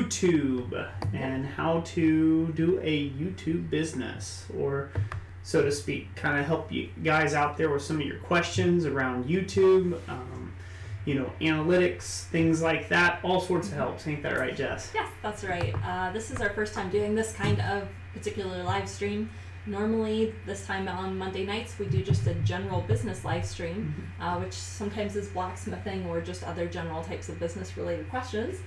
YouTube and how to do a YouTube business, or so to speak, kind of help you guys out there with some of your questions around YouTube, you know, analytics, things like that, all sorts of helps. Ain't that right, Jess? Yes, that's right. This is our first time doing this kind of particular live stream. Normally, this time on Monday nights, we do just a general business live stream, which sometimes is blacksmithing or just other general types of business-related questions.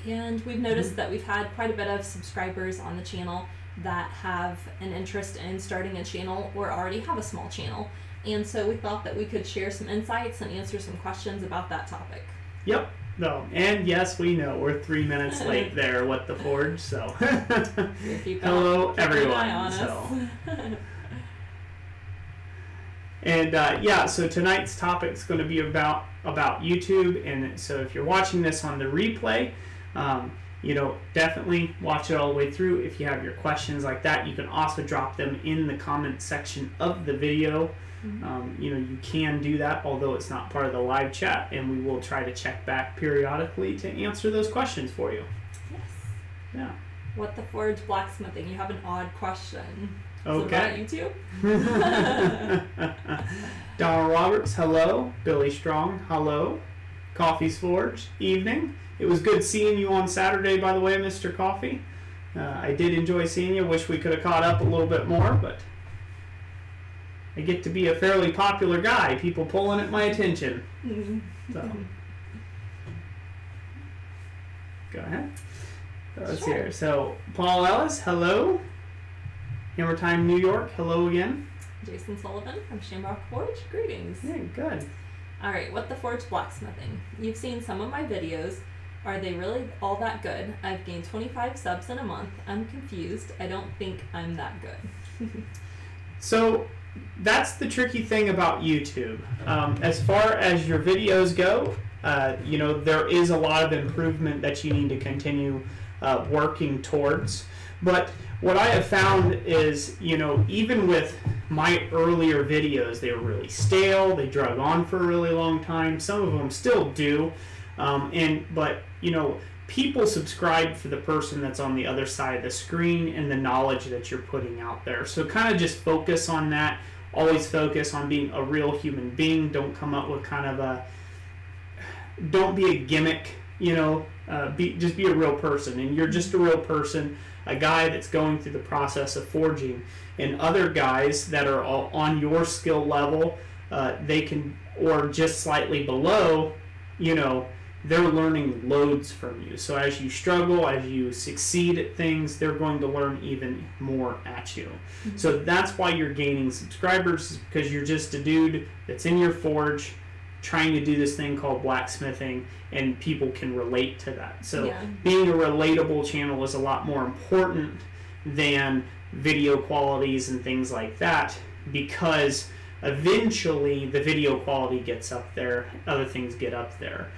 And we've noticed that we've had quite a bit of subscribers on the channel that have an interest in starting a channel or already have a small channel. And so we thought that we could share some insights and answer some questions about that topic. Yep. No. And yes, we know we're 3 minutes late there with the Forge. So hello everyone. And yeah, so tonight's topic is going to be about YouTube. And so if you're watching this on the replay, you know, definitely watch it all the way through. If you have your questions like that, you can also drop them in the comment section of the video. You know, you can do that, although it's not part of the live chat, and we will try to check back periodically to answer those questions for you. Yes. Yeah. What the Forge blacksmithing? You have an odd question. Okay. Is it about YouTube? Donald Roberts, hello. Billy Strong, hello. Coffee's Forge, evening. It was good seeing you on Saturday, by the way, Mr. Coffee. I did enjoy seeing you. Wish we could have caught up a little bit more, but I get to be a fairly popular guy. People pulling at my attention. So, go ahead. Let's hear. So, Paul Ellis, hello. Hammer Time, New York, hello again. Jason Sullivan from Shamrock Forge, greetings. Yeah, good. All right, what the Forge blacksmithing? You've seen some of my videos. Are they really all that good? I've gained 25 subs in a month. I'm confused. I don't think I'm that good. So that's the tricky thing about YouTube. As far as your videos go, you know, there is a lot of improvement that you need to continue working towards. But what I have found is, you know, even with my earlier videos, they were really stale. They drug on for a really long time. Some of them still do. But, you know, people subscribe for the person that's on the other side of the screen and the knowledge that you're putting out there. So kind of just focus on that. Always focus on being a real human being. Don't come up with kind of don't be a gimmick, you know, just be a real person. And you're just a real person, a guy that's going through the process of forging. And other guys that are all on your skill level, they can, or just slightly below, you know, they're learning loads from you. So as you struggle, as you succeed at things, they're going to learn even more at you. So that's why you're gaining subscribers, because you're just a dude that's in your forge trying to do this thing called blacksmithing, and people can relate to that. So being a relatable channel is a lot more important than video qualities and things like that, because eventually the video quality gets up there, other things get up there.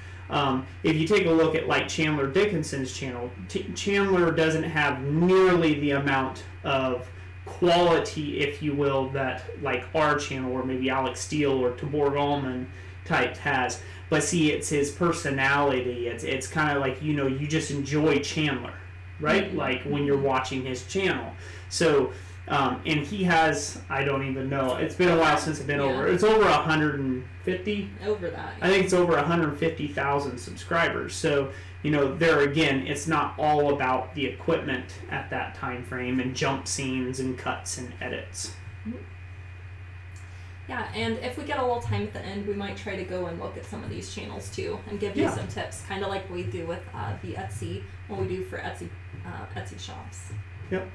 If you take a look at like Chandler Dickinson's channel, Chandler doesn't have nearly the amount of quality, if you will, that like our channel or maybe Alex Steele or Tabor Gallman type has. But see, it's his personality. It's kind of like, you know, you just enjoy Chandler, right? Like when you're watching his channel. So, and he has, I don't even know, it's been a while since I've been over. It's over 150. Over that. I think it's over 150,000 subscribers. So, you know, there again, it's not all about the equipment at that time frame and jump scenes and cuts and edits. Yeah, and if we get a little time at the end, we might try to go and look at some of these channels too and give you some tips, kind of like we do with the Etsy, what we do for Etsy shops. Yep.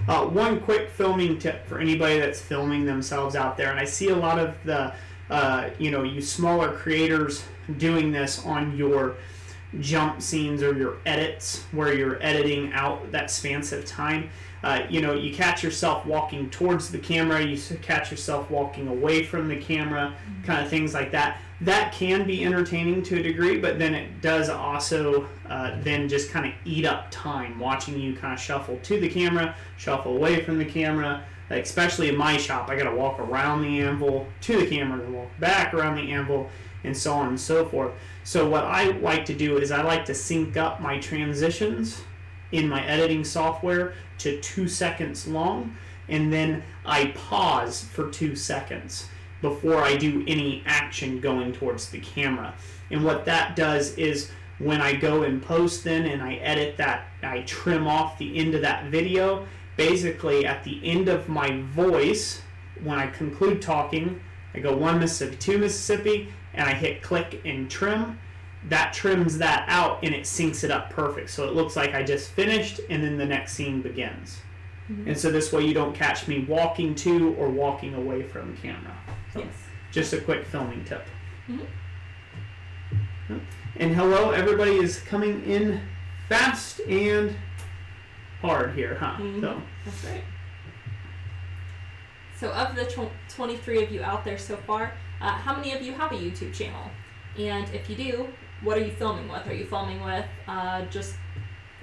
One quick filming tip for anybody that's filming themselves out there, and I see a lot of the, you know, you smaller creators doing this on your jump scenes or your edits where you're editing out that span of time. you know, you catch yourself walking towards the camera, you catch yourself walking away from the camera, kind of things like that. That can be entertaining to a degree, but then it does also then just kind of eat up time, watching you kind of shuffle to the camera, shuffle away from the camera. Like, especially in my shop, I got to walk around the anvil to the camera, then walk back around the anvil, and so on and so forth. So what I like to do is I like to sync up my transitions in my editing software to 2 seconds long, and then I pause for 2 seconds before I do any action going towards the camera. And what that does is when I go and post then and I edit that, I trim off the end of that video. Basically, at the end of my voice, when I conclude talking, I go 1 Mississippi, 2 Mississippi, and I hit click and trim. That trims that out and it syncs it up perfect. So it looks like I just finished and then the next scene begins. And so this way you don't catch me walking to or walking away from the camera. So Yes. just a quick filming tip. And hello, everybody is coming in fast and hard here, huh? So That's right. So of the 23 of you out there so far, how many of you have a YouTube channel? And if you do, what are you filming with? Are you filming with just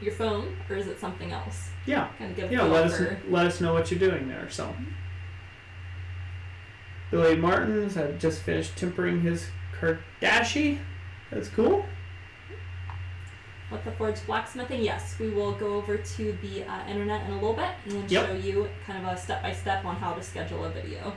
your phone, or is it something else? yeah, Kind of give yeah. Let us know what you're doing there. So Billy Martins had just finished tempering his Kardashian. That's cool. With the Forge blacksmithing, yes, we will go over to the internet in a little bit and show you kind of a step-by-step on how to schedule a video.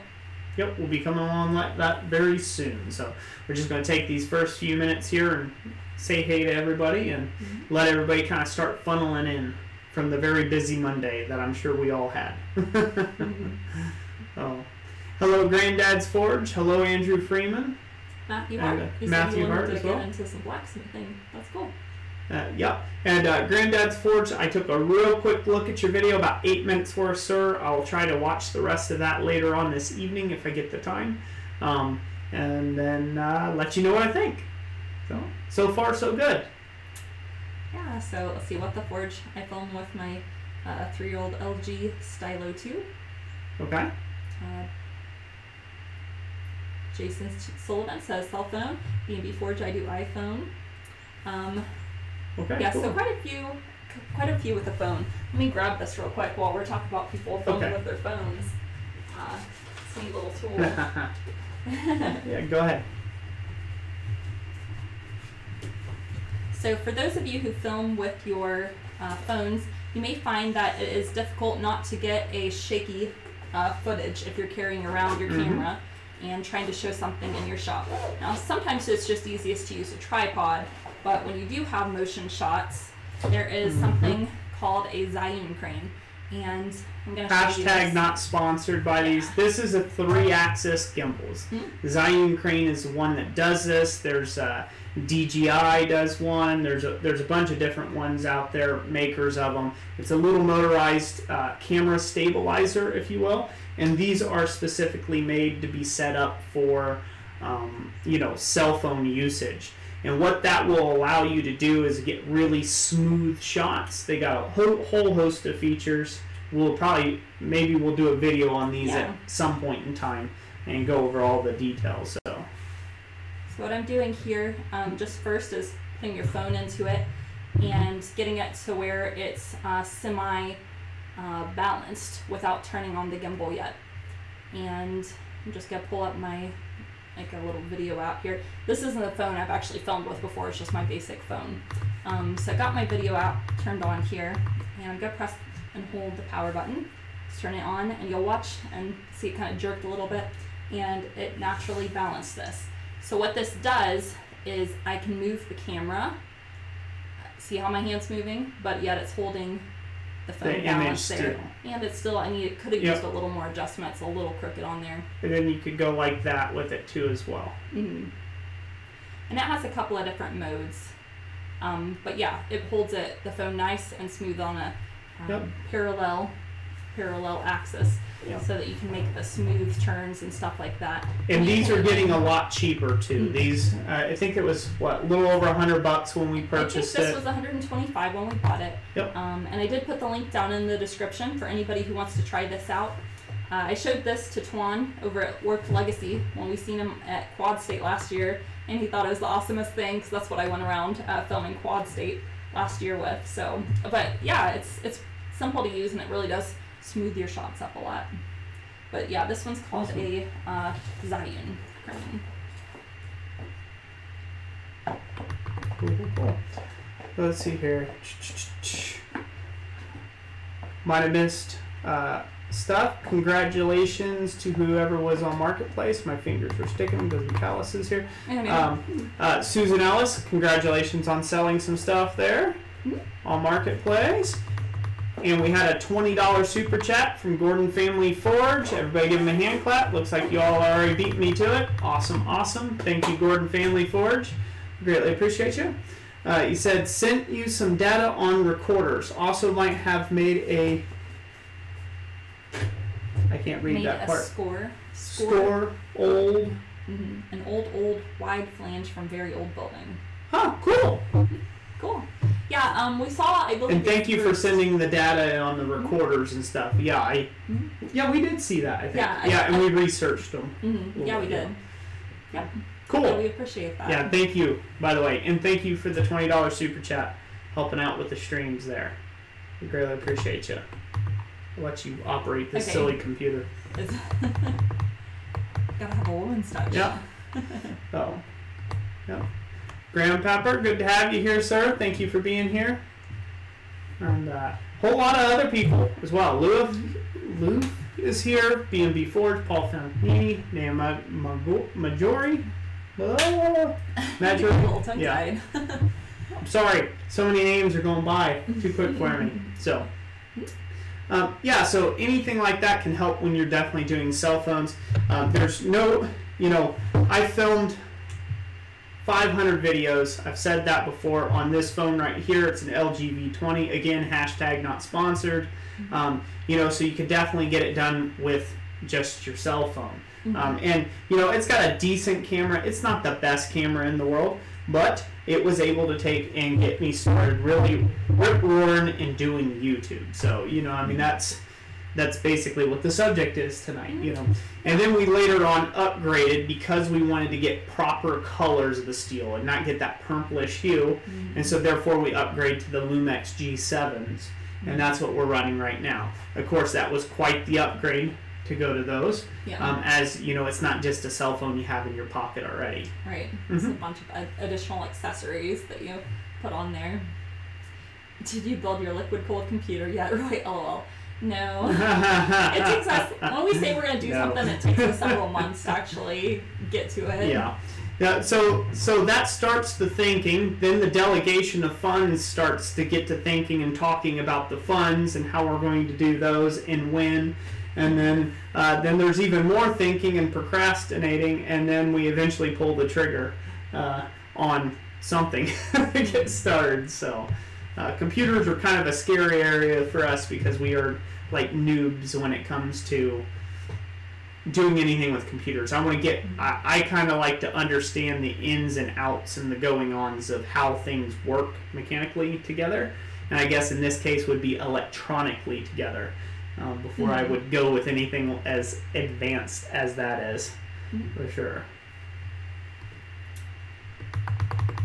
Yep, we'll be coming along like that very soon. So we're just going to take these first few minutes here and say hey to everybody and let everybody kind of start funneling in from the very busy Monday that I'm sure we all had. Oh, hello, Granddad's Forge. Hello, Andrew Freeman. Matthew Hart. Matthew Hart as well. Get into some blacksmithing. That's cool. Yep. And Granddad's Forge, I took a real quick look at your video, about 8 minutes worth, sir. I'll try to watch the rest of that later on this evening if I get the time. And then let you know what I think. So far, so good. Yeah, so let's see what the Forge I filmed with my 3-year-old LG Stylo 2. Okay. Jason Sullivan says cell phone. B&B Forge, I do iPhone. Okay. Yeah, cool. so quite a few with the phone. Let me grab this real quick while we're talking about people filming with their phones. It's a neat little tool. Yeah, go ahead. So for those of you who film with your phones, you may find that it is difficult not to get a shaky footage if you're carrying around your camera and trying to show something in your shop. Now, sometimes it's just easiest to use a tripod, but when you do have motion shots, there is something called a Zhiyun crane. And I'm going to show you Hashtag this. not sponsored by these. This is a 3-axis gimbals. Zhiyun crane is the one that does this. There's DJI does one. There's a bunch of different ones out there, makers of them. It's a little motorized camera stabilizer, if you will. And these are specifically made to be set up for, cell phone usage. And what that will allow you to do is get really smooth shots. They got a whole host of features. Maybe we'll do a video on these at some point in time and go over all the details. So what I'm doing here, just first, is putting your phone into it and getting it to where it's semi-balanced without turning on the gimbal yet. And I'm just gonna pull up my a little video out here. This isn't a phone I've actually filmed with before, it's just my basic phone. So I got my video out, turned on here, and I'm gonna press and hold the power button. Just turn it on, and you'll watch and see it kind of jerked a little bit, and it naturally balanced this. So what this does is I can move the camera, see how my hand's moving, but yet it's holding the phone balanced there. And it's still, could have used a little more adjustment. It's a little crooked on there. And then you could go like that with it too as well. And it has a couple of different modes. But yeah, it holds the phone nice and smooth on a parallel parallel axis, Yep. so that you can make the smooth turns and stuff like that. And these are getting a lot cheaper too. These, I think it was what, a little over $100 when we purchased it. I think this was $125 when we bought it. Yep. And I did put the link down in the description for anybody who wants to try this out. I showed this to Twan over at Work Legacy when we seen him at Quad State last year, and he thought it was the awesomest thing because that's what I went around filming Quad State last year with. So, but yeah, it's simple to use and it really does smooth your shots up a lot. But yeah, this one's called a Zion crane. Cool. Let's see here. Might have missed stuff. Congratulations to whoever was on Marketplace. My fingers were sticking because of calluses here. Susan Ellis, congratulations on selling some stuff there on Marketplace. And we had a $20 super chat from Gordon Family Forge. Everybody give him a hand clap. Looks like you all already beat me to it. Awesome, awesome. Thank you, Gordon Family Forge. Greatly appreciate you. You said, sent you some data on recorders. Also might have made a... I can't read that part. Score. Old. An old wide flange from very old building. Huh, cool. Cool. Yeah, we saw, I believe... And thank you for sending the data on the recorders and stuff. Yeah, yeah, we did see that, I think. Yeah, and we researched them. Yeah, we did. Yep. Cool. Yeah, we appreciate that. Yeah, thank you, by the way. And thank you for the $20 super chat, helping out with the streams there. We greatly appreciate you. I'll let you operate this silly computer. Gotta have a woman's touch. Yeah. Oh. Yeah. Graham Pepper, good to have you here, sir. Thank you for being here. And a whole lot of other people as well. Lou is here. B&B Forge, Paul Fantini, Dan Majori. Yeah. I'm sorry. So many names are going by too quick for me. So, yeah, so anything like that can help when you're definitely doing cell phones. There's no, I filmed 500 videos. I've said that before on this phone right here. It's an LG V20. Again, hashtag not sponsored. So you could definitely get it done with just your cell phone. And, it's got a decent camera. It's not the best camera in the world, but it was able to take and get me started really rip-roaring and doing YouTube. So, that's basically what the subject is tonight, And then we later on upgraded because we wanted to get proper colors of the steel and not get that purplish hue. And so therefore we upgrade to the Lumex G7s. And that's what we're running right now. Of course, that was quite the upgrade to go to those. As it's not just a cell phone you have in your pocket already. Right. It's a bunch of additional accessories that you put on there. Did you build your liquid cooled computer yet? Right. LOL. No. It takes us, when we say we're going to do something, it takes us several months to actually get to it. Yeah, so that starts the thinking. Then the delegation of funds starts to get to thinking and talking about the funds and how we're going to do those and when. And then there's even more thinking and procrastinating, and then we eventually pull the trigger on something to get started. So computers are kind of a scary area for us because we are like noobs when it comes to doing anything with computers. I kind of like to understand the ins and outs and the going-ons of how things work mechanically together. And I guess in this case would be electronically together before I would go with anything as advanced as that is, for sure.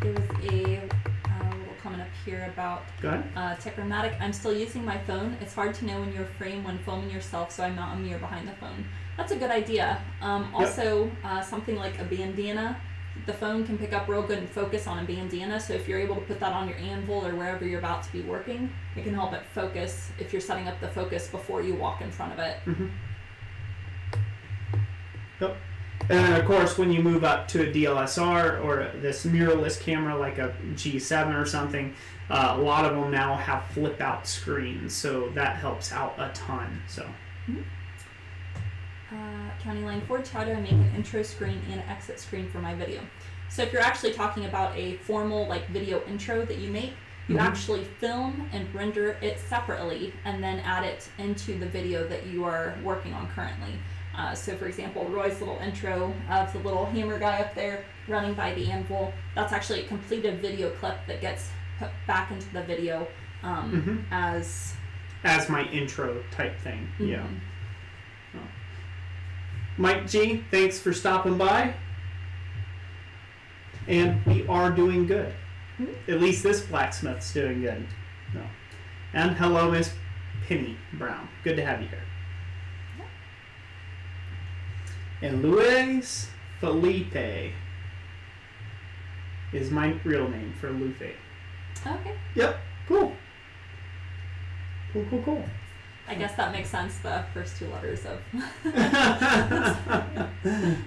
There was a little comment up here about Techromatic. I'm still using my phone. It's hard to know when you're framed when filming yourself, so I'm not a mirror behind the phone. That's a good idea. Also, something like a bandana. The phone can pick up real good and focus on a bandana, so if you're able to put that on your anvil or wherever you're about to be working, it can help it focus if you're setting up the focus before you walk in front of it. Yep. And then, of course, when you move up to a DLSR or this mirrorless camera like a G7 or something, a lot of them now have flip-out screens, so that helps out a ton. So. County Line Forge, how do I make an intro screen and an exit screen for my video? So if you're actually talking about a formal video intro that you make, You actually film and render it separately and then add it into the video that you are working on currently. So for example, Roy's little intro of the little hammer guy up there running by the anvil, that's actually a completed video clip that gets put back into the video as my intro type thing. Yeah. Oh. Mike G, thanks for stopping by. And we are doing good. At least this blacksmith's doing good. No. And hello, Miss Penny Brown. Good to have you here. And Luis Felipe is my real name for Lufe. Okay. Yep. Cool. Cool. I guess that makes sense, the first 2 letters of...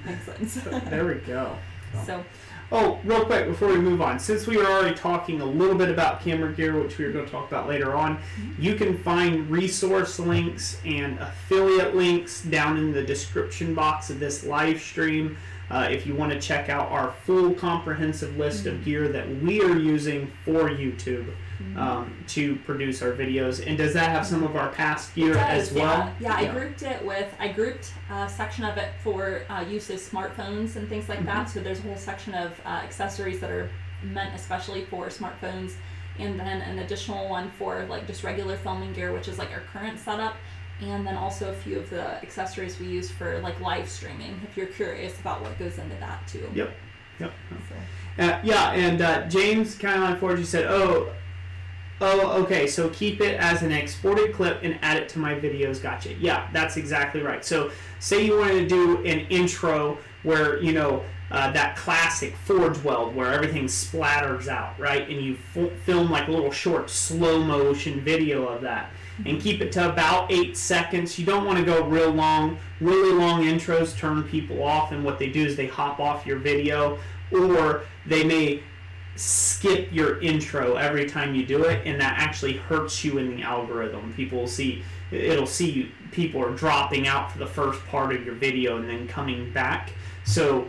Makes sense. There we go. So... Oh, real quick before we move on, since we were already talking a little bit about camera gear, which we are going to talk about later on, you can find resource links and affiliate links down in the description box of this live stream if you want to check out our full comprehensive list of gear that we are using for YouTube to produce our videos. And does that have some of our past gear as well? Yeah, I grouped it with, a section of it for use of smartphones and things like that. So there's a whole section of accessories that are meant especially for smartphones, and then an additional one for like just regular filming gear, which is like our current setup, and then also a few of the accessories we use for like live streaming, if you're curious about what goes into that too. Yep. So. Yeah, and James Caroline Forge, you said, oh, okay, so keep it as an exported clip and add it to my videos. Gotcha. Yeah, that's exactly right. So say you wanted to do an intro where, you know, that classic forge weld where everything splatters out, right? And you film like a little short slow motion video of that and keep it to about 8 seconds. You don't want to go real long. Really long intros turn people off, and what they do is they hop off your video, or they may skip your intro every time you do it, and that actually hurts you in the algorithm. People will see, people are dropping out for the first part of your video and then coming back. So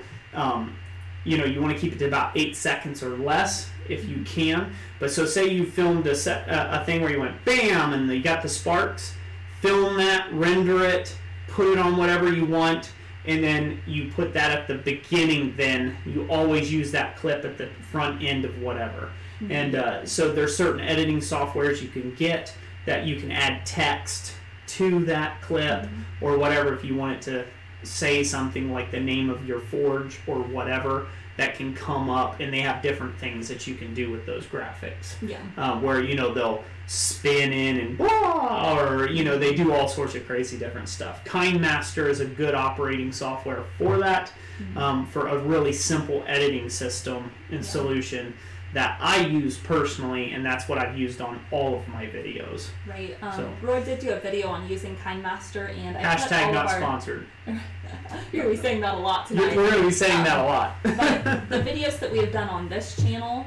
you know, you want to keep it to about 8 seconds or less if you can. But so say you filmed a thing where you went bam and you got the sparks, film that, render it, put it on whatever you want, and then you put that at the beginning. Then you always use that clip at the front end of whatever. And so there's certain editing softwares you can get that you can add text to that clip or whatever, if you want it to say something like the name of your forge or whatever, that can come up, and they have different things that you can do with those graphics. Yeah. Where, you know, they'll spin in and blah, or, you know, they do all sorts of crazy different stuff. KineMaster is a good operating software for that, for a really simple editing system and solution that I use personally, and that's what I've used on all of my videos. Right. Roy did do a video on using KineMaster, and I hashtag not sponsored. You're going to be saying that a lot tonight. We're going to be saying that a lot. But the videos that we have done on this channel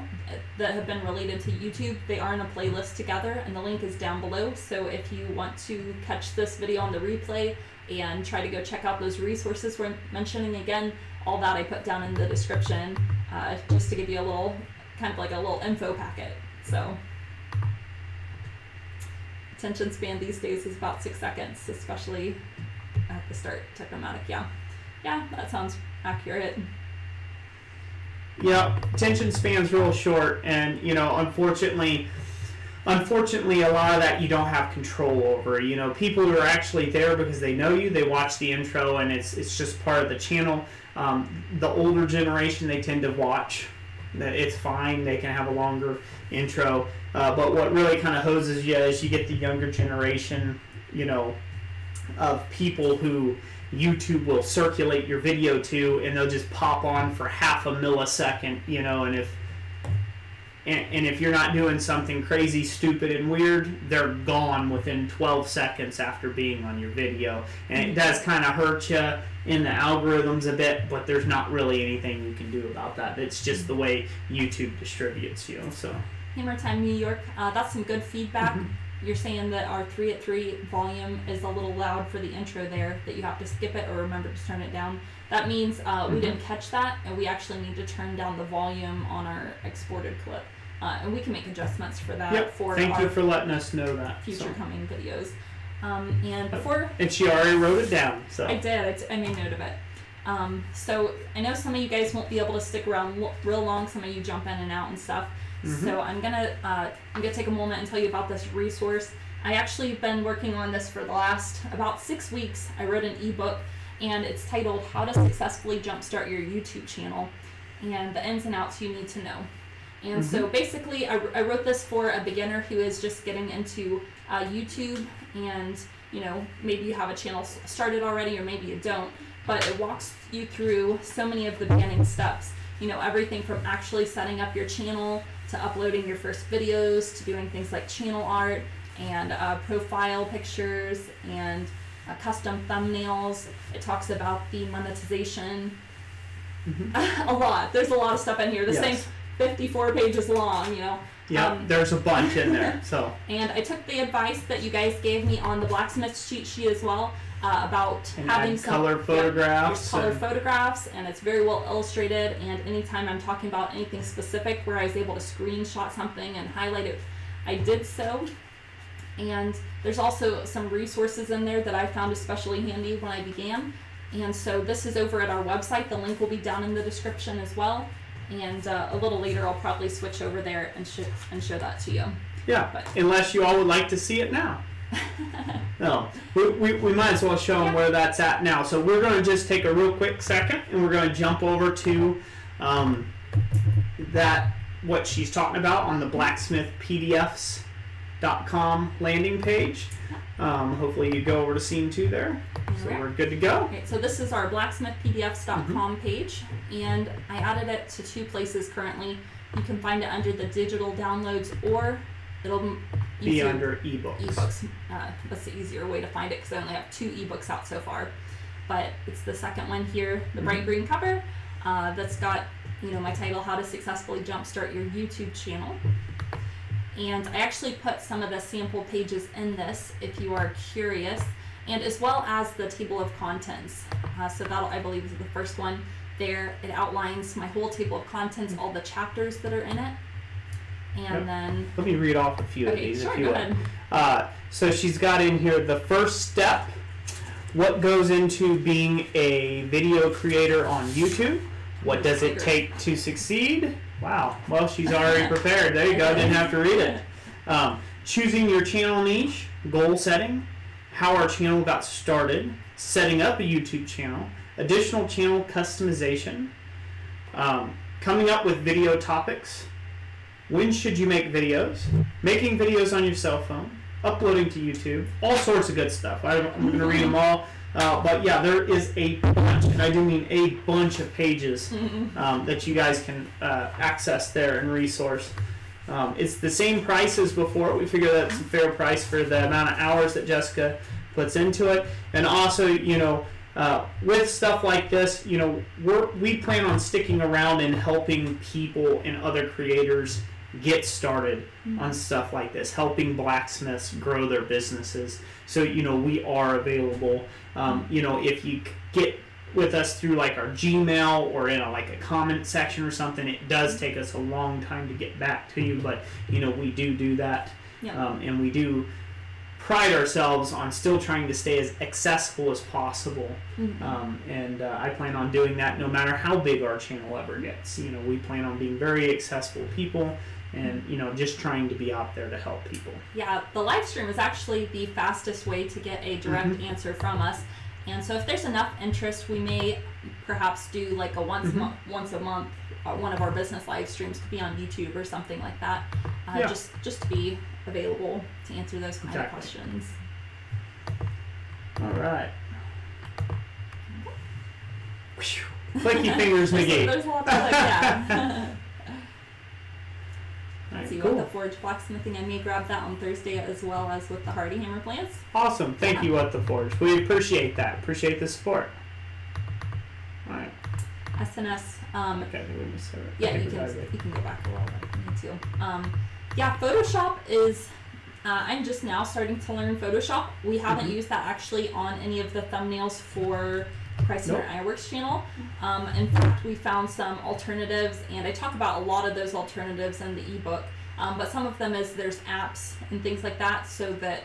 that have been related to YouTube, they are in a playlist together, and the link is down below. So if you want to catch this video on the replay and try to go check out those resources we're mentioning again, all that I put down in the description, just to give you a little, kind of like a little info packet. So attention span these days is about 6 seconds, especially at the start. Technomatic, yeah, that sounds accurate. Yeah, attention span's real short, and you know, unfortunately, a lot of that you don't have control over. You know, people who are actually there because they know you, they watch the intro, and it's just part of the channel. The older generation, they tend to watch. That it's fine, they can have a longer intro, but what really kind of hoses you is you get the younger generation, you know, of people who YouTube will circulate your video to, and they'll just pop on for half a millisecond, you know, and if you're not doing something crazy, stupid, and weird, they're gone within 12 seconds after being on your video. And it does kind of hurt you in the algorithms a bit, but there's not really anything you can do about that. It's just the way YouTube distributes you. So Hammer Time New York, that's some good feedback. You're saying that our 3 at 3 volume is a little loud for the intro there, that you have to skip it or remember to turn it down. That means we didn't catch that, and we actually need to turn down the volume on our exported clip. and we can make adjustments for that. Yep. For Thank our you for letting us know that. future coming videos. And before... And she already wrote it down. So I did. I made note of it. So I know some of you guys won't be able to stick around real long. Some of you jump in and out and stuff. So I'm gonna take a moment and tell you about this resource. I actually have been working on this for the last about 6 weeks. I wrote an ebook, and it's titled "How to Successfully Jumpstart Your YouTube Channel," and the ins and outs you need to know. And so basically, I wrote this for a beginner who is just getting into YouTube, and maybe you have a channel started already, or maybe you don't. But it walks you through so many of the beginning steps. Everything from actually setting up your channel to uploading your first videos to doing things like channel art and profile pictures and custom thumbnails. It talks about the monetization. A lot. There's a lot of stuff in here. This thing's 54 pages long, Yeah, there's a bunch in there. So. And I took the advice that you guys gave me on the blacksmith cheat sheet as well. About having some color photographs. Color photographs, and it's very well illustrated. And anytime I'm talking about anything specific where I was able to screenshot something and highlight it, I did so. And there's also some resources in there that I found especially handy when I began. And so this is over at our website. The link will be down in the description as well. And a little later, I'll probably switch over there and show that to you. Yeah, but unless you all would like to see it now. No, we might as well show them where that's at now. So we're going to just take a real quick second, and we're going to jump over to what she's talking about on the blacksmithpdfs.com landing page. Hopefully you go over to scene 2 there. So we're good to go. Okay, so this is our blacksmithpdfs.com page, and I added it to 2 places currently. You can find it under the digital downloads, or it'll be under ebooks. Ebooks. That's the easier way to find it because I only have 2 ebooks out so far. But it's the second one here, the bright green cover, that's got my title, "How to Successfully Jumpstart Your YouTube Channel." And I actually put some of the sample pages in this if you are curious, and as well as the table of contents. So that, I believe, is the first one there. It outlines my whole table of contents, all the chapters that are in it. And then... Let me read off a few of these. Sure, if you go will. ahead. So she's got in here the first step, what goes into being a video creator on YouTube. What does it take to succeed? Wow. Well, she's already prepared. There you go. Didn't have to read it. Choosing your channel niche, goal setting, how our channel got started, setting up a YouTube channel, additional channel customization, coming up with video topics, when should you make videos, making videos on your cell phone, uploading to YouTube, all sorts of good stuff. I'm going to read them all. But yeah, there is a bunch, and I do mean a bunch of pages that you guys can access there and resource. It's the same price as before. We figure that's a fair price for the amount of hours that Jessica puts into it. And also, with stuff like this, we plan on sticking around and helping people and other creators get started on stuff like this, helping blacksmiths grow their businesses. So, we are available. If you get with us through like our Gmail or in a comment section or something, it does take us a long time to get back to you, but we do that. Yep. And we do pride ourselves on still trying to stay as accessible as possible. And I plan on doing that no matter how big our channel ever gets. We plan on being very accessible people and just trying to be out there to help people. Yeah, the live stream is actually the fastest way to get a direct answer from us. And so if there's enough interest, we may perhaps do like a once a month one of our business live streams, could be on YouTube or something like that, just to be available to answer those kind of questions. All right. Clicky fingers, McGee. There's a lot to look at. Right, see cool. what the Forge Blacksmithing, I may grab that on Thursday as well as with the Hardy Hammer plants. Awesome. Thank you, What the Forge. We appreciate that. Appreciate the support. All right. SNS. Okay, we missed it. Yeah, you can go back a little bit if you need to. Yeah, Photoshop is, I'm just now starting to learn Photoshop. We haven't used that actually on any of the thumbnails for Christ Center Ironworks channel. In fact, we found some alternatives, and I talk about a lot of those alternatives in the ebook. But some of them is there's apps and things like that, so that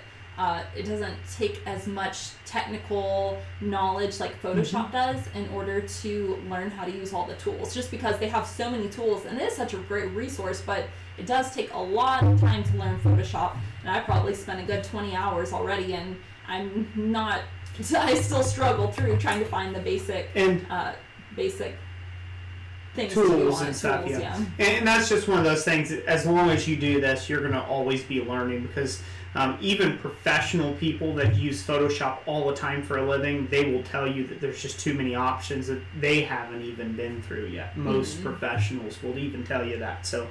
it doesn't take as much technical knowledge like Photoshop does in order to learn how to use all the tools, just because they have so many tools, and it is such a great resource, but it does take a lot of time to learn Photoshop, and I probably spent a good 20 hours already, and I still struggle through trying to find the basic things tools and stuff. And that's just one of those things, as long as you do this, you're going to always be learning, because even professional people that use Photoshop all the time for a living, they will tell you that there's just too many options that they haven't even been through yet. Most professionals will even tell you that. So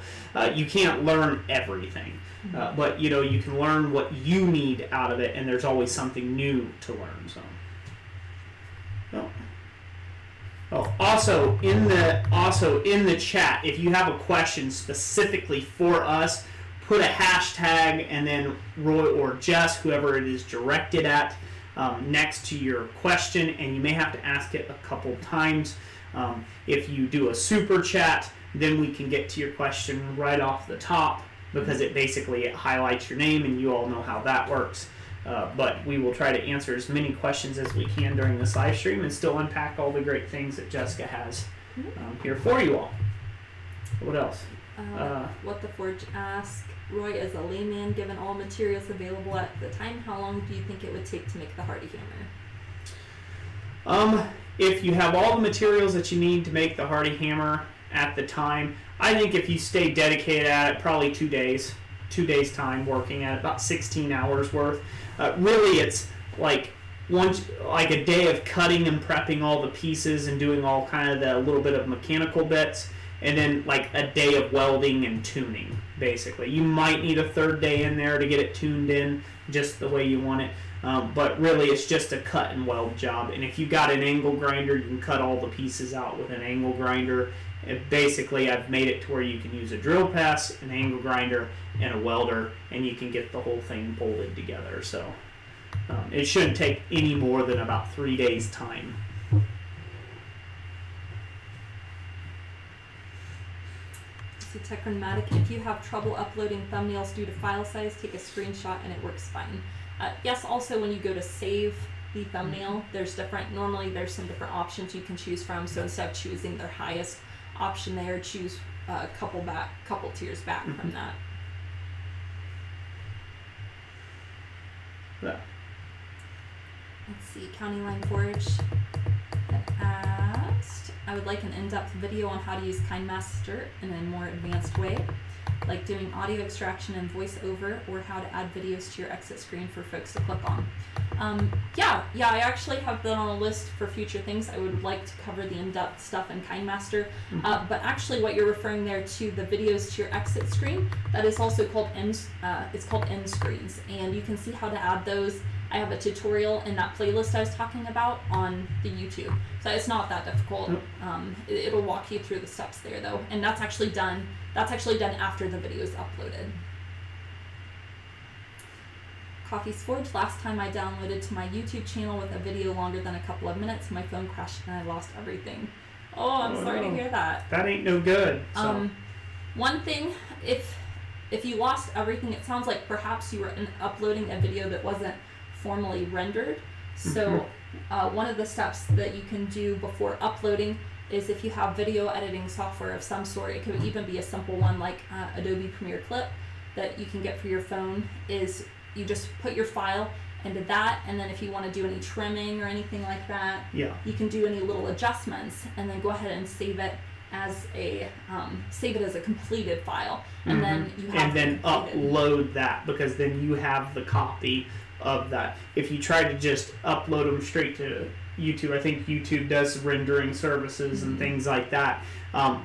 you can't learn everything, but you can learn what you need out of it, and there's always something new to learn. Also in the chat, if you have a question specifically for us, put a hashtag and then Roy or Jess, whoever it is directed at, next to your question, and you may have to ask it a couple times. If you do a super chat, then we can get to your question right off the top, because it basically highlights your name, and you all know how that works. But we will try to answer as many questions as we can during this live stream, and still unpack all the great things that Jessica has here for you all. What else? What the Forge asked, Roy, as a layman, given all materials available at the time, how long do you think it would take to make the Hardy Hammer? If you have all the materials that you need to make the Hardy Hammer at the time, I think if you stay dedicated at it, probably 2 days. 2 days time working at it, about 16 hours worth. Really, it's like a day of cutting and prepping all the pieces and doing all kind of the little bit of mechanical bits, and then like a day of welding and tuning, basically. You might need a third day in there to get it tuned in just the way you want it, but really it's just a cut and weld job. And if you got an angle grinder, you can cut all the pieces out with an angle grinder. Basically, I've made it to where you can use a drill press, an angle grinder, and a welder, and you can get the whole thing bolted together. So it shouldn't take any more than about 3 days' time. Technomatic, if you have trouble uploading thumbnails due to file size, take a screenshot and it works fine. Yes, also when you go to save the thumbnail, normally there's some different options you can choose from, so instead of choosing their highest option there, choose a couple tiers back from that. Yeah. Let's see, County Line Forge had asked, I would like an in-depth video on how to use KineMaster in a more advanced way, like doing audio extraction and voiceover, or how to add videos to your exit screen for folks to click on. Yeah, I actually have that on a list for future things. I would like to cover the in-depth stuff in KineMaster, but actually what you're referring there to the videos to your exit screen, that is also called it's called end screens, and you can see how to add those. I have a tutorial in that playlist I was talking about on the YouTube, so it's not that difficult. It'll walk you through the steps there though, and that's actually done after the video is uploaded. Coffee's Forge, last time I downloaded to my YouTube channel with a video longer than a couple of minutes, my phone crashed and I lost everything. Oh, I'm sorry to hear that. That ain't no good. So. One thing, if you lost everything, it sounds like perhaps you were uploading a video that wasn't formally rendered. So one of the steps that you can do before uploading is, if you have video editing software of some sort, it could even be a simple one like Adobe Premiere Clip that you can get for your phone, is you just put your file into that, and then if you want to do any trimming or anything like that, you can do any little adjustments, and then go ahead and save it as a completed file, and then you have upload that, because then you have the copy of that. If you try to just upload them straight to YouTube, I think YouTube does rendering services and things like that.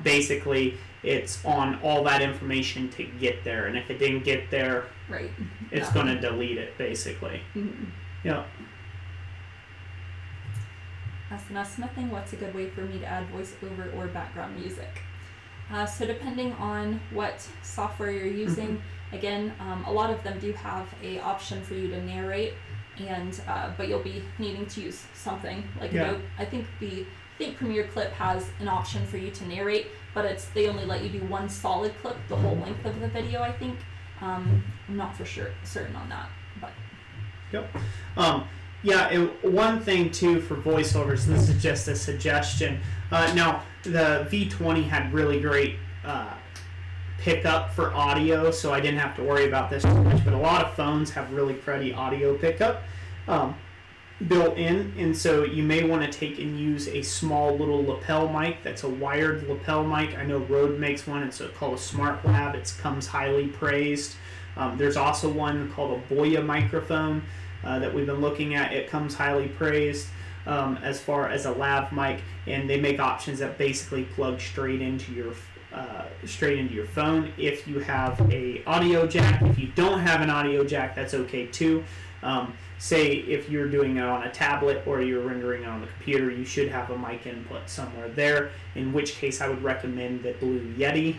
Basically, it's on all that information to get there, and if it didn't get there, it's going to delete it, basically. Yeah. SNS Smithing, what's a good way for me to add voiceover or background music? So depending on what software you're using, again, a lot of them do have a option for you to narrate, and but you'll be needing to use something like I think Premiere Clip has an option for you to narrate, but they only let you do one solid clip the whole length of the video, I think. I'm not for certain on that, but. Yep. Yeah, and one thing too for voiceovers, this is just a suggestion. Now, the V20 had really great pickup for audio, so I didn't have to worry about this too much, but a lot of phones have really cruddy audio pickup built in, and so you may want to take and use a small little lapel mic that's a wired lapel mic. I know Rode makes one. It's called a Smart Lab. It comes highly praised. There's also one called a Boya microphone that we've been looking at. It comes highly praised as far as a lav mic, and they make options that basically plug straight into your phone if you have a audio jack. If you don't have an audio jack, that's okay too. Say if you're doing it on a tablet or you're rendering it on the computer, you should have a mic input somewhere there, in which case I would recommend the Blue Yeti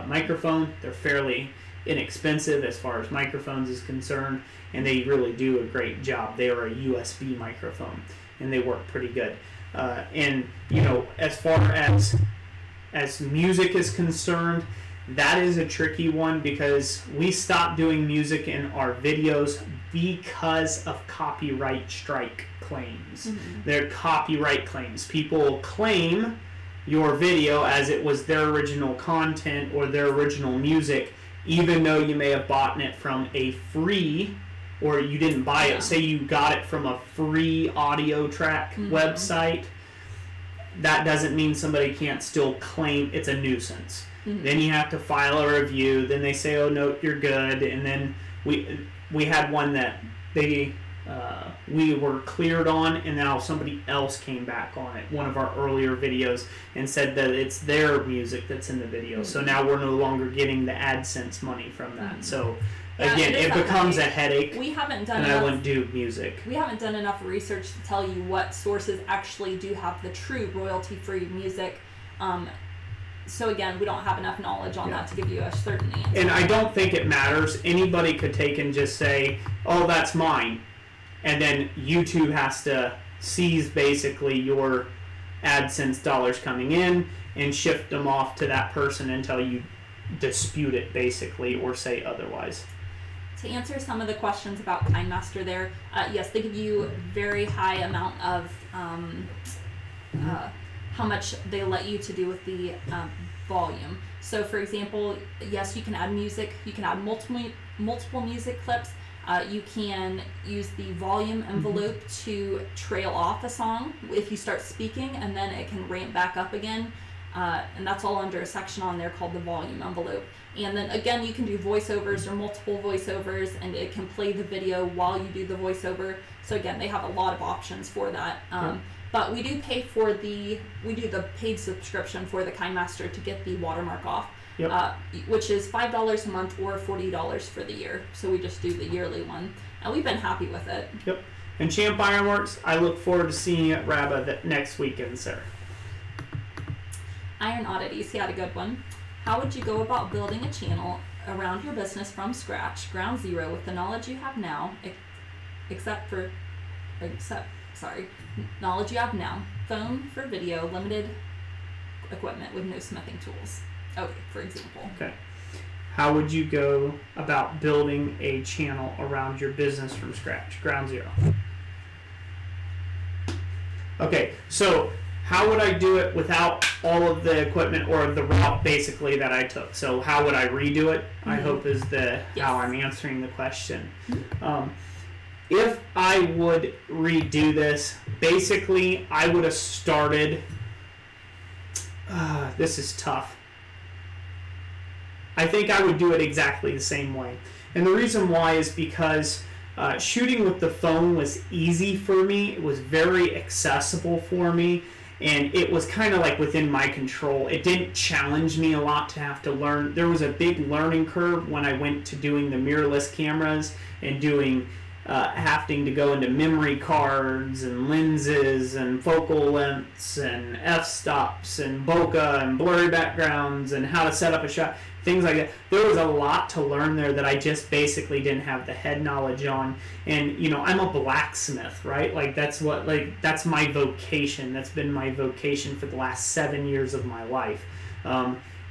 microphone. They're fairly inexpensive as far as microphones is concerned, and they really do a great job. They are a USB microphone, and they work pretty good. And you know, as far as music is concerned, that is a tricky one because we stopped doing music in our videos because of copyright strike claims. They're copyright claims. People claim your video as it was their original content or their original music, even though you may have bought it from a free, or you didn't buy it. Say you got it from a free audio track website. That doesn't mean somebody can't still claim it's a nuisance. Then you have to file a review. Then they say, "Oh no, you're good." And then we had one that we were cleared on, and now somebody else came back on it, one of our earlier videos, and said that it's their music that's in the video. So now we're no longer getting the AdSense money from that. So again, it becomes a headache. We haven't done and I wouldn't do music. We haven't done enough research to tell you what sources actually do have the true royalty-free music. So again, we don't have enough knowledge on that to give you a certain answer. And I don't think it matters. Anybody could take and just say, "Oh, that's mine," and then YouTube has to seize basically your AdSense dollars coming in and shift them off to that person until you dispute it basically or say otherwise. To answer some of the questions about KineMaster there, yes, they give you a very high amount of how much they let you to do with the volume. So for example, yes, you can add music, you can add multiple music clips, you can use the volume envelope to trail off a song if you start speaking, and then it can ramp back up again, and that's all under a section on there called the volume envelope. And then again, you can do voiceovers or multiple voiceovers, and it can play the video while you do the voiceover. So again, they have a lot of options for that. But we do pay for we do the paid subscription for the KineMaster to get the watermark off, which is $5 a month or $40 for the year. So we just do the yearly one, and we've been happy with it. Yep. And Champ Ironworks, I look forward to seeing you at RABA next weekend, sir. Iron Oddities, he had a good one. How would you go about building a channel around your business from scratch, ground zero, with the knowledge you have now, knowledge you have now, phone for video, limited equipment with no smithing tools? Okay, for example. Okay. How would you go about building a channel around your business from scratch, ground zero? Okay, so how would I do it without all of the equipment or the route basically that I took? So how would I redo it? I hope is how I'm answering the question. If I would redo this, basically I would have started, this is tough. I think I would do it exactly the same way. And the reason why is because shooting with the phone was easy for me. It was very accessible for me. And it was kind of like within my control. It didn't challenge me a lot to have to learn. There was a big learning curve when I went to doing the mirrorless cameras and doing having to go into memory cards and lenses and focal lengths and f-stops and bokeh and blurry backgrounds and how to set up a shot, things like that. There was a lot to learn there that I just basically didn't have the head knowledge on. And you know, I'm a blacksmith, right? Like that's my vocation. That's been my vocation for the last 7 years of my life.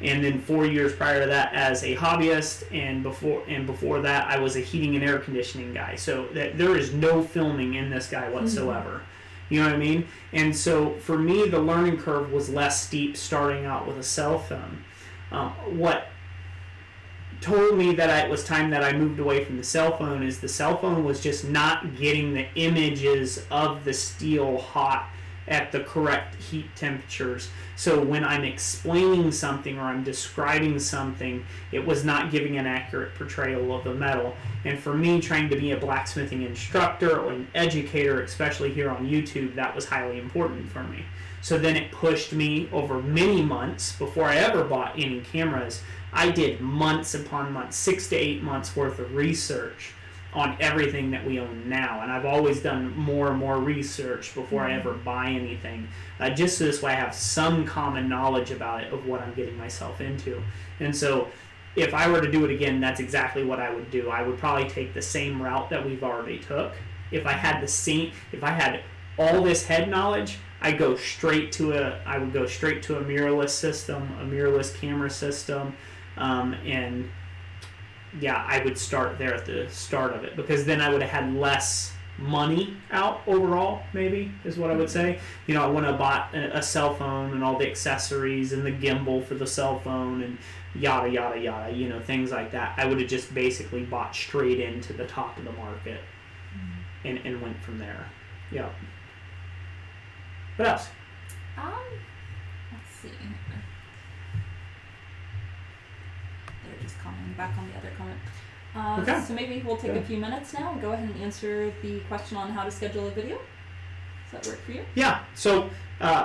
And then 4 years prior to that as a hobbyist, and before that I was a heating and air conditioning guy. So there is no filming in this guy whatsoever. Mm-hmm. You know what I mean? And so for me, the learning curve was less steep starting out with a cell phone. What told me that it was time that I moved away from the cell phone is the cell phone was just not getting the images of the steel hot at the correct heat temperatures. So when I'm explaining something or I'm describing something, it was not giving an accurate portrayal of the metal. And for me, trying to be a blacksmithing instructor or an educator, especially here on YouTube, that was highly important for me. So then it pushed me over many months before I ever bought any cameras. I did months upon months, 6 to 8 months worth of research on everything that we own now. And I've always done more and more research before I ever buy anything, just so this way I have some common knowledge about it, of what I'm getting myself into. And so if I were to do it again, that's exactly what I would do. I would probably take the same route that we've already took. If I had all this head knowledge, I would go straight to a mirrorless system, a mirrorless camera system, and yeah, I would start there at the start of it, because then I would have had less money out overall, maybe, is what I would say. You know, I wouldn't have bought a cell phone and all the accessories and the gimbal for the cell phone and yada, yada, yada, you know, things like that. I would have just basically bought straight into the top of the market and went from there. Yeah. What else? Let's see. They're just commenting back on the other comment. Okay. So maybe we'll take a few minutes now and go ahead and answer the question on how to schedule a video. Does that work for you? Yeah. So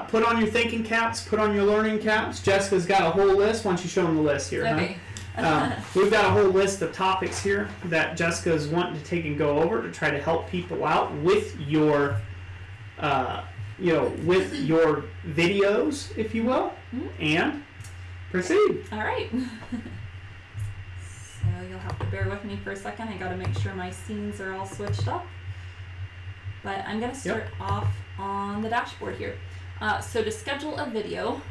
put on your thinking caps, put on your learning caps. Jessica's got a whole list. Why don't you show them the list here? Okay. Huh? We've got a whole list of topics here that Jessica's wanting to take and go over to try to help people out with your with your videos, if you will, and proceed. All right. So you'll have to bear with me for a second. I got to make sure my scenes are all switched up. But I'm going to start off on the dashboard here. So to schedule a video,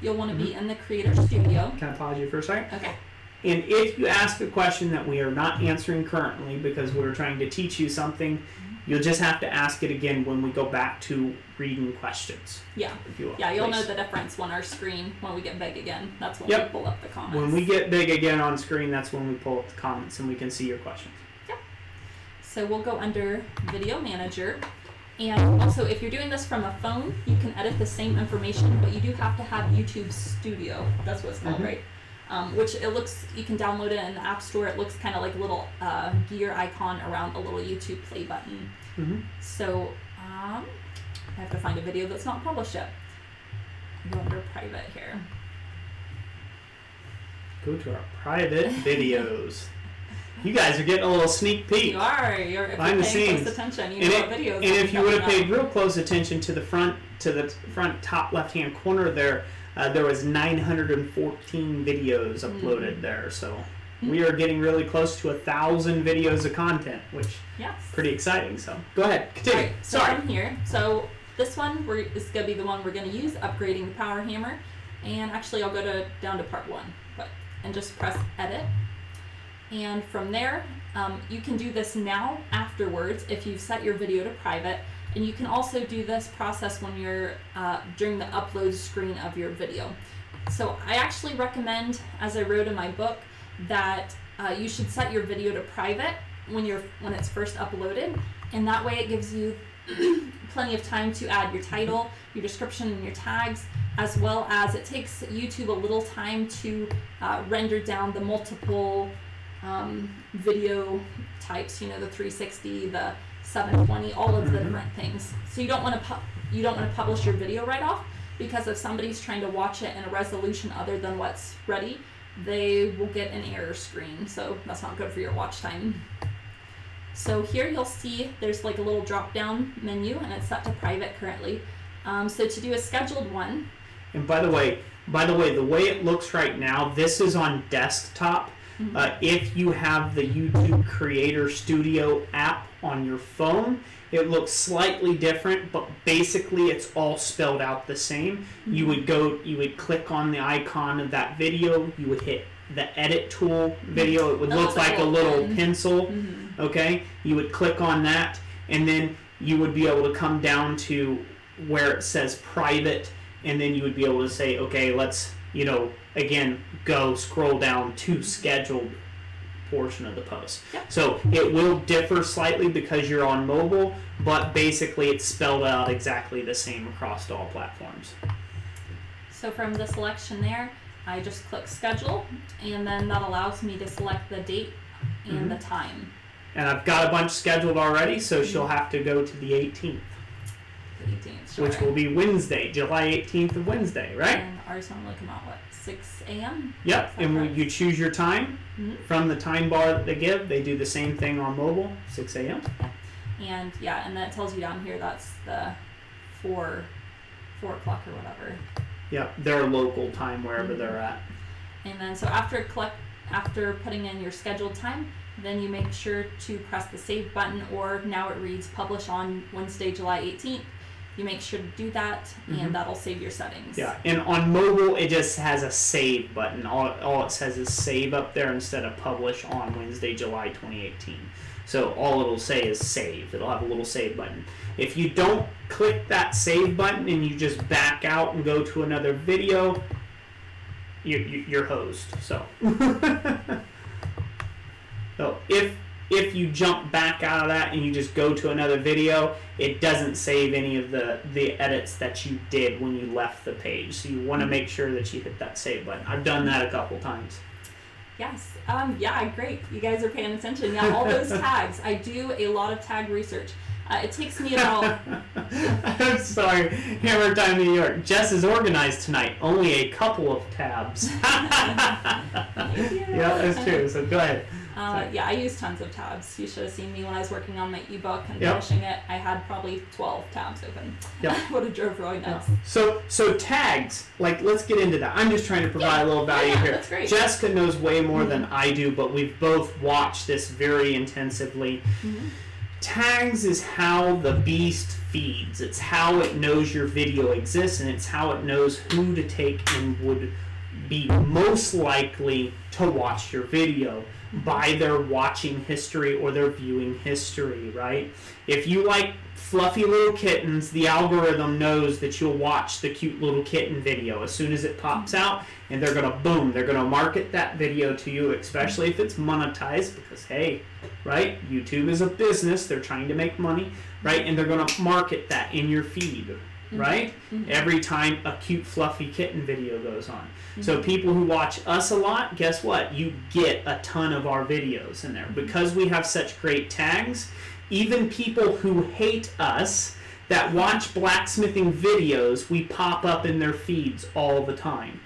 you'll want to be in the Creator Studio. Can I pause you for a second? Okay. And if you ask a question that we are not answering currently because we're trying to teach you something, you'll just have to ask it again when we go back to reading questions. Yeah. If you will, yeah, you'll know the difference when our screen, when we get big again. That's when we pull up the comments. When we get big again on screen, that's when we pull up the comments and we can see your questions. Yep. So we'll go under Video Manager. And also, if you're doing this from a phone, you can edit the same information, but you do have to have YouTube Studio. That's what it's called, right? Which it looks, you can download it in the App Store. It looks kind of like a little gear icon around a little YouTube play button. So I have to find a video that's not published yet. Go under private here. Go to our private videos. You guys are getting a little sneak peek. You are. If you're paying close attention, you know what videos. And if you would have paid real close attention to the front top left-hand corner there, there was 914 videos uploaded there. So we are getting really close to 1,000 videos of content, which is pretty exciting. So go ahead, continue. Right, so I'm here. So this one is going to be the one we're going to use, upgrading the power hammer. And actually, I'll go down to part 1, and just press edit. And from there, you can do this now afterwards if you've set your video to private. And you can also do this process when you're during the upload screen of your video. So I actually recommend, as I wrote in my book, that you should set your video to private when it's first uploaded, and that way it gives you plenty of time to add your title, your description, and your tags, as well as it takes YouTube a little time to render down the multiple video types. You know, the 360, the 720, all of the different things. So you don't want to publish your video right off, because if somebody's trying to watch it in a resolution other than what's ready, they will get an error screen. So that's not good for your watch time. So here you'll see there's like a little drop down menu and it's set to private currently. So to do a scheduled one. And by the way, the way it looks right now, this is on desktop. If you have the YouTube Creator Studio app on your phone, it looks slightly different, but basically it's all spelled out the same. You would click on the icon of that video, you would hit the edit tool video, it would look like a little pencil, okay? You would click on that, and then you would be able to come down to where it says private, and then you would be able to say, okay, let's, again, scroll down to scheduled portion of the post. Yep. So it will differ slightly because you're on mobile, but basically it's spelled out exactly the same across all platforms. So from the selection there, I just click schedule, and then that allows me to select the date and the time. And I've got a bunch scheduled already, so she'll have to go to the 18th. The 18th, sure. Which will be Wednesday, July 18th of Wednesday, right? And ours normally come out, 6 a.m.? Yep, and when you choose your time from the time bar that they give, they do the same thing on mobile, 6 a.m. And and then it tells you down here that's the 4 o'clock or whatever. Yep, their local time wherever they're at. And then so after putting in your scheduled time, then you make sure to press the save button, or now it reads publish on Wednesday, July 18th. You make sure to do that, and that'll save your settings. Yeah, and on mobile, it just has a save button. All it says is save up there instead of publish on Wednesday, July 2018. So all it'll say is save. It'll have a little save button. If you don't click that save button and you just back out and go to another video, you're hosed. So, so if you jump back out of that and you just go to another video, it doesn't save any of the edits that you did when you left the page. So you want to make sure that you hit that save button. I've done that a couple times. Yes. Yeah, great. You guys are paying attention. Yeah, all those tags. I do a lot of tag research. It takes me about... I'm sorry. Hammer Time New York. Jess is organized tonight. Only a couple of tabs. Yeah, that's true. So go ahead. Yeah, I use tons of tabs. You should have seen me when I was working on my ebook and finishing it. I had probably 12 tabs open. Yep. Would have drove really nuts. So tags, like, let's get into that. I'm just trying to provide a little value here. That's great. Jessica knows way more than I do, but we've both watched this very intensively. Tags is how the beast feeds. It's how it knows your video exists, and it's how it knows who to take and would be most likely to watch your video by their watching history or their viewing history, right? If you like fluffy little kittens, the algorithm knows that you'll watch the cute little kitten video as soon as it pops out, and they're gonna they're gonna market that video to you, especially if it's monetized, because hey, right, YouTube is a business, they're trying to make money, right? And they're gonna market that in your feed, right? Every time a cute fluffy kitten video goes on. So people who watch us a lot, guess what? You get a ton of our videos in there. Because we have such great tags, even people who hate us that watch blacksmithing videos, we pop up in their feeds all the time.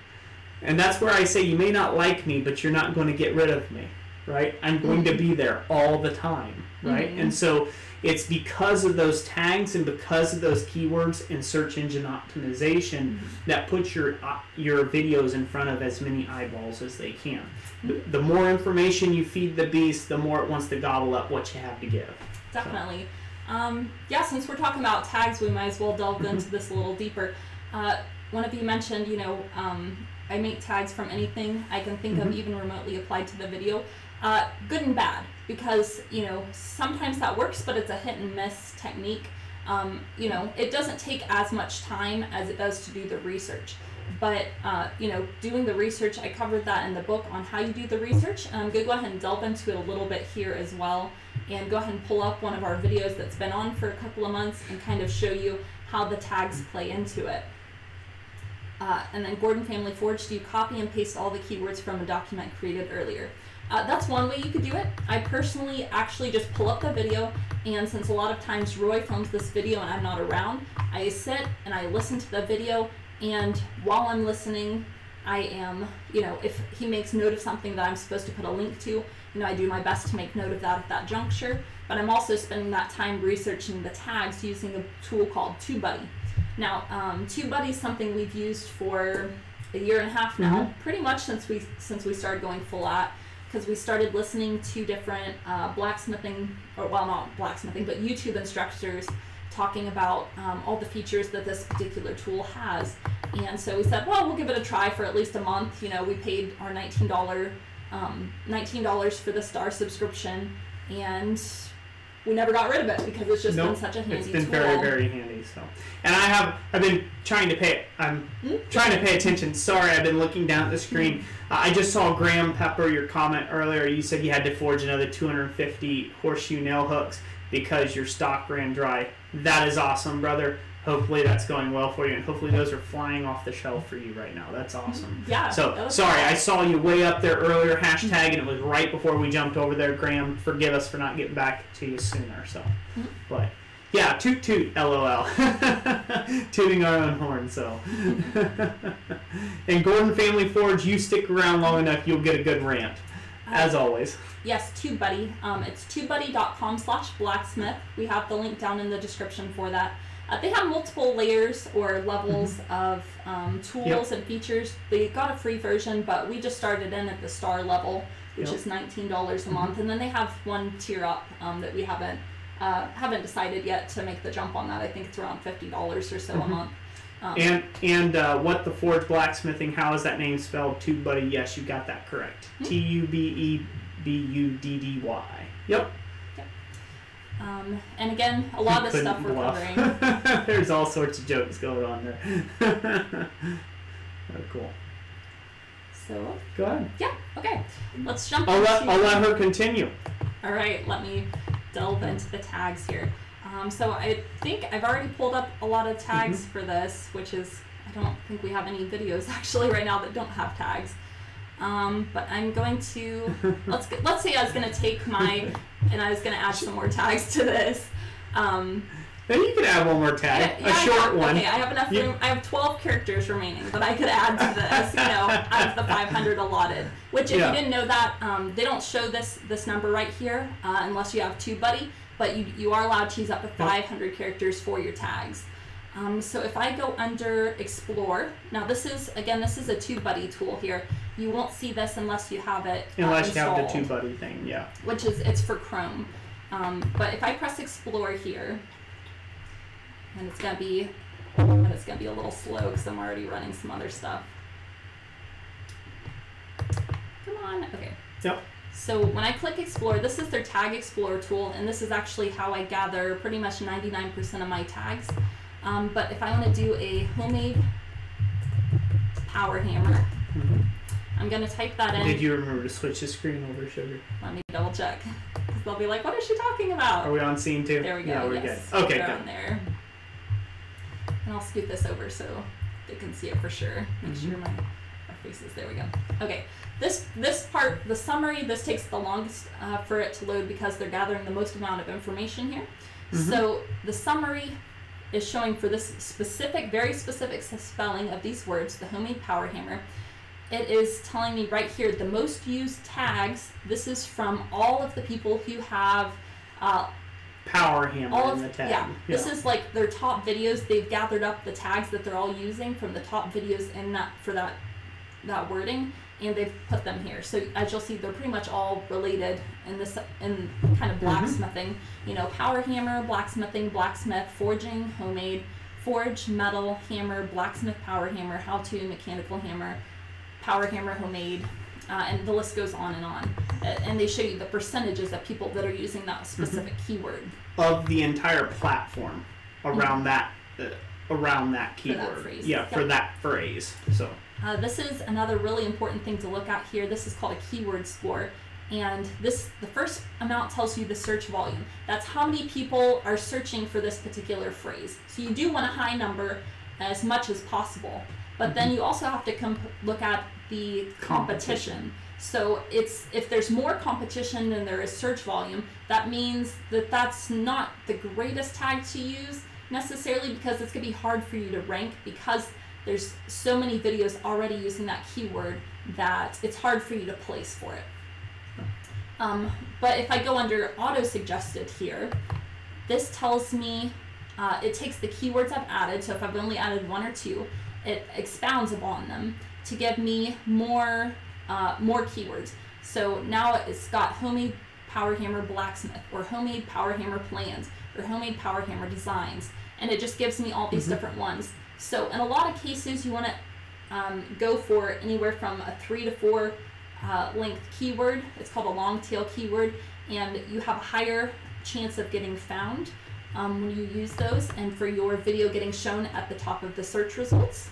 And that's where I say you may not like me, but you're not going to get rid of me, right? I'm going to be there all the time, right? And so it's because of those tags and because of those keywords and search engine optimization that puts your videos in front of as many eyeballs as they can. The more information you feed the beast, the more it wants to gobble up what you have to give. Definitely. Yeah, since we're talking about tags, we might as well delve into this a little deeper. One of you mentioned, I make tags from anything I can think of, even remotely applied to the video. Good and bad, because sometimes that works, but it's a hit and miss technique. It doesn't take as much time as it does to do the research, but doing the research, I covered that in the book on how you do the research, and I'm going to go ahead and delve into it a little bit here as well, and go ahead and pull up one of our videos that's been on for a couple of months and kind of show you how the tags play into it. And then Gordon Family Forge, do you copy and paste all the keywords from a document created earlier? That's one way you could do it. I personally actually just pull up the video, and since a lot of times Roy films this video and I'm not around, I sit and I listen to the video, and while I'm listening, I am, if he makes note of something that I'm supposed to put a link to, I do my best to make note of that at that juncture, but I'm also spending that time researching the tags using a tool called TubeBuddy. Now, TubeBuddy is something we've used for a year and a half now, pretty much since we started going full at, because we started listening to different blacksmithing, or well, not blacksmithing, but YouTube instructors talking about all the features that this particular tool has. And so we said, well, we'll give it a try for at least a month. We paid our $19 for the Star subscription, and we never got rid of it because it's just been such a handy tool. It's been very, very handy. So, and I've been trying to pay attention. Sorry, I've been looking down at the screen. I just saw Graham Pepper, your comment earlier. You said you had to forge another 250 horseshoe nail hooks because your stock ran dry. That is awesome, brother. Hopefully that's going well for you, and hopefully those are flying off the shelf for you right now. That's awesome. Yeah. So, sorry, I saw you way up there earlier, hashtag, and it was right before we jumped over there. Graham, forgive us for not getting back to you sooner. So, but yeah, toot toot, LOL. Tooting our own horn, so. And Gordon Family Forge, you stick around long enough, you'll get a good rant, as always. Yes, TubeBuddy. It's tubebuddy.com/blacksmith. We have the link down in the description for that. They have multiple layers or levels of tools and features. They got a free version, but we just started in at the Star level, which is $19 a month, and then they have one tier up that we haven't decided yet to make the jump on that. I think it's around $50 or so a month. And what the Forge Blacksmithing? How is that name spelled? TubeBuddy. Yes, you got that correct. TubeBuddy. Yep. And again, a lot of the stuff we're covering. There's all sorts of jokes going on there. Oh, cool. So go ahead. Yeah. Okay. Let's jump. I'll let her continue. All right. Let me delve into the tags here. So I think I've already pulled up a lot of tags for this, which is, I don't think we have any videos actually right now that don't have tags. But I'm going to, let's say I was going to take and I was going to add some more tags to this. Then you could add one more tag, a short one. Okay, I have enough room. I have 12 characters remaining that I could add to this, out of the 500 allotted. Which, if you didn't know that, they don't show this number right here unless you have TubeBuddy, but you are allowed to use up to 500 characters for your tags. So if I go under Explore, now this is a TubeBuddy tool here. You won't see this unless you have it unless installed, you have the TubeBuddy thing, yeah. Which is, it's for Chrome. But if I press Explore here, and it's gonna be a little slow because I'm already running some other stuff. Come on, okay. Yep. So when I click Explore, this is their Tag Explorer tool, and this is actually how I gather pretty much 99% of my tags. But if I want to do a homemade power hammer, I'm going to type that in. Did you remember to switch the screen over, Sugar? Let me double check. Because they'll be like, what is she talking about? Are we on scene 2? There we go. Yeah, we're good. Okay, good. On there. And I'll scoot this over so they can see it for sure. Make sure my faces. There we go. Okay. This part, the summary, this takes the longest for it to load because they're gathering the most amount of information here. So the summary is showing for this very specific spelling of these words, the homemade power hammer. It is telling me right here the most used tags. This is from all of the people who have power hammer in the tag. Yeah, this is like their top videos. They've gathered up the tags that they're all using from the top videos in that wording, and they've put them here. So as you'll see, they're pretty much all related in kind of blacksmithing. Power hammer, blacksmithing, blacksmith, forging, homemade, forge, metal, hammer, blacksmith, power hammer, how-to, mechanical hammer, power hammer, homemade, and the list goes on. And they show you the percentages of people that are using that specific keyword. Of the entire platform around that keyword. For that phrase. Yeah, for that phrase. So. This is another really important thing to look at here. This is called a keyword score. And the first amount tells you the search volume. That's how many people are searching for this particular phrase. So you do want a high number as much as possible. But then you also have to look at the competition. So if there's more competition than there is search volume, that means that that's not the greatest tag to use necessarily, because it's going to be hard for you to rank because there's so many videos already using that keyword that it's hard for you to place for it. But if I go under auto suggested here, this tells me it takes the keywords I've added. So if I've only added 1 or 2, it expounds upon them to give me more keywords. So now it's got homemade power hammer blacksmith, or homemade power hammer plans, or homemade power hammer designs, and it just gives me all these different ones. So in a lot of cases, you want to go for anywhere from a 3 to 4 length keyword. It's called a long tail keyword, and you have a higher chance of getting found when you use those, and for your video getting shown at the top of the search results.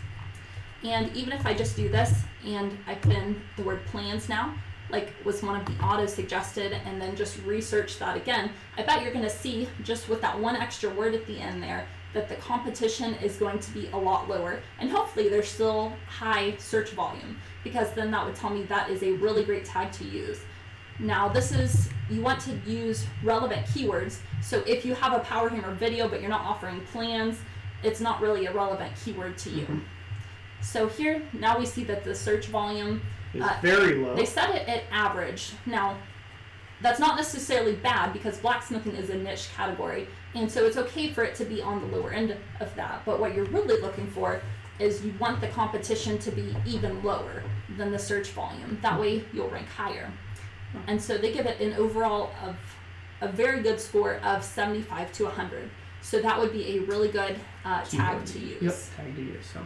And even if I just do this and I put in the word plans now, like was one of the auto suggested, and then just research that again, I bet you're going to see, just with that one extra word at the end there, that the competition is going to be a lot lower, and hopefully there's still high search volume, because then that would tell me that is a really great tag to use. Now this is, you want to use relevant keywords, so if you have a power hammer video but you're not offering plans, it's not really a relevant keyword to you. So here, now we see that the search volume is very low. They set it at average. Now, that's not necessarily bad, because blacksmithing is a niche category, and so it's okay for it to be on the lower end of that. But what you're really looking for is you want the competition to be even lower than the search volume. That way you'll rank higher. And so they give it an overall of a very good score of 75 to 100. So that would be a really good tag to use. Yep, tag to use. So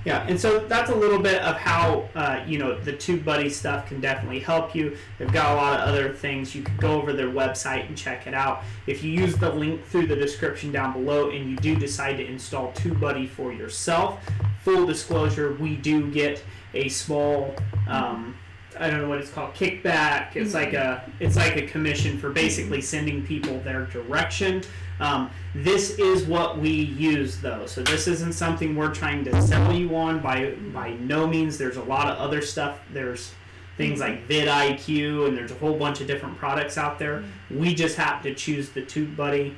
yeah, and so that's a little bit of how the TubeBuddy stuff can definitely help you. They've got a lot of other things. You can go over their website and check it out. If you use the link through the description down below and you do decide to install TubeBuddy for yourself, full disclosure, we do get a small I don't know what it's called, kickback. It's like a commission for basically sending people their direction. This is what we use though, so this isn't something we're trying to sell you on by no means. There's a lot of other stuff. There's things like vidIQ, and there's a whole bunch of different products out there. We just have to choose the TubeBuddy.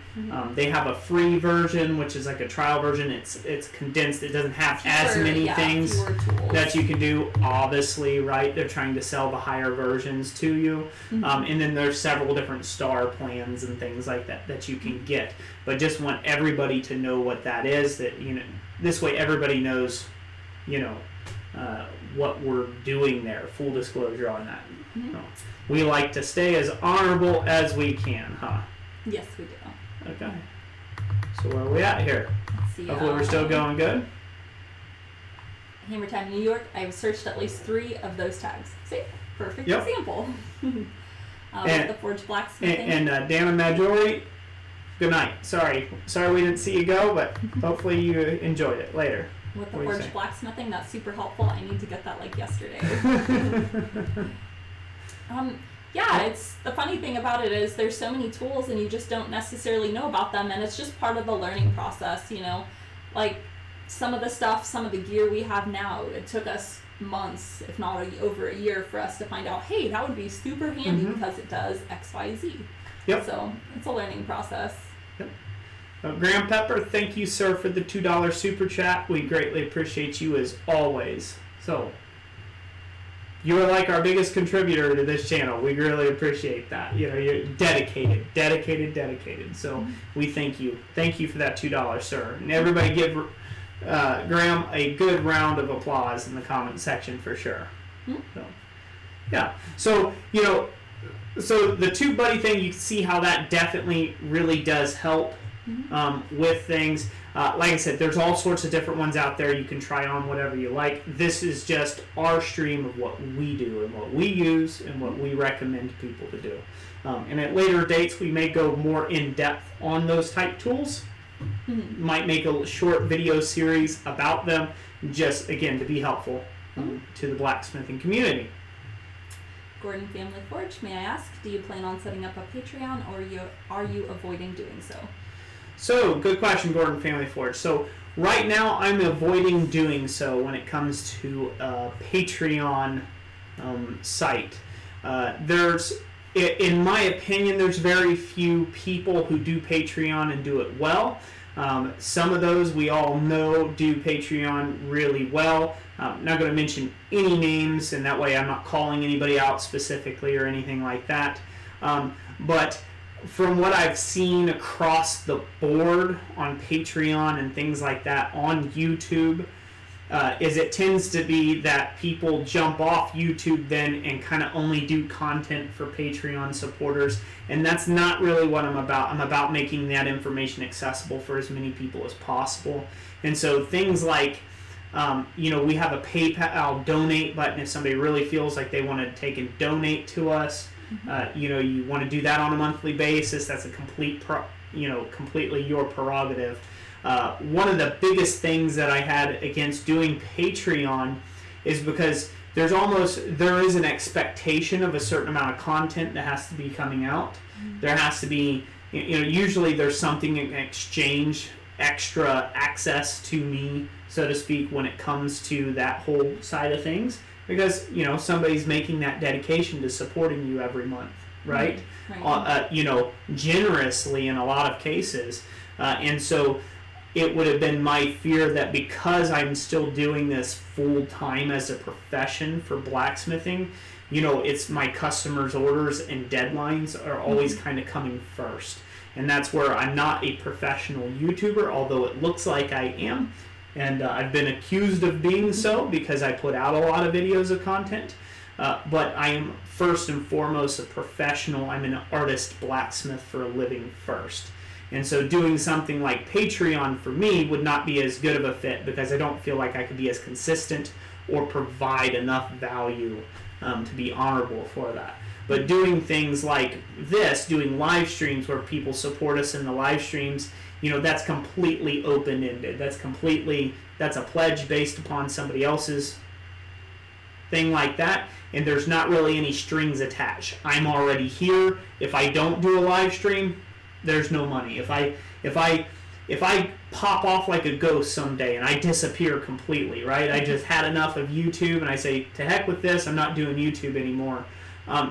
They have a free version, which is like a trial version. It's condensed. It doesn't have as many things that you can do. Obviously, right? They're trying to sell the higher versions to you. And then there's several different star plans and things like that you can get. But just want everybody to know what that is. That this way everybody knows, what we're doing there. Full disclosure on that. So, we like to stay as honorable as we can, huh? Yes, we do. Okay. So where are we at here? Let's see. Hopefully we're still going good. Hammer Time New York. I've searched at least 3 of those tags. See? Perfect example. With the Forge Blacksmithing. And Dan and Majori, good night. Sorry we didn't see you go, but hopefully you enjoyed it later. With the Forge Blacksmithing, that's super helpful. I need to get that like yesterday. Yeah, it's the funny thing about it is there's so many tools and you just don't necessarily know about them, and it's just part of the learning process, Like some of the stuff, some of the gear we have now, it took us months, if not over a year, for us to find out, hey, that would be super handy because it does X, Y, Z. Yep. So it's a learning process. Yep. Graham Pepper, thank you, sir, for the $2 super chat. We greatly appreciate you as always. So, you are like our biggest contributor to this channel. We really appreciate that. You're dedicated. So, we thank you. Thank you for that $2, sir. And everybody give Graham a good round of applause in the comment section for sure. So, yeah. So, so the TubeBuddy thing, you can see how that definitely really does help. With things. Like I said, there's all sorts of different ones out there. You can try on whatever you like. This is just our stream of what we do and what we use and what we recommend people to do. And at later dates, we may go more in depth on those type tools. Might make a short video series about them, just again to be helpful to the blacksmithing community. Gordon Family Forge, may I ask, do you plan on setting up a Patreon, or are you avoiding doing so? So, good question, Gordon Family Forge. So, right now, I'm avoiding doing so when it comes to a Patreon site. In my opinion, there's very few people who do Patreon and do it well. Some of those we all know do Patreon really well. I'm not going to mention any names, and that way I'm not calling anybody out specifically or anything like that. But from what I've seen across the board on Patreon and things like that on YouTube, is it tends to be that people jump off YouTube then and kind of only do content for Patreon supporters, and that's not really what I'm about. I'm about making that information accessible for as many people as possible. And so things like, we have a PayPal donate button if somebody really feels like they want to take and donate to us. You want to do that on a monthly basis. That's a completely your prerogative. One of the biggest things that I had against doing Patreon is because there is an expectation of a certain amount of content that has to be coming out. There has to be, usually there's something in exchange, extra access to me, so to speak, when it comes to that whole side of things, because somebody's making that dedication to supporting you every month, right? Generously in a lot of cases, and so it would have been my fear that because I'm still doing this full time as a profession for blacksmithing, it's my customers' orders and deadlines are always kind of coming first. And that's where I'm not a professional YouTuber, although it looks like I am. And I've been accused of being so because I put out a lot of videos of content. But I am first and foremost a professional. I'm an artist blacksmith for a living first. And so doing something like Patreon for me would not be as good of a fit because I don't feel like I could be as consistent or provide enough value to be honorable for that. But doing things like this, doing live streams where people support us in the live streams, that's completely open-ended. That's a pledge based upon somebody else's thing like that, and there's not really any strings attached. I'm already here. If I don't do a live stream, there's no money. If I pop off like a ghost someday and I disappear completely, right? I just had enough of YouTube and I say, to heck with this, I'm not doing YouTube anymore.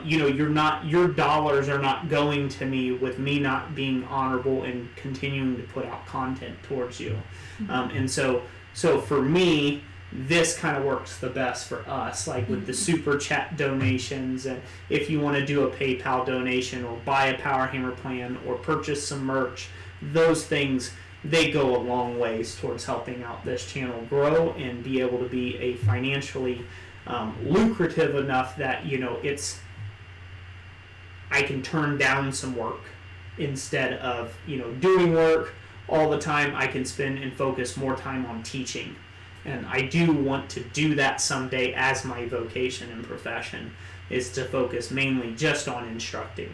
Your dollars are not going to me with me not being honorable and continuing to put out content towards you. And so for me, this kind of works the best for us, like with the super chat donations, and if you want to do a PayPal donation or buy a Power Hammer plan or purchase some merch, those things, they go a long ways towards helping out this channel grow and be able to be a financially lucrative enough that I can turn down some work instead of doing work all the time. I can spend and focus more time on teaching. And I do want to do that someday as my vocation and profession, is to focus mainly just on instructing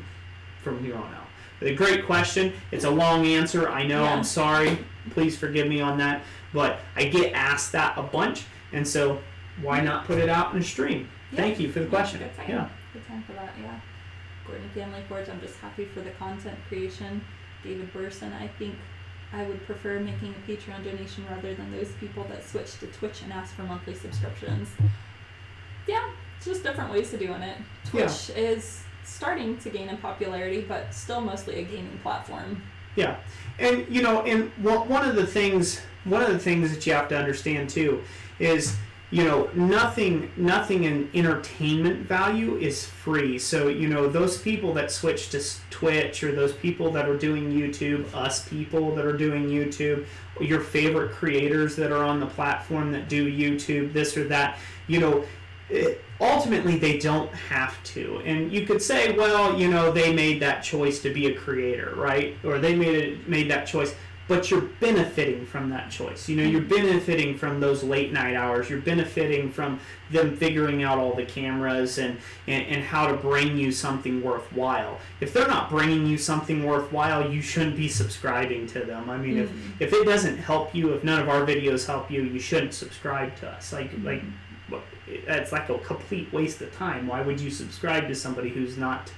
from here on out. But a great question. It's a long answer. I know. Yeah. I'm sorry. Please forgive me on that. But I get asked that a bunch, and so why not put it out in a stream? Yeah. Thank you for the question. Good time. Yeah. Good time for that. Yeah. Gordon Family Forge. I'm just happy for the content creation. David Burson. I think I would prefer making a Patreon donation rather than those people that switch to Twitch and ask for monthly subscriptions. Yeah, it's just different ways of doing it. Twitch is starting to gain in popularity, but still mostly a gaming platform. Yeah, and and one of the things that you have to understand too is nothing in entertainment value is free. So those people that switch to Twitch, or those people that are doing YouTube, us people that are doing YouTube, your favorite creators that are on the platform that do YouTube, this or that, ultimately they don't have to. And you could say, well, they made that choice to be a creator, right? Or they made that choice. But you're benefiting from that choice. You're benefiting from those late night hours. You're benefiting from them figuring out all the cameras and how to bring you something worthwhile. If they're not bringing you something worthwhile, you shouldn't be subscribing to them. I mean, if it doesn't help you, if none of our videos help you, you shouldn't subscribe to us. Like that's like a complete waste of time. Why would you subscribe to somebody who's not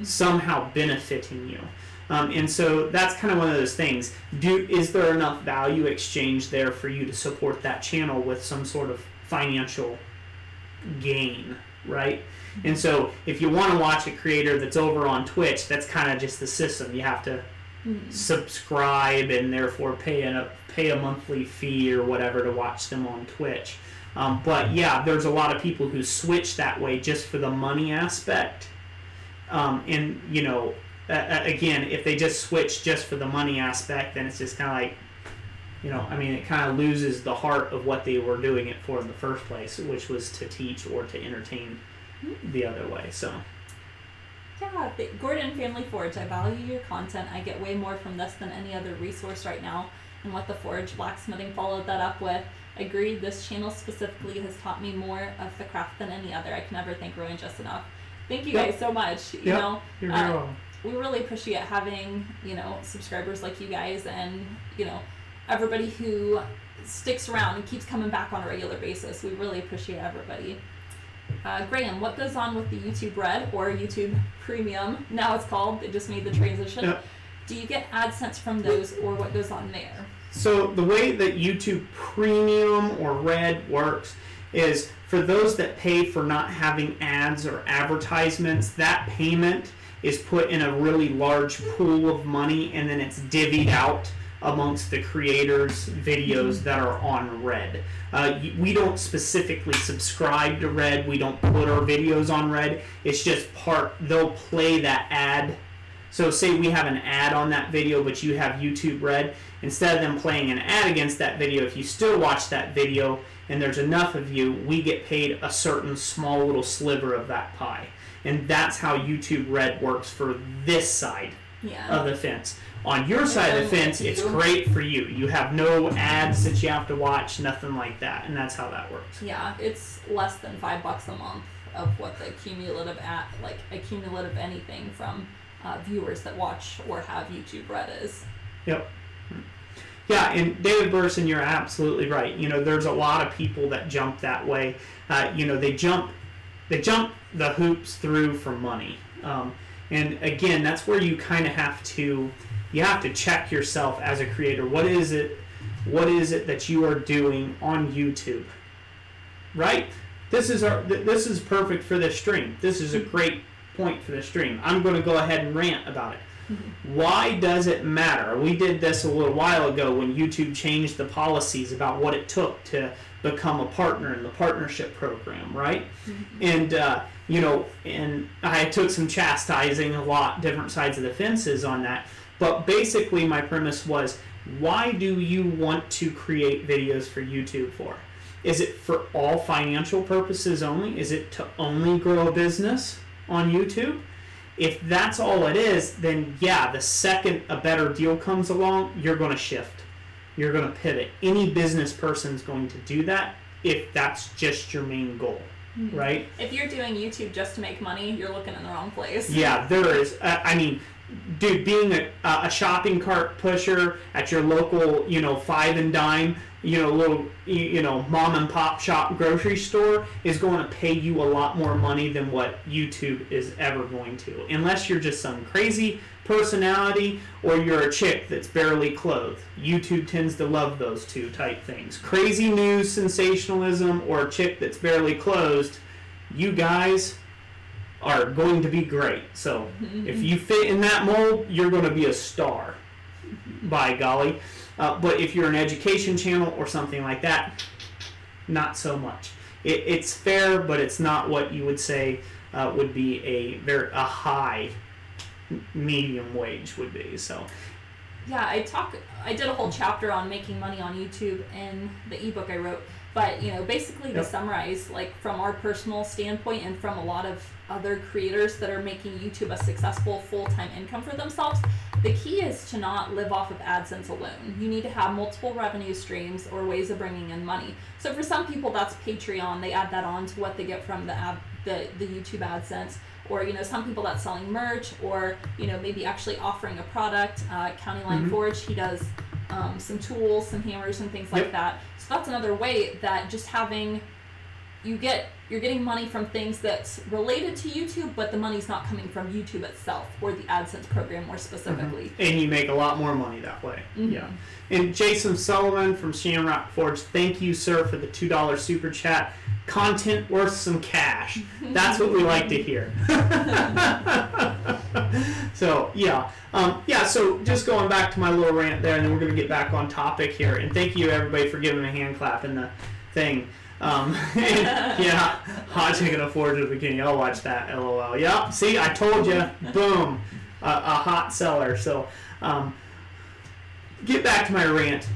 somehow benefiting you? And so that's kind of one of those things. Is there enough value exchange there for you to support that channel with some sort of financial gain, right? And so if you want to watch a creator that's over on Twitch, that's kind of just the system. You have to subscribe and therefore pay a monthly fee or whatever to watch them on Twitch. But yeah, there's a lot of people who switch that way just for the money aspect. And you know, again, if they just switch just for the money aspect, then it's just kind of like, you know, I mean, it kind of loses the heart of what they were doing it for in the first place, which was to teach or to entertain the other way. So. Yeah, Gordon Family Forge, I value your content. I get way more from this than any other resource right now. And what the Forge Blacksmithing followed that up with. Agreed, this channel specifically has taught me more of the craft than any other. I can never thank Rowan just enough. Thank you guys so much. You know, you're very welcome. We really appreciate having, you know, subscribers like you guys and, you know, everybody who sticks around and keeps coming back on a regular basis. We really appreciate everybody. Graham, what goes on with the YouTube Red or YouTube Premium? Now it's called. They just made the transition. Yep. Do you get AdSense from those, or what goes on there? So the way that YouTube Premium or Red works is for those that pay for not having ads or advertisements, that payment is put in a really large pool of money, and then it's divvied out amongst the creators' videos that are on Red. We don't specifically subscribe to Red. We don't put our videos on Red. It's just they'll play that ad. So say we have an ad on that video, but you have YouTube Red. Instead of them playing an ad against that video, if you still watch that video and there's enough of you, we get paid a certain small little sliver of that pie. And that's how YouTube Red works for this side of the fence. On your side of the fence, it's great for you. You have no ads that you have to watch, nothing like that, and that's how that works. Yeah, it's less than $5 a month of what the cumulative anything from viewers that watch or have YouTube Red is. Yep. Yeah, and David Burson, you're absolutely right. You know, there's a lot of people that jump that way. You know, they jump the hoops through for money. And again, that's where you kind of have to check yourself as a creator. What is it that you are doing on YouTube? Right? This is perfect for this stream. This is a great point for the stream. I'm going to go ahead and rant about it. Why does it matter? We did this a little while ago when YouTube changed the policies about what it took to become a partner in the partnership program, right? And you know, and I took some chastising, a lot different sides of the fences on that. But basically my premise was, why do you want to create videos for YouTube for? Is it for all financial purposes only? Is it to only grow a business on YouTube? If that's all it is, then yeah, the second a better deal comes along, you're going to shift. You're going to pivot. Any business person's going to do that if that's just your main goal, right? If you're doing YouTube just to make money, you're looking in the wrong place. Yeah, there is. I mean, dude, being a shopping cart pusher at your local, you know, 5 and dime, you know, little, you know, mom and pop shop grocery store is going to pay you a lot more money than what YouTube is ever going to, unless you're just some crazy personality or you're a chick that's barely clothed. YouTube tends to love those two type things. Crazy news, sensationalism, or a chick that's barely clothed. You guys are going to be great. So if you fit in that mold, you're going to be a star, by golly. But if you're an education channel or something like that, not so much. It's fair, but it's not what you would say would be a high medium wage would be. So yeah, I did a whole chapter on making money on YouTube in the ebook I wrote. But, you know, basically to summarize, like from our personal standpoint and from a lot of other creators that are making YouTube a successful full-time income for themselves, the key is to not live off of AdSense alone. You need to have multiple revenue streams or ways of bringing in money. So for some people, that's Patreon. They add that on to what they get from the YouTube AdSense. Or, you know, some people that's selling merch, or, you know, maybe actually offering a product. County Line Forge, he does some tools, some hammers and things like that. So that's another way that just having, you're getting money from things that's related to YouTube, but the money's not coming from YouTube itself or the AdSense program more specifically. And you make a lot more money that way. Yeah. And Jason Sullivan from Shamrock Forge, thank you, sir, for the $2 super chat. Content worth some cash. That's what we like to hear. So yeah, so just going back to my little rant there, and then we're going to get back on topic here. And thank you everybody for giving a hand clap in the thing. Yeah, hot chicken afford to bikini. I'll watch that. LOL. Yep. See, I told you. Boom. A hot seller. So, get back to my rant.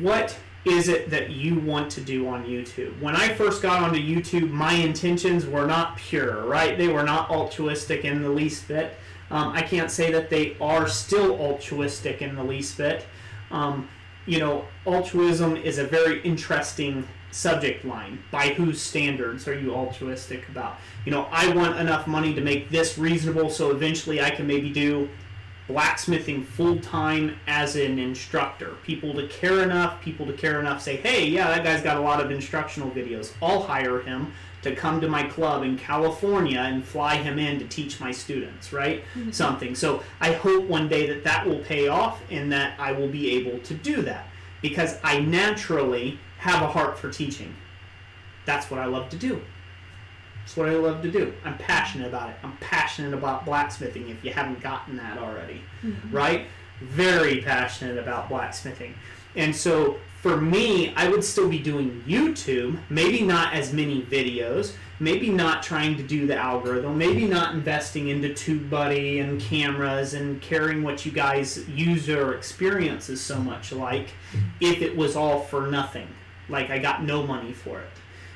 What is it that you want to do on YouTube? When I first got onto YouTube, my intentions were not pure, right? They were not altruistic in the least bit. I can't say that they are still altruistic in the least bit. You know, altruism is a very interesting subject line. By whose standards are you altruistic about? You know, I want enough money to make this reasonable so eventually I can maybe do blacksmithing full-time as an instructor. People to care enough say, hey, yeah, that guy's got a lot of instructional videos. I'll hire him to come to my club in California and fly him in to teach my students, right? Mm-hmm. Something. So I hope one day that that will pay off and that I will be able to do that because I naturally have a heart for teaching. That's what I love to do. It's what I love to do. I'm passionate about it. I'm passionate about blacksmithing, if you haven't gotten that already, mm-hmm. right? Very passionate about blacksmithing. And so for me, I would still be doing YouTube, maybe not as many videos, maybe not trying to do the algorithm, maybe not investing into TubeBuddy and cameras and caring what you guys use or experiences so much like, if it was all for nothing, like I got no money for it.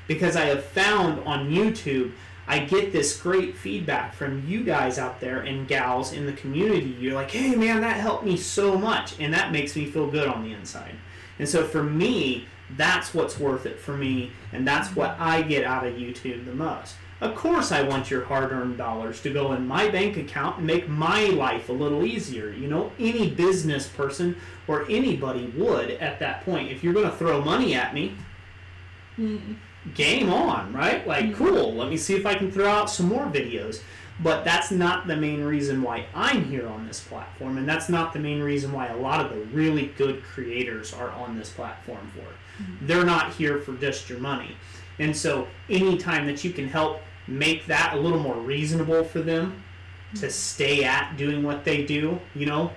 Because I have found on YouTube, I get this great feedback from you guys out there and gals in the community. You're like, hey man, that helped me so much. And that makes me feel good on the inside. And so for me, that's what's worth it for me. And that's what I get out of YouTube the most. Of course I want your hard-earned dollars to go in my bank account and make my life a little easier. You know, any business person or anybody would at that point. If you're going to throw money at me, game on, right? Like, cool, let me see if I can throw out some more videos. But that's not the main reason why I'm here on this platform, and that's not the main reason why a lot of the really good creators are on this platform for. They're not here for just your money. And so anytime that you can help make that a little more reasonable for them to stay at doing what they do, you know,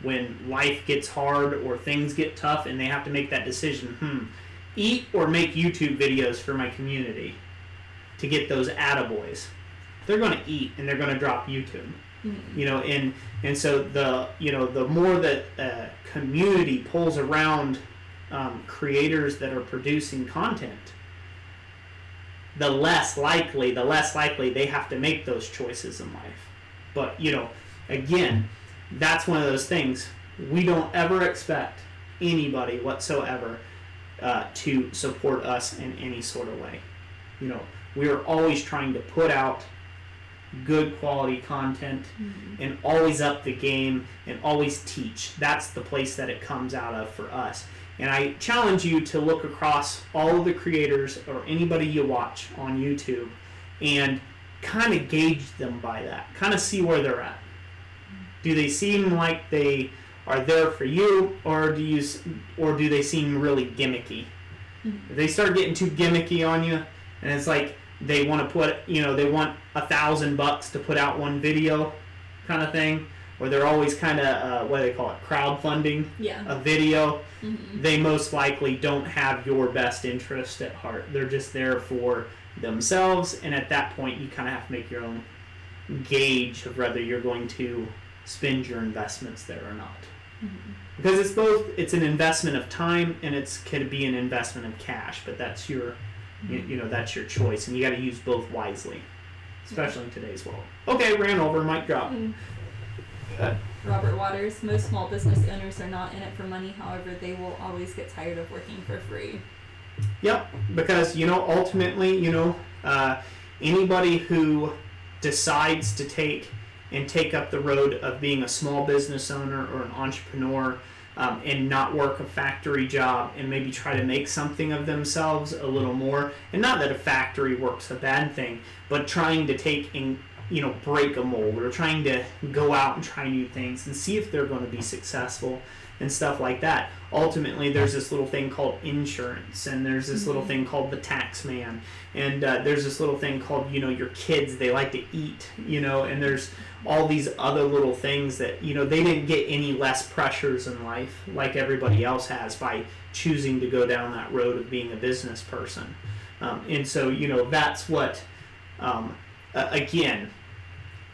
when life gets hard or things get tough and they have to make that decision, eat or make YouTube videos for my community to get those attaboys. They're going to eat and they're going to drop YouTube. You know, and so the more that community pulls around creators that are producing content, the less likely they have to make those choices in life. But, you know, again, that's one of those things. We don't ever expect anybody whatsoever to support us in any sort of way. You know, we are always trying to put out good quality content and always up the game and always teach. That's the place that it comes out of for us. And I challenge you to look across all of the creators or anybody you watch on YouTube and kind of gauge them by that. Kind of see where they're at. Do they seem like they are there for you, or do they seem really gimmicky? If they start getting too gimmicky on you, and it's like they want to put, you know, they want $1,000 to put out one video, kind of thing, or they're always kind of what do they call it, crowdfunding a video. They most likely don't have your best interest at heart. They're just there for themselves, and at that point, you kind of have to make your own gauge of whether you're going to spend your investments there or not. Because it's both, it's an investment of time and it could be an investment of cash, but that's your, you know, that's your choice, and you got to use both wisely, especially in today's world. Okay, ran over, mic drop. Robert Waters, most small business owners are not in it for money, however, they will always get tired of working for free. Yep, because, you know, ultimately, you know, anybody who decides to take up the road of being a small business owner or an entrepreneur and not work a factory job and maybe try to make something of themselves a little more, and not that a factory work's a bad thing, but trying to take and break a mold, or trying to go out and try new things and see if they're going to be successful and stuff like that. Ultimately, there's this little thing called insurance, and there's this little thing called the tax man, and there's this little thing called, your kids, they like to eat, and there's all these other little things that, they didn't get any less pressures in life like everybody else has by choosing to go down that road of being a business person. And so, that's what, again,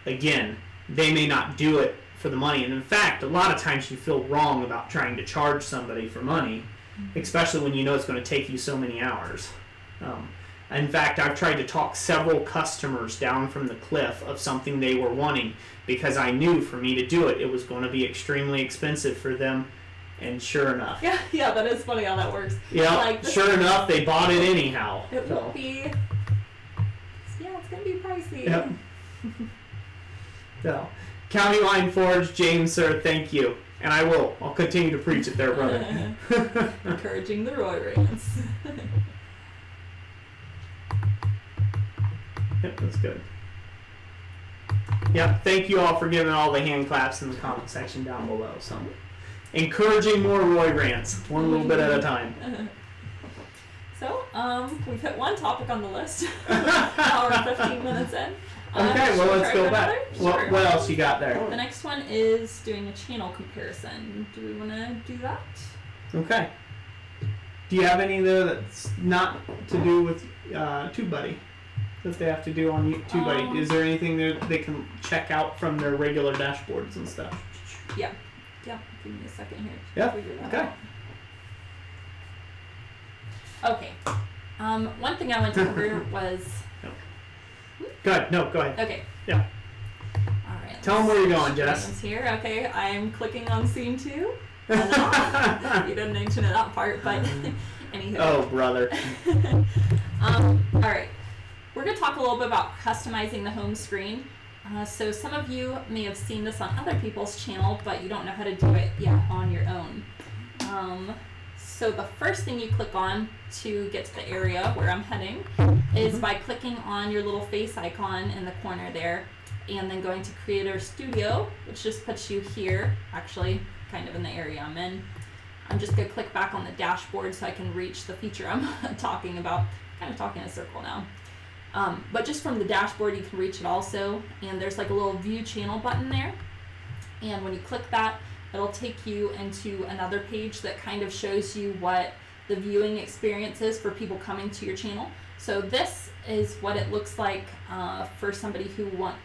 they may not do it for the money. And in fact, a lot of times you feel wrong about trying to charge somebody for money, especially when it's going to take you so many hours. In fact, I've tried to talk several customers down from the cliff of something they were wanting, because I knew for me to do it, it was going to be extremely expensive for them. And sure enough. Yeah, that is funny how that works. Yeah, sure enough, they bought it anyhow. It will be. Yeah, it's going to be pricey. Yep. So, County Line Forge, James, sir, thank you. And I'll continue to preach it there, brother. Encouraging the Roy rants. Yep, that's good. Yep, thank you all for giving all the hand claps in the comment section down below. So, encouraging more Roy rants, one little bit at a time. So, we've hit one topic on the list. Hour and 15 minutes in. Okay, well, let's go back. Sure. What else you got there? The next one is doing a channel comparison. Do we want to do that? Okay. Do you have any there that's not to do with TubeBuddy that they have to do on TubeBuddy? Is there anything there that they can check out from their regular dashboards and stuff? Yeah. Yeah. Give me a second here. Yeah. Okay. Okay. One thing I went over was. Go ahead. No, go ahead. Okay. Yeah. All right. Tell them where you're going, Jess. Here. Okay. I'm clicking on scene 2. You didn't mention that part, but anywho. Oh, brother. All right. We're going to talk a little bit about customizing the home screen. So some of you may have seen this on other people's channel, but you don't know how to do it yet on your own. So the first thing you click on to get to the area where I'm heading is by clicking on your little face icon in the corner there, and then going to Creator Studio, which just puts you here, actually kind of in the area I'm in. I'm just going to click back on the dashboard so I can reach the feature I'm talking about. Kind of talking in a circle now. But just from the dashboard you can reach it also, and there's like a little view channel button there, and when you click that, it'll take you into another page that kind of shows you what the viewing experience is for people coming to your channel. So this is what it looks like for somebody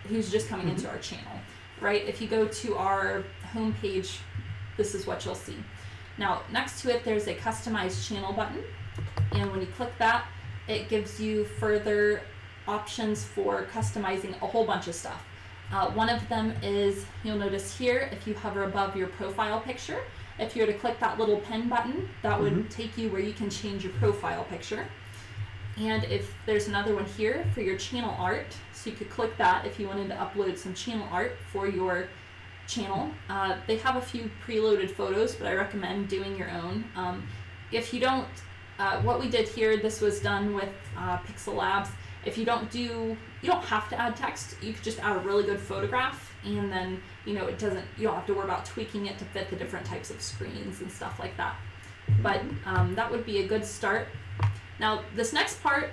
who's just coming into our channel, right? If you go to our home page, this is what you'll see. Now next to it there's a customize channel button, and when you click that, it gives you further options for customizing a whole bunch of stuff. One of them is, you'll notice here, if you hover above your profile picture, if you were to click that little pen button, that would take you where you can change your profile picture. And if there's another one here for your channel art, so you could click that if you wanted to upload some channel art for your channel. They have a few preloaded photos, but I recommend doing your own. If you don't, what we did here, this was done with Pixel Labs. If you don't have to add text. You could just add a really good photograph, and then you don't have to worry about tweaking it to fit the different types of screens and stuff like that. But that would be a good start. Now this next part,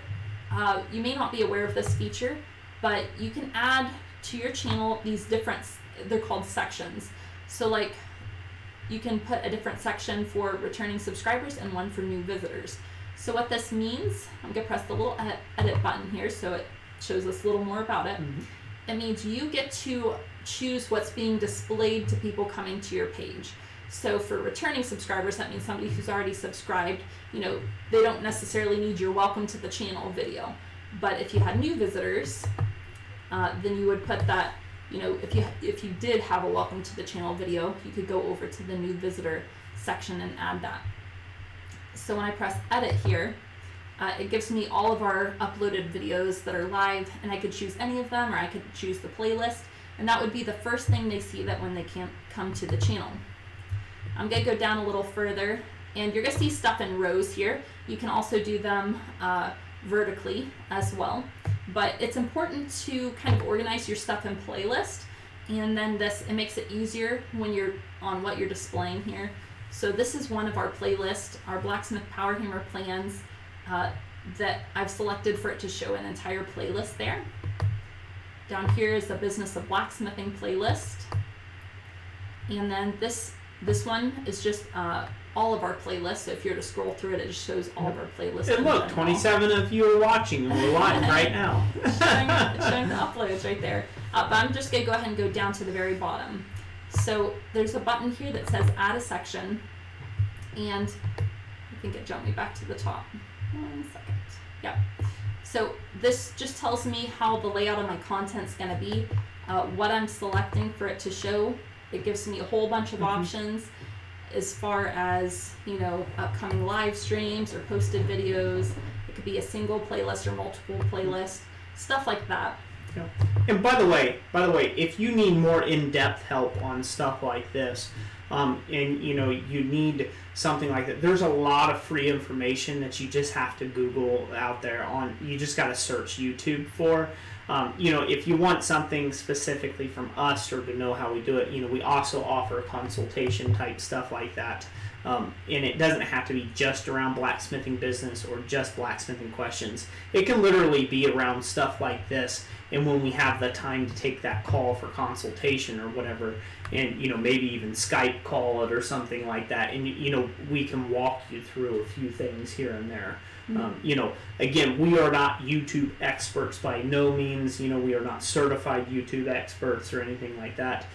you may not be aware of this feature, but you can add to your channel these different, they're called sections. So like you can put a different section for returning subscribers and one for new visitors. So what this means, I'm going to press the little edit button here so it shows us a little more about it. It means you get to choose what's being displayed to people coming to your page. So for returning subscribers, that means somebody who's already subscribed, they don't necessarily need your welcome to the channel video. But if you had new visitors, then you would put that, if you did have a welcome to the channel video, you could go over to the new visitor section and add that. So when I press edit here, it gives me all of our uploaded videos that are live, and I could choose any of them, or I could choose the playlist, and that would be the first thing they see that when they can't come to the channel. I'm going to go down a little further, and you're going to see stuff in rows here. You can also do them vertically as well. But it's important to kind of organize your stuff in playlist, and then it makes it easier when you're on what you're displaying here. So this is one of our playlists, our Blacksmith Power Hammer plans, that I've selected for it to show an entire playlist there. Down here is the Business of Blacksmithing playlist. And then this one is just all of our playlists. So if you were to scroll through it, it just shows all of our playlists. And look, 27 of you are watching, and we're live right now. It's showing the uploads right there. But I'm just going to go ahead and go down to the very bottom. So there's a button here that says Add a Section. And I think it jumped me back to the top. 1 second. Yep. So this just tells me how the layout of my content's going to be, what I'm selecting for it to show. It gives me a whole bunch of options as far as, you know, upcoming live streams or posted videos. It could be a single playlist or multiple playlists, stuff like that. Yeah. And by the way, if you need more in-depth help on stuff like this, and you know you need something like that, there's a lot of free information that you just have to Google out there. You just got to search YouTube for. You know, if you want something specifically from us or to know how we do it, you know, we also offer consultation type stuff like that. And it doesn't have to be just around blacksmithing business or just blacksmithing questions. It can literally be around stuff like this. And when we have the time to take that call for consultation or whatever, and, you know, maybe even Skype call it or something like that, and, you know, we can walk you through a few things here and there. You know, again, we are not YouTube experts by no means. You know, we are not certified YouTube experts or anything like that.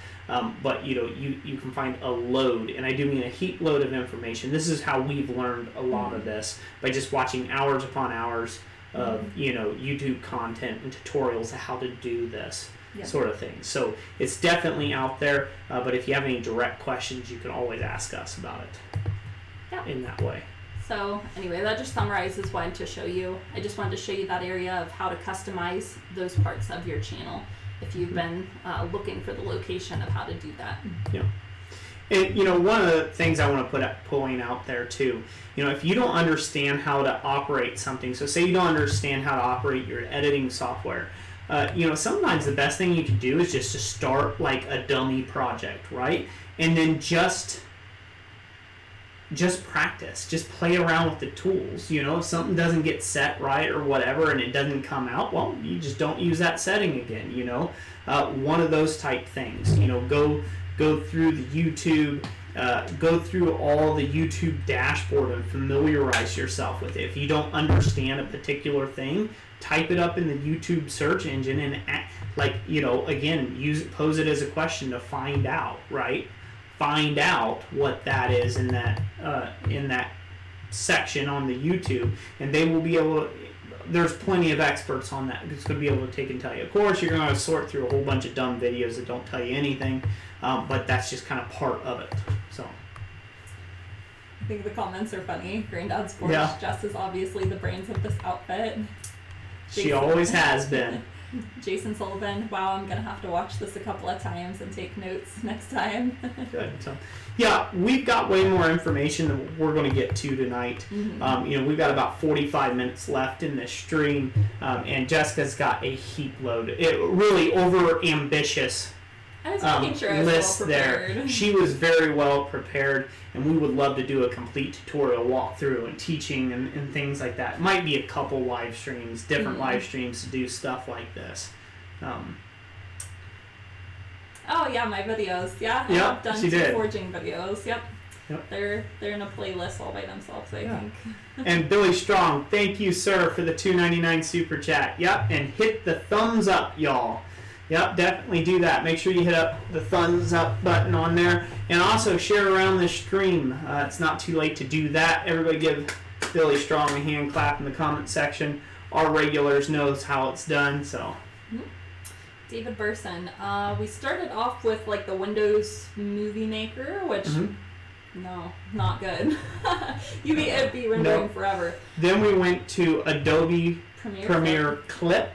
But, you know, you can find a load, and I do mean a heap load of information. This is how we've learned a lot of this, by just watching hours upon hours of, you know, YouTube content and tutorials of how to do this sort of thing. So it's definitely out there, but if you have any direct questions, you can always ask us about it in that way. So anyway, that just summarizes what I wanted to show you. I just wanted to show you that area of how to customize those parts of your channel if you've been looking for the location of how to do that. Yeah. And, you know, one of the things I want to point out there too, you know, if you don't understand how to operate something, so say you don't understand how to operate your editing software, you know, sometimes the best thing you can do is just to start like a dummy project, right? And then just practice, just play around with the tools. You know, if something doesn't get set right or whatever and it doesn't come out, well, you just don't use that setting again, you know. One of those type things, you know, go through the YouTube, go through all the YouTube dashboard and familiarize yourself with it. If you don't understand a particular thing, type it up in the YouTube search engine and like, you know, again, pose it as a question to find out, right? Find out what that is in that section on the YouTube, and they will be able to, there's plenty of experts on that that's going to be able to take and tell you. Of course, you're going to sort through a whole bunch of dumb videos that don't tell you anything, but that's just kind of part of it. So I think the comments are funny. Granddad's Forge. Jess is obviously the brains of this outfit. She always has been. Jason Sullivan, wow, I'm going to have to watch this a couple of times and take notes next time. Good. So, yeah, we've got way more information than we're going to get to tonight. You know, we've got about 45 minutes left in this stream, and Jessica's got a heap load. It really over-ambitious list there. She was very well prepared, and we would love to do a complete tutorial walkthrough and teaching and things like that. It might be a couple live streams, different live streams to do stuff like this. Oh yeah, my videos. Yeah, I've done two forging videos. Yep. They're in a playlist all by themselves, I think. And Billy Strong, thank you, sir, for the $2.99 super chat. Yep, and hit the thumbs up, y'all. Yep, definitely do that. Make sure you hit up the thumbs up button on there. And also share around this stream. It's not too late to do that. Everybody give Billy Strong a hand clap in the comment section. Our regulars knows how it's done, so. David Burson. We started off with like the Windows Movie Maker, which, no, not good. It'd be rendering forever. Then we went to Adobe Premiere Clip.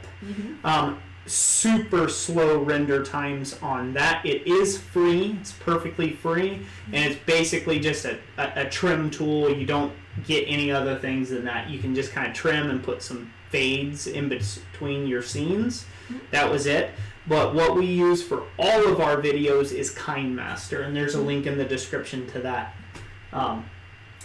super slow render times on that. It is free. It's perfectly free, and it's basically just a trim tool. You don't get any other things than that. You can just kind of trim and put some fades in between your scenes. That was it. But what we use for all of our videos is KindMaster, and there's a link in the description to that. Well,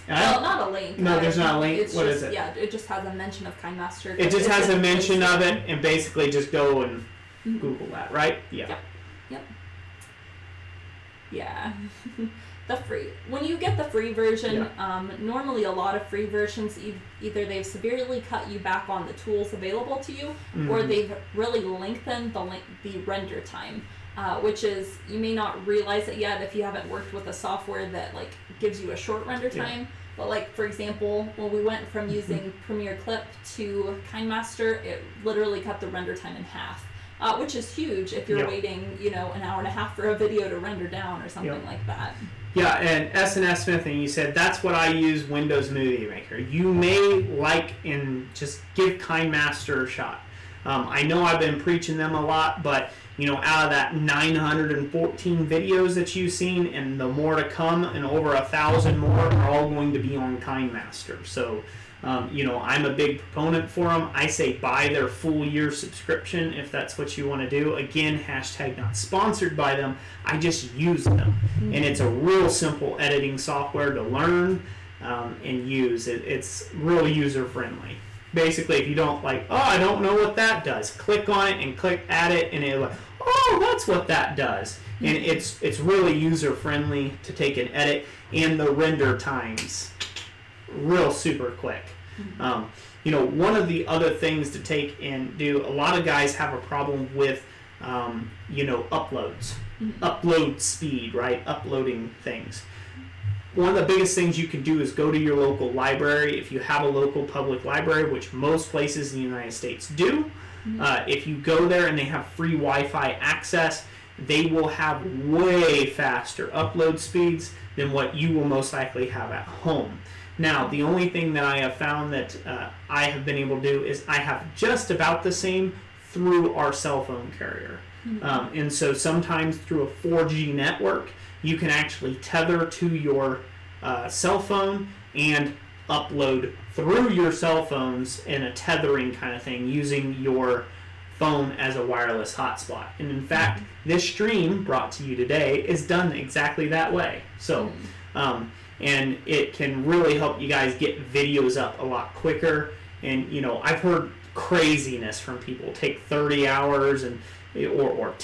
not a link. No, there's not a link. What is it? Yeah, it just has a mention of KindMaster. It just has a mention of it, and basically just go and Google that, right? Yeah. Yep. Yeah. When you get the free version, normally a lot of free versions, either they've severely cut you back on the tools available to you, or they've really lengthened the render time, which is, you may not realize it yet if you haven't worked with a software that like gives you a short render time. But like, for example, when we went from using Premiere Clip to KindMaster, it literally cut the render time in half. Which is huge if you're waiting, an hour and a half for a video to render down or something like that. Yeah, and S&S Smith, and you said, that's what I use Windows Movie Maker. You may just give KindMaster a shot. I know I've been preaching them a lot, but, out of that 914 videos that you've seen, and the more to come, and over 1,000 more are all going to be on KindMaster. So, I'm a big proponent for them. I say buy their full year subscription if that's what you want to do. Again, hashtag not sponsored by them. I just use them. And it's a real simple editing software to learn and use. It's real user friendly. Basically, if you don't I don't know what that does, click on it and click at it, and it'll that's what that does. And it's really user friendly to take and edit, and the render times real super quick. One of the other things to take and do, a lot of guys have a problem with uploads, upload speed, right? Uploading things. One of the biggest things you can do is go to your local library. If you have a local public library, which most places in the United States do, if you go there and they have free Wi-Fi access, they will have way faster upload speeds than what you will most likely have at home. Now, the only thing that I have found that I have been able to do is I have just about the same through our cell phone carrier. And so sometimes through a 4G network, you can actually tether to your cell phone and upload through your cell phones in a tethering kind of thing using your phone as a wireless hotspot. And in fact, this stream brought to you today is done exactly that way. So, and it can really help you guys get videos up a lot quicker. And I've heard craziness from people. Take 30 hours or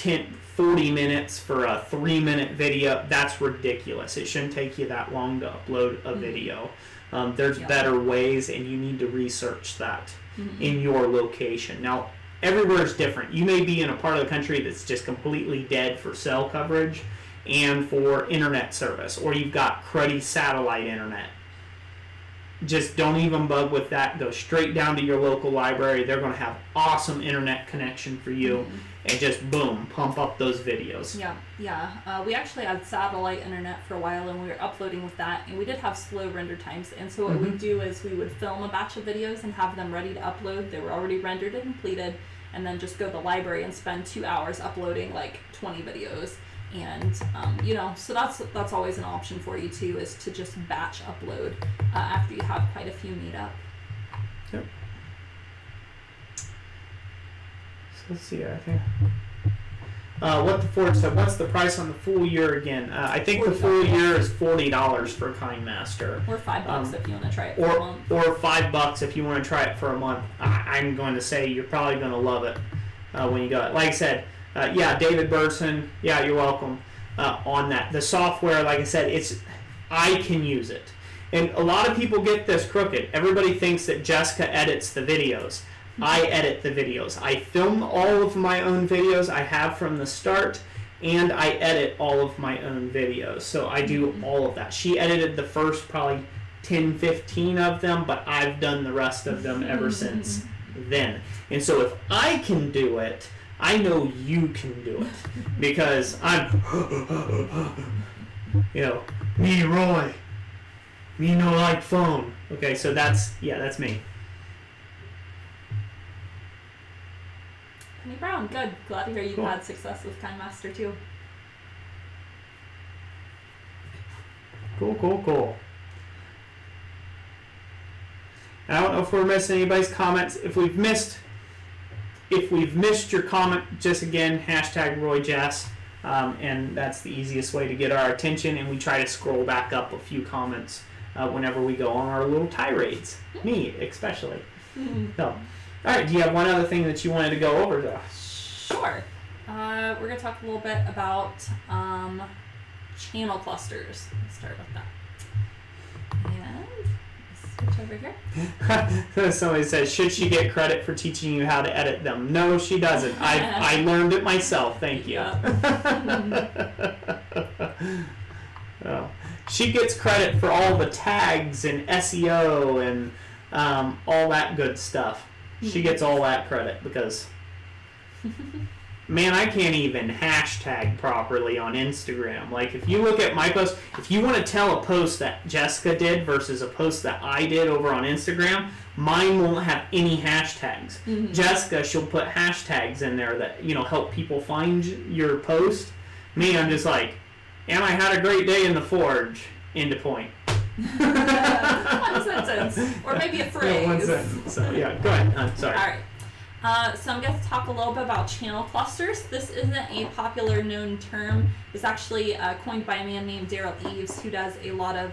40 minutes for a 3-minute video. That's ridiculous. It shouldn't take you that long to upload a video. There's better ways, and you need to research that in your location. Now, everywhere is different. You may be in a part of the country that's just completely dead for cell coverage and for internet service, or you've got cruddy satellite internet. Just don't even bug with that. Go straight down to your local library. They're going to have awesome internet connection for you, and just boom, pump up those videos. We actually had satellite internet for a while, and we were uploading with that, and we did have slow render times. And so what we'd do is we would film a batch of videos and have them ready to upload. They were already rendered and completed, and then just go to the library and spend 2 hours uploading like 20 videos. And so that's always an option for you too, is to just batch upload after you have quite a few made up. Yep. So let's see. I think what the Ford said. What's the price on the full year again? I think the full year is $40 for KindMaster. Or $5 if you want to try it for a month. Or $5 if you want to try it for a month. I'm going to say you're probably going to love it when you go. Like I said. David Burson, you're welcome on that. The software, like I said, I can use it. And a lot of people get this crooked. Everybody thinks that Jessica edits the videos. I edit the videos. I film all of my own videos. I have from the start, and I edit all of my own videos. So I do all of that. She edited the first probably 10, 15 of them, but I've done the rest of them ever since then. And so if I can do it, I know you can do it, because I'm, me Roy, me no like phone. Okay, so that's me. Any Brown. Good. Glad to hear you've Cool. had success with KindMaster too. Cool, cool, cool. I don't know if we're missing anybody's comments. If we've missed your comment, just again, hashtag Roy Jess, and that's the easiest way to get our attention. And we try to scroll back up a few comments whenever we go on our little tirades. Me, especially. So, all right. Do you have one other thing that you wanted to go over, though? Sure. We're going to talk a little bit about channel clusters. Let's start with that. And switch over here. Somebody says, should she get credit for teaching you how to edit them? No, she doesn't. I learned it myself. Thank you. Oh. She gets credit for all the tags and SEO and all that good stuff. She gets all that credit because, man, I can't even hashtag properly on Instagram. Like, if you look at my post, if you want to tell a post that Jessica did versus a post that I did over on Instagram, mine won't have any hashtags. Jessica, she'll put hashtags in there that, help people find your post. Me, I'm just like, and I had a great day in the forge. End of point. One sentence. Or maybe a phrase. Yeah, one sentence. So, yeah, go ahead. I'm sorry. All right. So I'm going to talk a little bit about channel clusters. This isn't a popular known term. It's actually coined by a man named Daryl Eves, who does a lot of,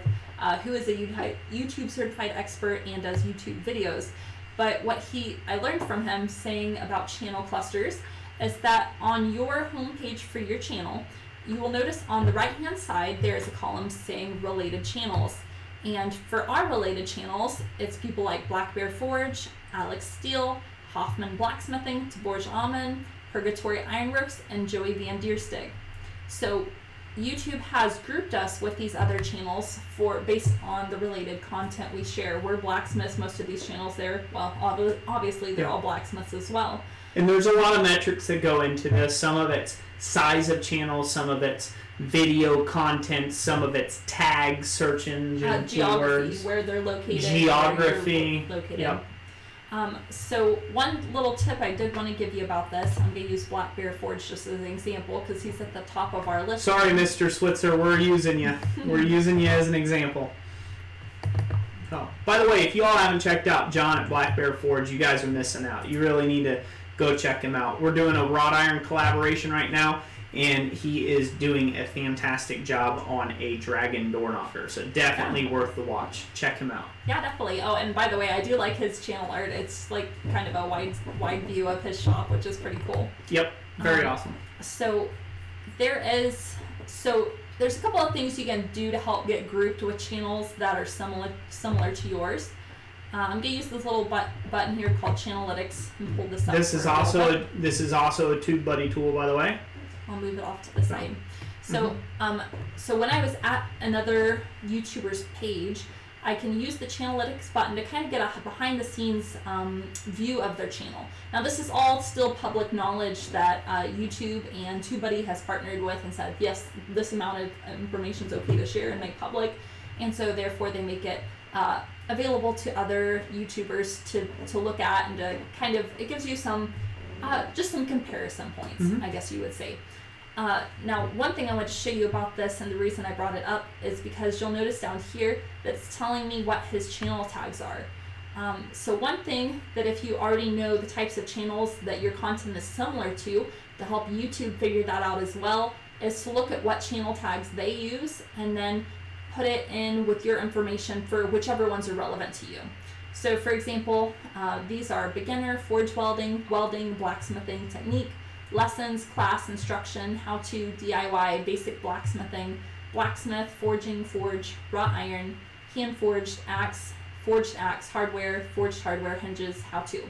who is a YouTube certified expert and does YouTube videos. But what I learned from him saying about channel clusters is that on your homepage for your channel, you will notice on the right hand side there is a column saying related channels. And for our related channels, it's people like Black Bear Forge, Alex Steele, Hoffman Blacksmithing, Taborj Amen, Purgatory Ironworks, and Joey Van Dierstig. So YouTube has grouped us with these other channels based on the related content we share. We're blacksmiths, most of these channels there. Well, obviously they're all blacksmiths as well. And there's a lot of metrics that go into this. Some of it's size of channels, some of it's video content, some of it's tags, search engine, geography, keywords, where they're located, geography. Located. Yep. So one little tip I did want to give you about this, I'm going to use Black Bear Forge just as an example because he's at the top of our list. Sorry, Mr. Switzer, we're using you. We're using you as an example. Oh, by the way, if you all haven't checked out John at Black Bear Forge, you guys are missing out. You really need to go check him out. We're doing a wrought iron collaboration right now, and he is doing a fantastic job on a dragon door knocker. So definitely worth the watch. Check him out. Yeah, definitely. Oh, and by the way, I do like his channel art. It's like kind of a wide view of his shop, which is pretty cool. Yep, very awesome. So there's a couple of things you can do to help get grouped with channels that are similar to yours. I'm gonna use this little button here called Channelytics and pull this up. This is also a TubeBuddy tool, by the way. I'll move it off to the side. So, so when I was at another YouTuber's page, I can use the Channelytics button to kind of get a behind-the-scenes view of their channel. Now, this is all still public knowledge that YouTube and TubeBuddy has partnered with and said, yes, this amount of information is okay to share and make public, and so therefore they make it available to other YouTubers to look at and to kind of, it gives you some, just some comparison points, I guess you would say. Now, one thing I want to show you about this, and the reason I brought it up, is because you'll notice down here that it's telling me what his channel tags are. So one thing that if you already know the types of channels that your content is similar to help YouTube figure that out as well, is to look at what channel tags they use and then put it in with your information for whichever ones are relevant to you. So for example, these are beginner, forge welding, blacksmithing technique, lessons, class, instruction, how to, DIY, basic blacksmithing, blacksmith, forging, forge, wrought iron, hand forged axe, hardware, forged hardware, hinges, how to.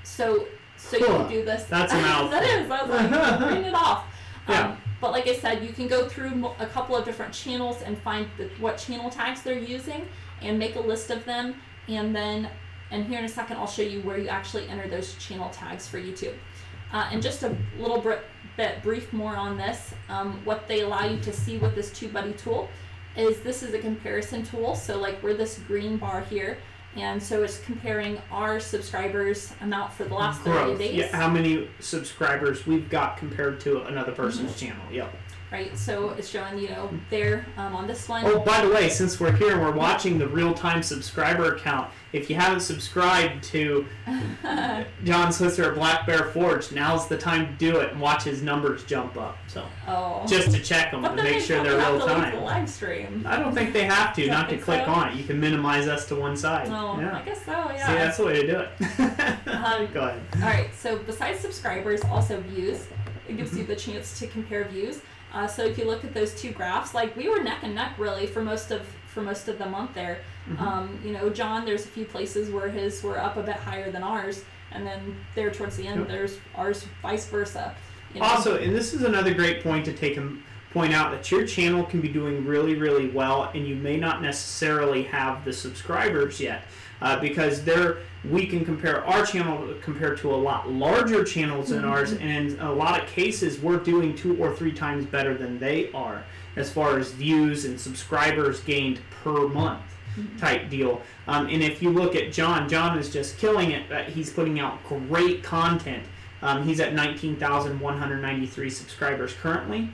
So cool. You can do this. That's a mouthful. That is. I was like, reading it off. Yeah. But like I said, you can go through a couple of different channels and find what channel tags they're using and make a list of them. And here in a second, I'll show you where you actually enter those channel tags for YouTube. And just a little bit brief more on this, what they allow you to see with this TubeBuddy tool is this is a comparison tool. So like where this green bar here And so it's comparing our subscribers amount for the last 30 days. Yeah, how many subscribers we've got compared to another person's channel. Yep. Right, so it's showing, you know, there on this one. Oh, by the way, since we're here and we're watching the real-time subscriber count, if you haven't subscribed to John Switzer at Black Bear Forge, now's the time to do it and watch his numbers jump up. So just to check them to make sure they're real-time. Live stream. I don't think they have to, not to click on it. You can minimize us to one side. Oh, yeah. I guess so, yeah. See, that's the way to do it. Go ahead. All right, so besides subscribers, also views. It gives you the chance to compare views. So if you look at those two graphs, like we were neck and neck really for most of the month there. You know, John, there's a few places where his were up a bit higher than ours, and then there towards the end, there's ours vice versa. You know? Also, and this is another great point to point out that your channel can be doing really, really well, and you may not necessarily have the subscribers yet. Because we can compare our channel compared to a lot larger channels than ours, and in a lot of cases we're doing 2 or 3 times better than they are as far as views and subscribers gained per month type deal. And if you look at John is just killing it. He's putting out great content. He's at 19,193 subscribers currently.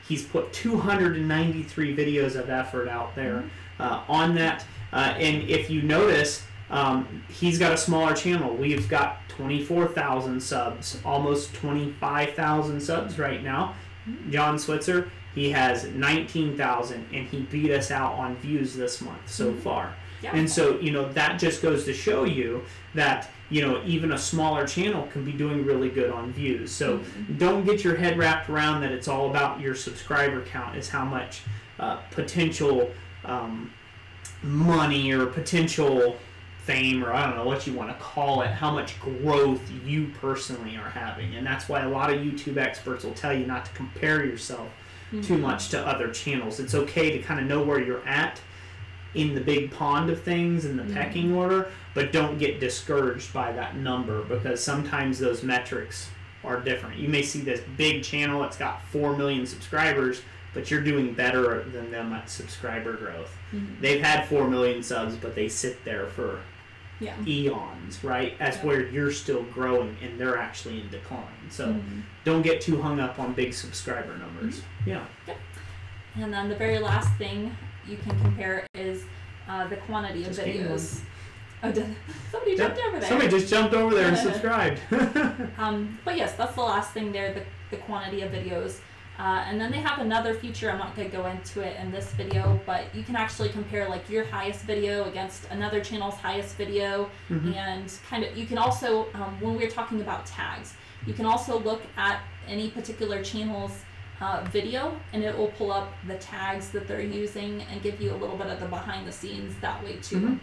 He's put 293 videos of effort out there on that. And if you notice, he's got a smaller channel. We've got 24,000 subs, almost 25,000 subs right now. John Switzer, he has 19,000, and he beat us out on views this month so far. Yeah. And so, you know, that just goes to show you that, you know, even a smaller channel can be doing really good on views. So don't get your head wrapped around that it's all about your subscriber count. It's how much potential money or potential fame, or I don't know what you want to call it, how much growth you personally are having. And that's why a lot of YouTube experts will tell you not to compare yourself too much to other channels. It's okay to kind of know where you're at in the big pond of things in the pecking order, but don't get discouraged by that number, because sometimes those metrics are different. You may see this big channel, it's got 4 million subscribers, but you're doing better than them at subscriber growth. They've had 4 million subs, but they sit there for eons, right? As where you're still growing and they're actually in decline. So don't get too hung up on big subscriber numbers. Yeah. And then the very last thing you can compare is the quantity of videos. Oh, somebody jumped over there. Somebody just jumped over there and subscribed. But yes, that's the last thing there, the quantity of videos. And then they have another feature. I'm not going to go into it in this video, but you can actually compare like your highest video against another channel's highest video. And kind of, you can also, when we're talking about tags, you can also look at any particular channel's video, and it will pull up the tags that they're using and give you a little bit of the behind the scenes that way too.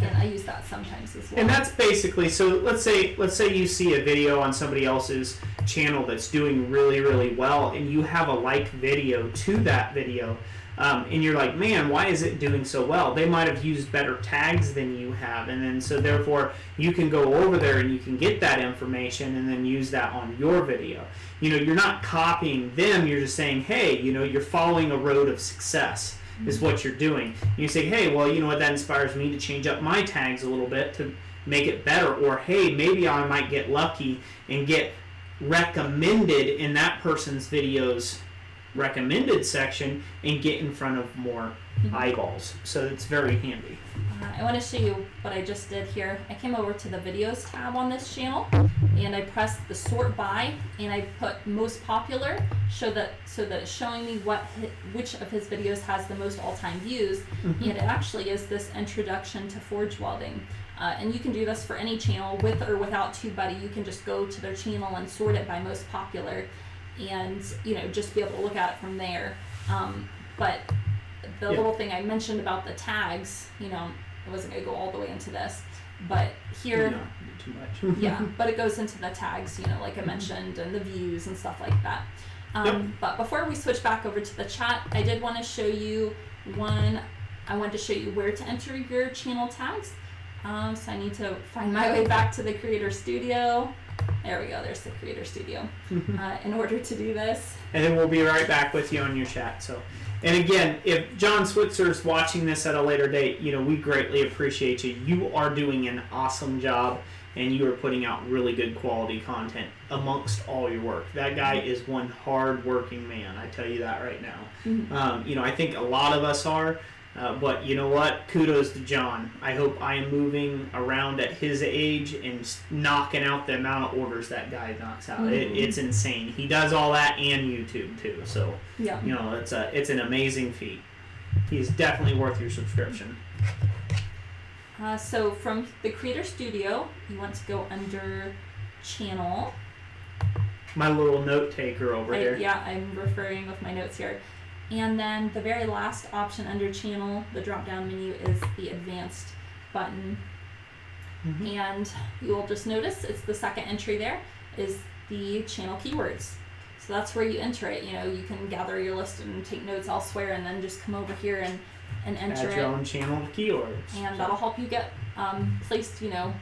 And I use that sometimes as well. And that's basically, so let's say you see a video on somebody else's channel that's doing really, really well, and you have a like video to that video, and you're like, man, why is it doing so well? They might have used better tags than you have, and then so therefore you can go over there and you can get that information and then use that on your video. You know, you're not copying them, you're just saying, hey, you know, you're following a road of success is what you're doing. You say, hey, well, you know what, that inspires me to change up my tags a little bit to make it better. Or, hey, maybe I might get lucky and get recommended in that person's video's recommended section and get in front of more eyeballs. So it's very handy. I want to show you what I just did here. I came over to the videos tab on this channel, and I pressed the sort by, and I put most popular so that it's showing me which of his videos has the most all-time views. And it actually is this introduction to forge welding. And you can do this for any channel with or without TubeBuddy. You can just go to their channel and sort it by most popular, and you know, just be able to look at it from there. But the little thing I mentioned about the tags, you know, I wasn't going to go all the way into this, but here, not too much. Yeah, but it goes into the tags, you know, like I mentioned, and the views and stuff like that. But before we switch back over to the chat, I did want to show you I wanted to show you where to enter your channel tags. So I need to find my way back to the Creator Studio. There we go, there's the Creator Studio. In order to do this. And then we'll be right back with you on your chat. So And again, if John Switzer is watching this at a later date, you know, we greatly appreciate you. You are doing an awesome job, and you are putting out really good quality content amongst all your work. That guy is one hard-working man. I tell you that right now. Mm-hmm. You know, I think a lot of us are. But you know what? Kudos to John. I hope I am moving around at his age and knocking out the amount of orders that guy knocks out. Mm-hmm. It's insane. He does all that and YouTube too. So yeah, you know, it's an amazing feat. He's definitely worth your subscription. So from the Creator Studio, you want to go under Channel. My little note taker over here. Yeah, I'm referring with my notes here. And then the very last option under Channel, the drop-down menu, is the Advanced button. Mm-hmm. And you will just notice it's the second entry there is the channel keywords. So that's where you enter it. You know, you can gather your list and take notes elsewhere, and then just come over here and enter Add your own channel keywords. And that'll help you get placed. You know,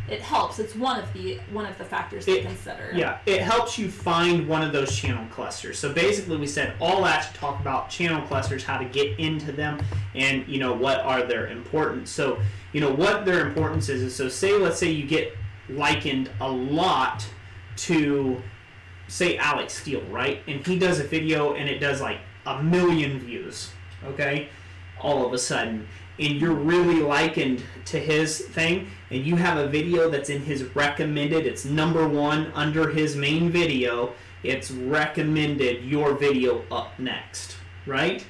it helps. It's one of the factors to consider. Yeah, it helps you find one of those channel clusters. So basically, we said all that to talk about channel clusters, how to get into them, and you know what are their importance. So you know what their importance is. So let's say you get likened a lot to, say, Alex Steele, right? And he does a video and it does like 1 million views. Okay, all of a sudden. And you're really likened to his thing, and you have a video that's in his recommended, it's #1 under his main video, it's recommended your video up next, right?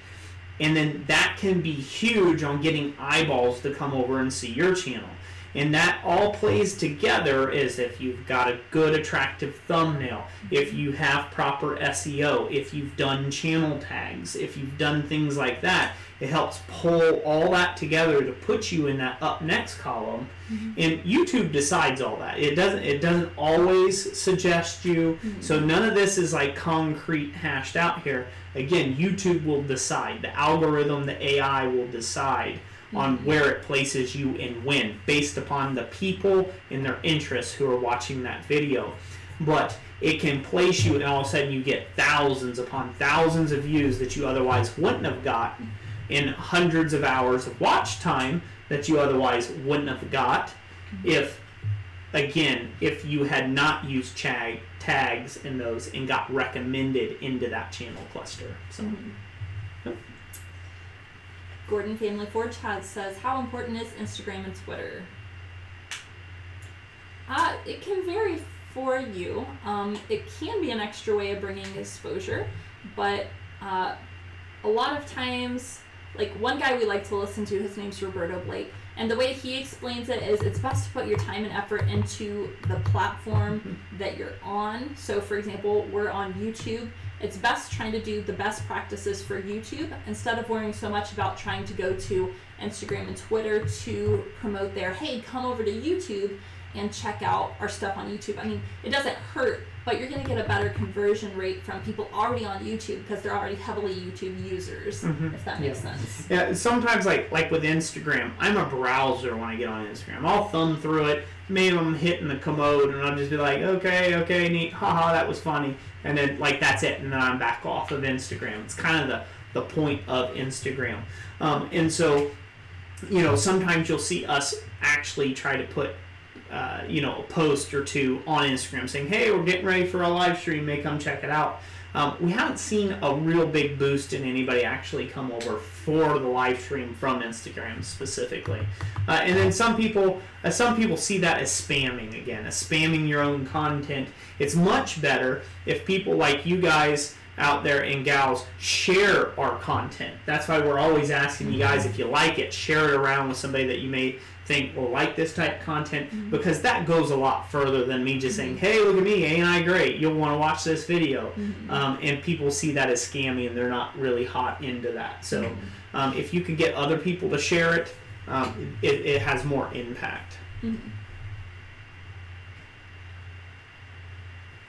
And then that can be huge on getting eyeballs to come over and see your channel. And that all plays together is if you've got a good attractive thumbnail, if you have proper SEO, if you've done channel tags, if you've done things like that. It helps pull all that together to put you in that up next column. Mm-hmm. And YouTube decides all that. It doesn't always suggest you. Mm-hmm. So none of this is like concrete hashed out here. Again, YouTube will decide. The algorithm, the AI will decide on where it places you and when, based upon the people and their interests who are watching that video. But it can place you, and all of a sudden you get thousands upon thousands of views that you otherwise wouldn't have got, in hundreds of hours of watch time that you otherwise wouldn't have got if you had not used tags in those and got recommended into that channel cluster. So. Yep. Gordon Family Forge says, how important is Instagram and Twitter? It can vary for you. It can be an extra way of bringing exposure, but a lot of times, like one guy we like to listen to, his name's Roberto Blake, and the way he explains it is it's best to put your time and effort into the platform that you're on. So for example, we're on YouTube. It's best trying to do the best practices for YouTube instead of worrying so much about trying to go to Instagram and Twitter to promote there. Hey, come over to YouTube and check out our stuff on YouTube. I mean, it doesn't hurt, but you're going to get a better conversion rate from people already on YouTube because they're already heavily YouTube users, if that makes sense. Yeah, sometimes like with Instagram, I'm a browser when I get on Instagram. I'll thumb through it. Maybe I'm hitting the commode and I'll just be like, okay, neat, haha, that was funny. And then like that's it, and then I'm back off of Instagram. It's kind of the point of Instagram. And so, you know, sometimes you'll see us actually try to put a post or two on Instagram saying, hey, we're getting ready for a live stream, may come check it out. We haven't seen a real big boost in anybody actually come over for the live stream from Instagram specifically. And then some people see that as spamming again, as spamming your own content. It's much better if people like you guys out there and gals share our content. That's why we're always asking you guys, if you like it, share it around with somebody that you may think will like this type of content, because that goes a lot further than me just saying, hey, look at me, ain't I great, you'll want to watch this video. And people see that as scammy and they're not really hot into that. So if you can get other people to share it, it has more impact.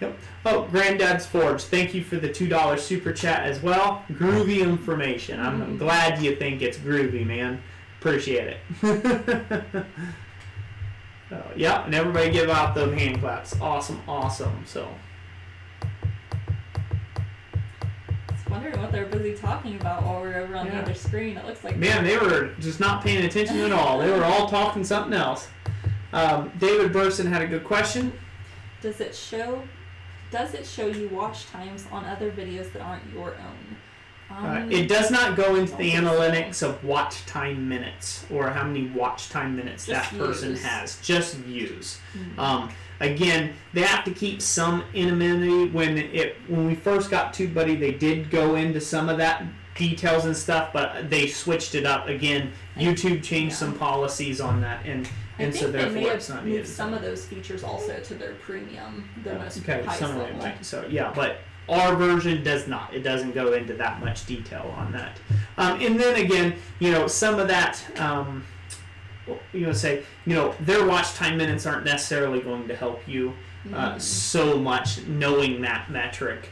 Yep. Oh, Granddad's Forge, thank you for the $2 super chat as well. Groovy information. I'm glad you think it's groovy, man. Appreciate it. Yeah, and everybody give out them hand claps. Awesome. So wondering what they're busy talking about while we're over on the other screen. It looks like... Man, they were just not paying attention at all. They were all talking something else. David Burson had a good question. Does it show you watch times on other videos that aren't your own? It does not go into the analytics of watch time minutes or how many watch time minutes that person has. Just views. Mm-hmm. Again, they have to keep some anonymity. When we first got TubeBuddy, they did go into some of that details and stuff, but they switched it up again. YouTube changed some policies on that, and so therefore it's not needed. Some of those features also to their premium, their most highest some level. So yeah, but our version does not. It doesn't go into that much detail on that. And then again, some of that, their watch time minutes aren't necessarily going to help you so much knowing that metric.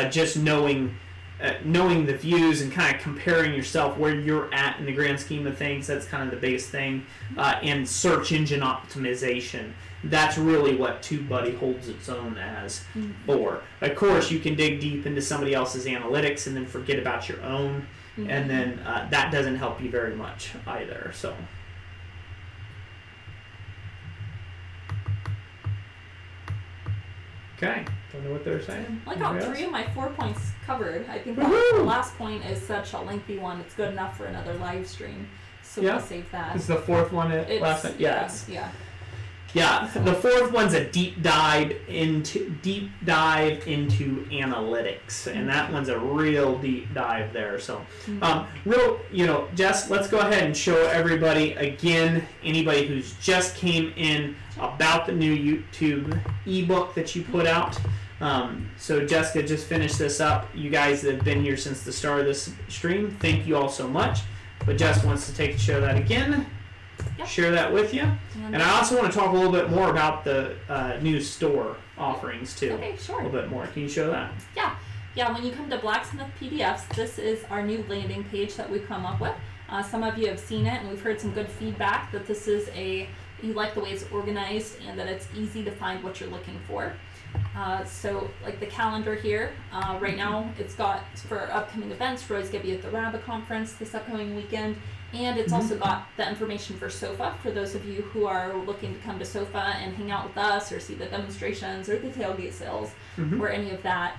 Just knowing the views and kind of comparing yourself where you're at in the grand scheme of things, that's kind of the biggest thing. And search engine optimization. That's really what TubeBuddy holds its own as for. Of course, you can dig deep into somebody else's analytics and then forget about your own, and then that doesn't help you very much either. So. Okay, don't know what they're saying. I got 3 of my 4 points covered. I think the last point is such a lengthy one. It's good enough for another live stream. So we'll save that. Is the 4th one last night? Yes. Yeah, the 4th one's a deep dive into analytics, and that one's a real deep dive there. So, Jess, let's go ahead and show everybody again, anybody who's just came in, about the new YouTube ebook that you put out. So Jessica just finished this up. You guys that have been here since the start of this stream, thank you all so much. But Jess wants to show that again. Share that with you. And I also want to talk a little bit more about the new store offerings too. Okay, sure. A little bit more. Can you show that? Yeah, when you come to Blacksmith PDFs, this is our new landing page that we've come up with. Some of you have seen it, and we've heard some good feedback that this is you like the way it's organized and that it's easy to find what you're looking for. So like the calendar here, right now it's got for upcoming events. Roy's going to be at the RABA conference this upcoming weekend, and it's also got the information for SOFA for those of you who are looking to come to SOFA and hang out with us or see the demonstrations or the tailgate sales or any of that.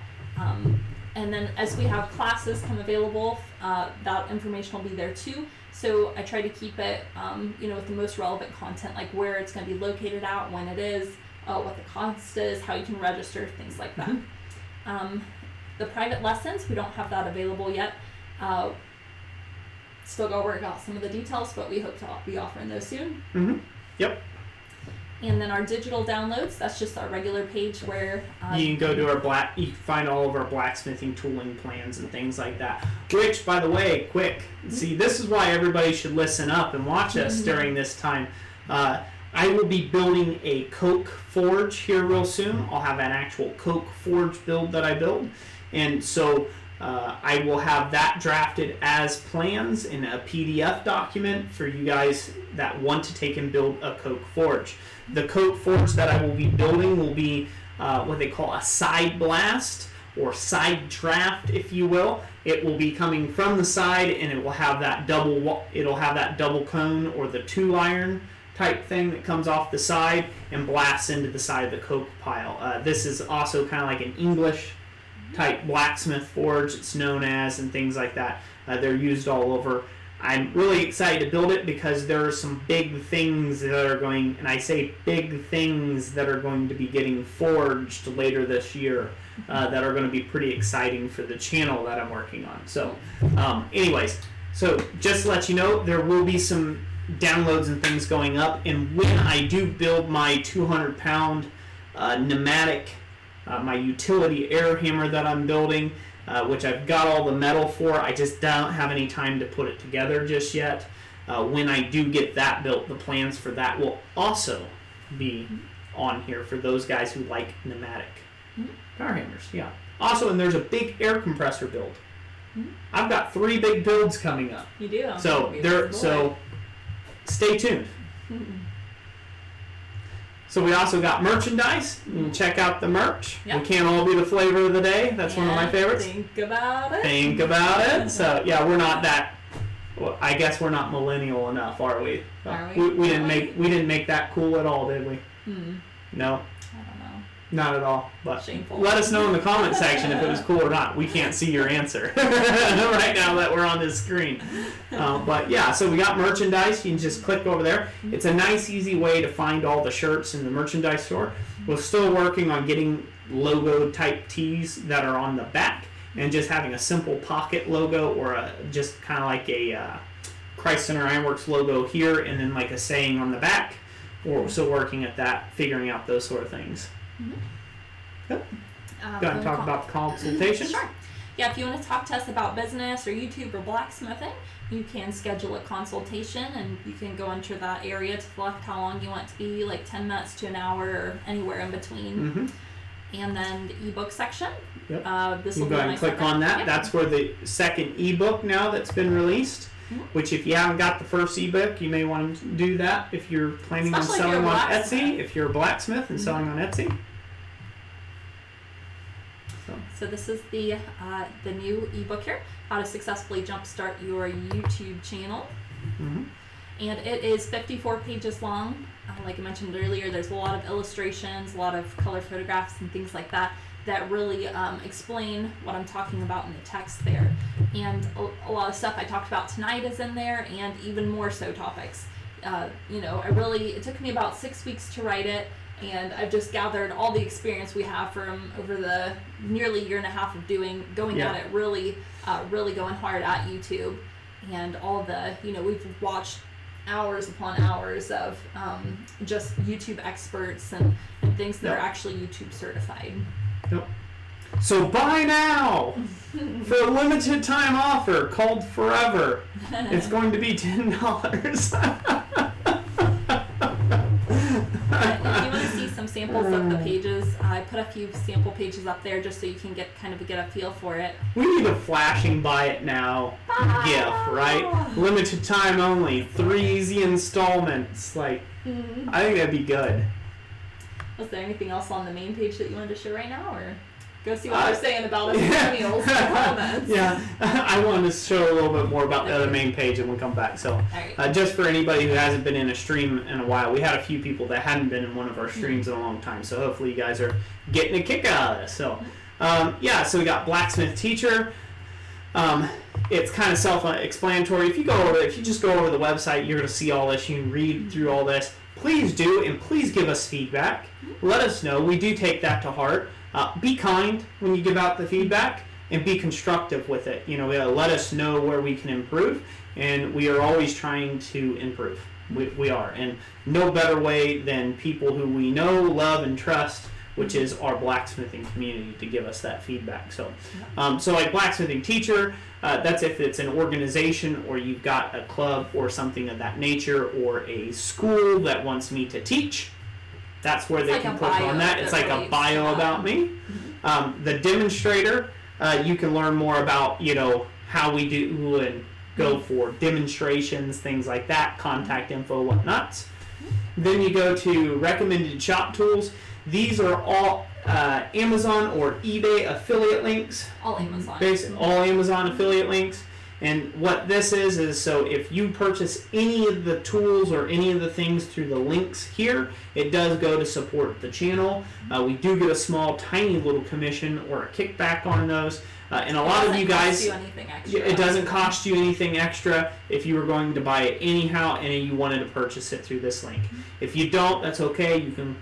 And then as we have classes come available, that information will be there too. So I try to keep it, with the most relevant content, like where it's going to be located at, when it is, what the cost is, how you can register, things like that. The private lessons, we don't have that available yet. Still got to work out some of the details, but we hope to be offering those soon. Yep. And then our digital downloads, that's just our regular page where you can go to you can find all of our blacksmithing tooling plans and things like that. Which, by the way, see, this is why everybody should listen up and watch us during this time. I will be building a coke forge here real soon. I'll have an actual coke forge build that I build, and so I will have that drafted as plans in a PDF document for you guys that want to take and build a coke forge. The coke forge that I will be building will be what they call a side blast or side draft, if you will. It will be coming from the side, and it will have that double cone or the 2-iron type thing that comes off the side and blasts into the side of the coke pile. This is also kind of like an English type blacksmith forge, it's known as, and things like that. They're used all over. I'm really excited to build it because there are some big things that are going, and I say big things that are going to be getting forged later this year that are going to be pretty exciting for the channel that I'm working on. So anyways, so just to let you know, there will be some downloads and things going up, and when I do build my 200-pound pneumatic, my utility air hammer that I'm building, which I've got all the metal for, I just don't have any time to put it together just yet. When I do get that built, the plans for that will also be on here for those guys who like pneumatic power hammers. Yeah. Also, and there's a big air compressor build. I've got 3 big builds coming up. You do. So stay tuned. So we also got merchandise. You can check out the merch. Yep. We can't all be the flavor of the day. That's one of my favorites. Think about it. Think about it. So yeah, we're not that. Well, I guess we're not millennial enough, are we? Are we? We didn't make that cool at all, did we? No. I don't know. Not at all. But Shameful. let us know in the comment section if it was cool or not. We can't see your answer right now that we're on this screen. But yeah, so we got merchandise. You can just click over there. It's a nice, easy way to find all the shirts in the merchandise store. We're still working on getting logo type tees that are on the back, and just having a simple pocket logo, or just kind of like a Christ Center Ironworks logo here, and then like a saying on the back. We're still working at that, figuring out those sort of things. Yep. Go ahead and talk about the consultation. Sure. Yeah, if you want to talk to us about business or YouTube or blacksmithing, you can schedule a consultation, and you can go into that area to select how long you want it to be, like 10 minutes to an hour or anywhere in between. And then the ebook section. Yep. This you will go be ahead and click on that. Yep. That's where the second ebook now that's been released. Which, if you haven't got the first ebook, you may want to do that if you're planning on selling on Etsy. If you're a blacksmith and selling on Etsy. So this is the new ebook here, How to Successfully Jumpstart Your YouTube Channel. And it is 54 pages long. Like I mentioned earlier, there's a lot of illustrations, a lot of color photographs and things like that really explain what I'm talking about in the text there. And a lot of stuff I talked about tonight is in there, and even more so topics. It took me about 6 weeks to write it, and I've just gathered all the experience we have from over the nearly year and a half of going at it, really going hard at YouTube, and all the, we've watched hours upon hours of just YouTube experts and things that are actually YouTube certified. Yep. So buy now for a limited time offer called Forever. It's going to be $10. If you want to see some samples of the pages, I put a few sample pages up there just so you can get a feel for it. We need a flashing buy it now gift, right? Limited time only, 3 easy installments. I think that'd be good. Was there anything else on the main page that you wanted to show right now, or go see what they're saying about us millennials in the comments? Yeah, I wanted to show a little bit more about the other main page, and we'll come back. So, just for anybody who hasn't been in a stream in a while, we had a few people that hadn't been in one of our streams in a long time. So hopefully you guys are getting a kick out of this. So, so we got Blacksmith Teacher. It's kind of self-explanatory. If you just go over the website, you're going to see all this. You can read through all this. Please do, and please give us feedback. Let us know. We do take that to heart. Be kind when you give out the feedback, and be constructive with it. Let us know where we can improve, and we are always trying to improve. We are, and no better way than people who we know, love, and trust, which is our blacksmithing community, to give us that feedback. So, like Blacksmithing Teacher, that's if it's an organization or you've got a club or something of that nature, or a school that wants me to teach. That's where they can click on that. It's like a bio about me. The demonstrator, you can learn more about how we do and go for demonstrations, things like that, contact info, whatnot. Then you go to recommended shop tools. These are all Amazon or eBay affiliate links. All Amazon. All Amazon affiliate links. And what this is so if you purchase any of the tools or any of the things through the links here, it does go to support the channel. We do get a small, tiny little commission or a kickback on those. And a lot of you guys, it doesn't cost you anything extra if you were going to buy it anyhow and you wanted to purchase it through this link. If you don't, that's okay. You can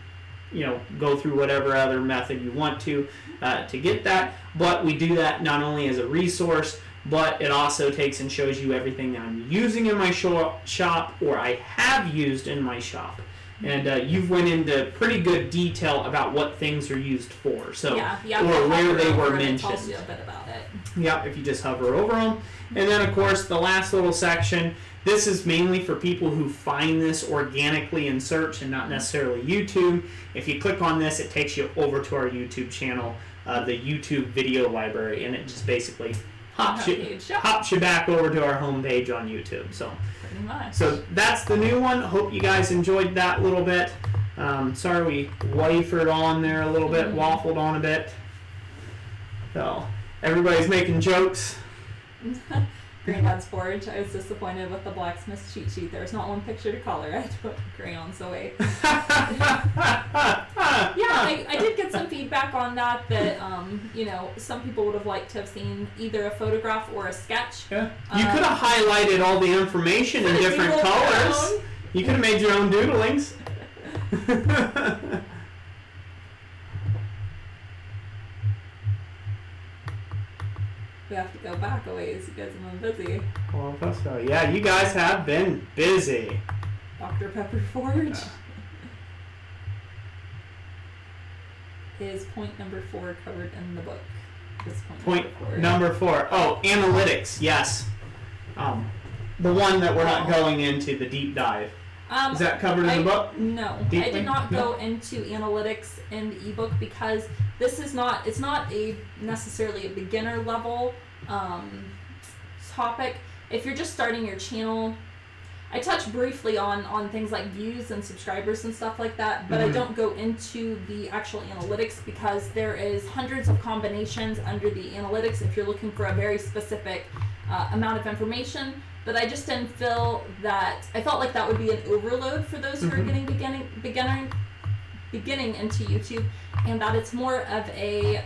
go through whatever other method you want to get that. But we do that not only as a resource, but it also takes and shows you everything that I'm using in my shop or I have used in my shop. And you've went into pretty good detail about what things are used for, so or where they were mentioned. It tells you a bit about it. Yeah, if you just hover over them. And then, of course, the last little section, this is mainly for people who find this organically in search and not necessarily YouTube. If you click on this, it takes you over to our YouTube channel, the YouTube video library, and it just basically hops you back over to our homepage on YouTube. So that's the new one. Hope you guys enjoyed that little bit. Sorry we wafered on there a little bit, waffled on a bit. So everybody's making jokes. Granddad's forge. I was disappointed with the blacksmith's cheat sheet. There was not one picture to color. I had to put crayons away. Yeah, I did get some feedback on that. You know, some people would have liked to have seen either a photograph or a sketch. Yeah. You could have highlighted all the information in different colors. You could have made your own doodlings. We have to go back a ways. You guys have been busy. Well, so. Yeah, you guys have been busy. Dr. Pepper Forge is point number 4 covered in the book. This point number 4. Oh, analytics. Yes. The one that we're not going into, the deep dive. Is that covered in the book? No, I did not go into analytics in the ebook because this is not. It's not necessarily a beginner level topic. If you're just starting your channel, I touch briefly on things like views and subscribers and stuff like that, but I don't go into the actual analytics because there is hundreds of combinations under the analytics if you're looking for a very specific amount of information. But I just didn't feel that, I felt like that would be an overload for those who are getting beginning into YouTube, and that it's more of a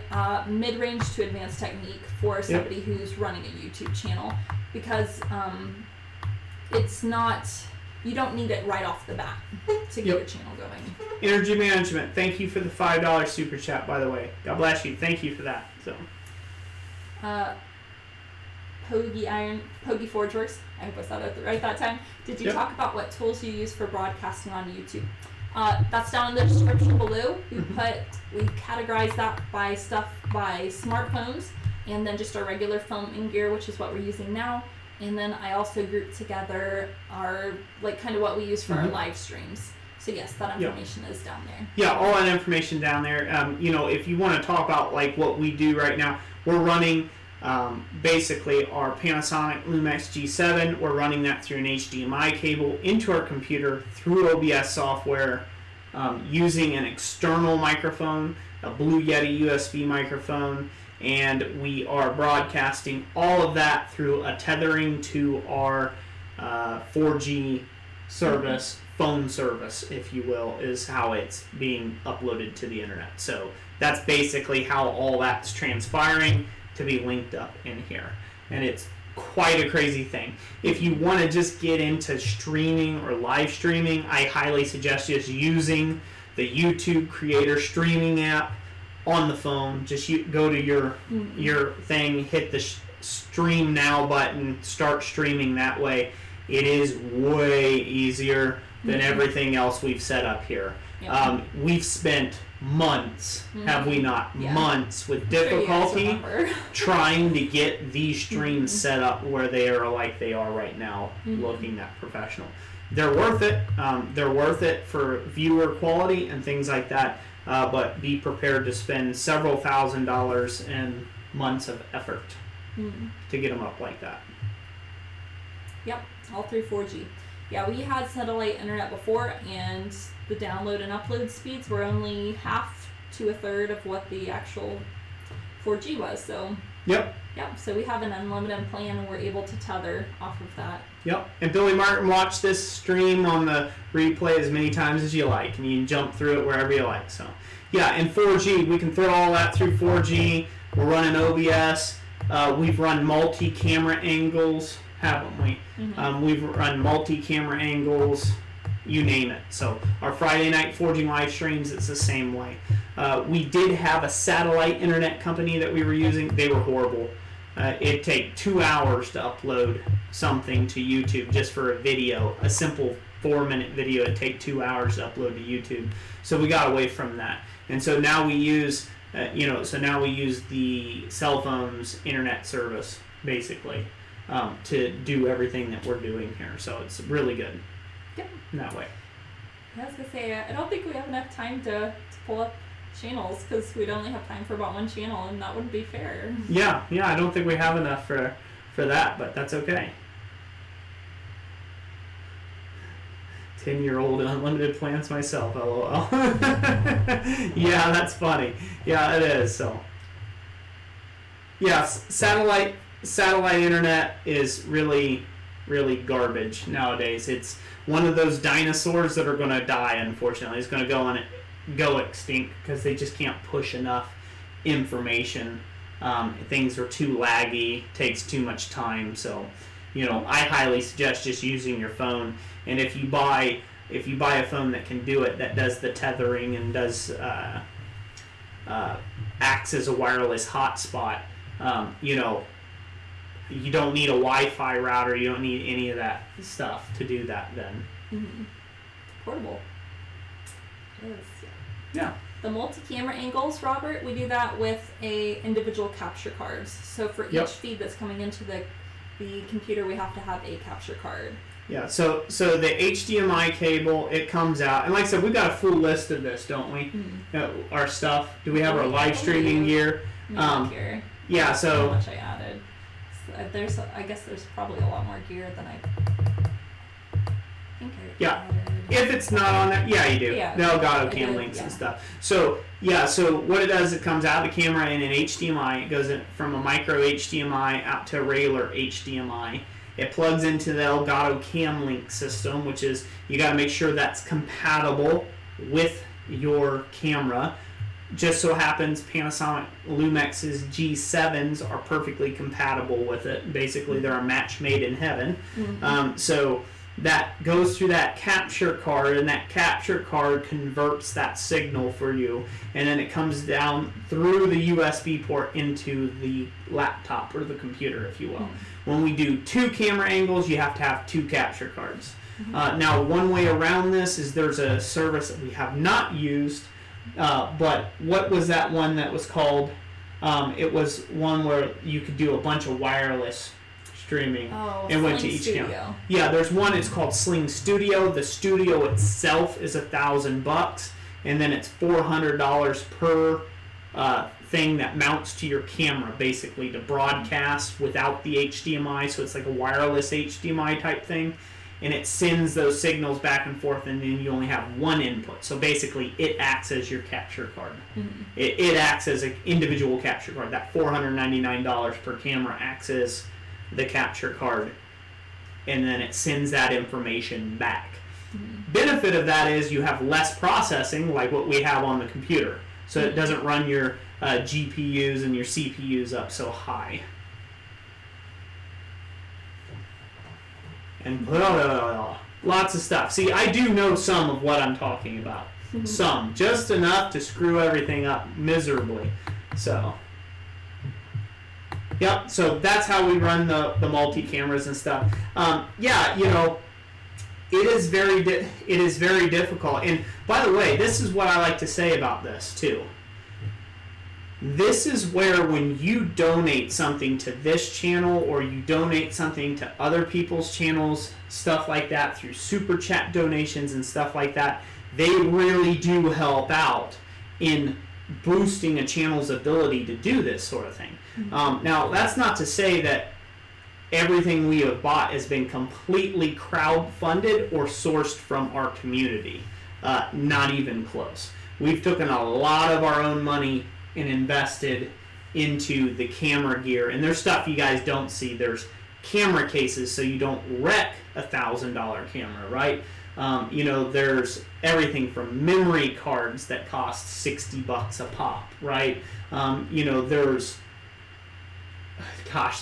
mid-range to advanced technique for somebody who's running a YouTube channel, because it's not, you don't need it right off the bat to get your channel going. Energy management, thank you for the $5 super chat, by the way. God bless you. Thank you for that. So. Pogi Forgeworks, I hope I said it right that time. Did you talk about what tools you use for broadcasting on YouTube? That's down in the description below. We categorize that by smartphones, and then just our regular filming gear, which is what we're using now. And then I also grouped together our, like, kind of what we use for our live streams. So yes, that information is down there. Yeah, all that information down there. You know, if you want to talk about like what we do right now, we're running basically our Panasonic Lumix G7. We're running that through an HDMI cable into our computer through OBS software, using an external microphone, a Blue Yeti USB microphone, and we are broadcasting all of that through a tethering to our 4G service, phone service, if you will, is how it's being uploaded to the internet. So that's basically how all that's transpiring to be linked up in here. And it's quite a crazy thing. If you want to just get into streaming or live streaming, I highly suggest just using the YouTube Creator Streaming app on the phone. Just go to your thing, hit the Stream Now button, start streaming that way. It is way easier than everything else we've set up here. We've spent months, have we not? Months with difficulty trying to get these streams set up where they are like they are right now, looking that professional. They're worth it. They're worth it for viewer quality and things like that, but be prepared to spend several $1,000s and months of effort to get them up like that. Yep, all through 4G. Yeah, we had satellite internet before, and the download and upload speeds were only half to a third of what the actual 4G was. So so we have an unlimited plan, and we're able to tether off of that. And Billy Martin, watch this stream on the replay as many times as you like, and you can jump through it wherever you like. So and 4G, we can throw all that through 4G. We're running OBS. We've run multi-camera angles, haven't we? We've run multi-camera angles, you name it. So our Friday night forging live streams, it's the same way. We did have a satellite internet company that we were using. They were horrible. It'd take 2 hours to upload something to YouTube just for a video. A simple 4-minute video would take 2 hours to upload to YouTube. So we got away from that. And so now we use, the cell phone's internet service, basically, to do everything that we're doing here. So it's really good in that way. I was going to say, I don't think we have enough time to pull up channels, because we'd only have time for about one channel, and that wouldn't be fair. Yeah, I don't think we have enough for that, but that's okay. 10-year-old unlimited plans myself, LOL. Yeah, that's funny. Yeah, it is. So, yeah, satellite internet is really, really garbage nowadays. It's one of those dinosaurs that are going to die, unfortunately. It's going to go extinct because they just can't push enough information. Things are too laggy, takes too much time. So, you know, I highly suggest just using your phone. And if you buy a phone that can do it, that does the tethering and does acts as a wireless hotspot, you know, you don't need a Wi-Fi router. You don't need any of that stuff to do that. Then portable. It is, yeah. The multi-camera angles, Robert, we do that with individual capture cards. So for each feed that's coming into the computer, we have to have a capture card. Yeah, so the HDMI cable, it comes out, and like I said, we've got a full list of this, don't we? Our stuff. Do we have our live streaming gear? Yeah, so how much I added. So I guess there's probably a lot more gear than I think I added. If it's not on that, yeah, you do. Yeah, the Elgato cam links and stuff. So yeah, so what it does, it comes out of the camera in an HDMI. It goes from a micro HDMI out to a regular HDMI. It plugs into the Elgato cam link system, which is, you got to make sure that's compatible with your camera. Just so happens Panasonic Lumex's G7s are perfectly compatible with it. Basically, they're a match made in heaven. So that goes through that capture card, and that capture card converts that signal for you, and then it comes down through the USB port into the laptop or the computer, if you will. When we do 2 camera angles, you have to have 2 capture cards. Now, one way around this is there's a service that we have not used, but what was that one that was called? It was one where you could do a bunch of wireless streaming and went to each camera. Yeah, there's one, it's called Sling Studio. The studio itself is $1,000, and then it's $400 per thing that mounts to your camera, basically, to broadcast without the HDMI. So it's like a wireless HDMI type thing, and it sends those signals back and forth, and then you only have one input. So basically, it acts as your capture card. It acts as an individual capture card. That $499 per camera acts as the capture card, and then it sends that information back. Benefit of that is you have less processing, like what we have on the computer, so it doesn't run your GPUs and your CPUs up so high. And lots of stuff. See, I do know some of what I'm talking about. Some, just enough to screw everything up miserably. So yep, so that's how we run the multi-cameras and stuff. Yeah, you know, it is very difficult. And by the way, this is what I like to say about this too. This is where, when you donate something to this channel, or you donate something to other people's channels, stuff like that, through super chat donations and stuff like that, they really do help out in boosting a channel's ability to do this sort of thing. Now, that's not to say that everything we have bought has been completely crowd-funded or sourced from our community. Not even close. We've taken a lot of our own money and invested into the camera gear. And there's stuff you guys don't see. There's camera cases so you don't wreck a $1,000 camera, right? You know, there's everything from memory cards that cost $60 a pop, right? You know, there's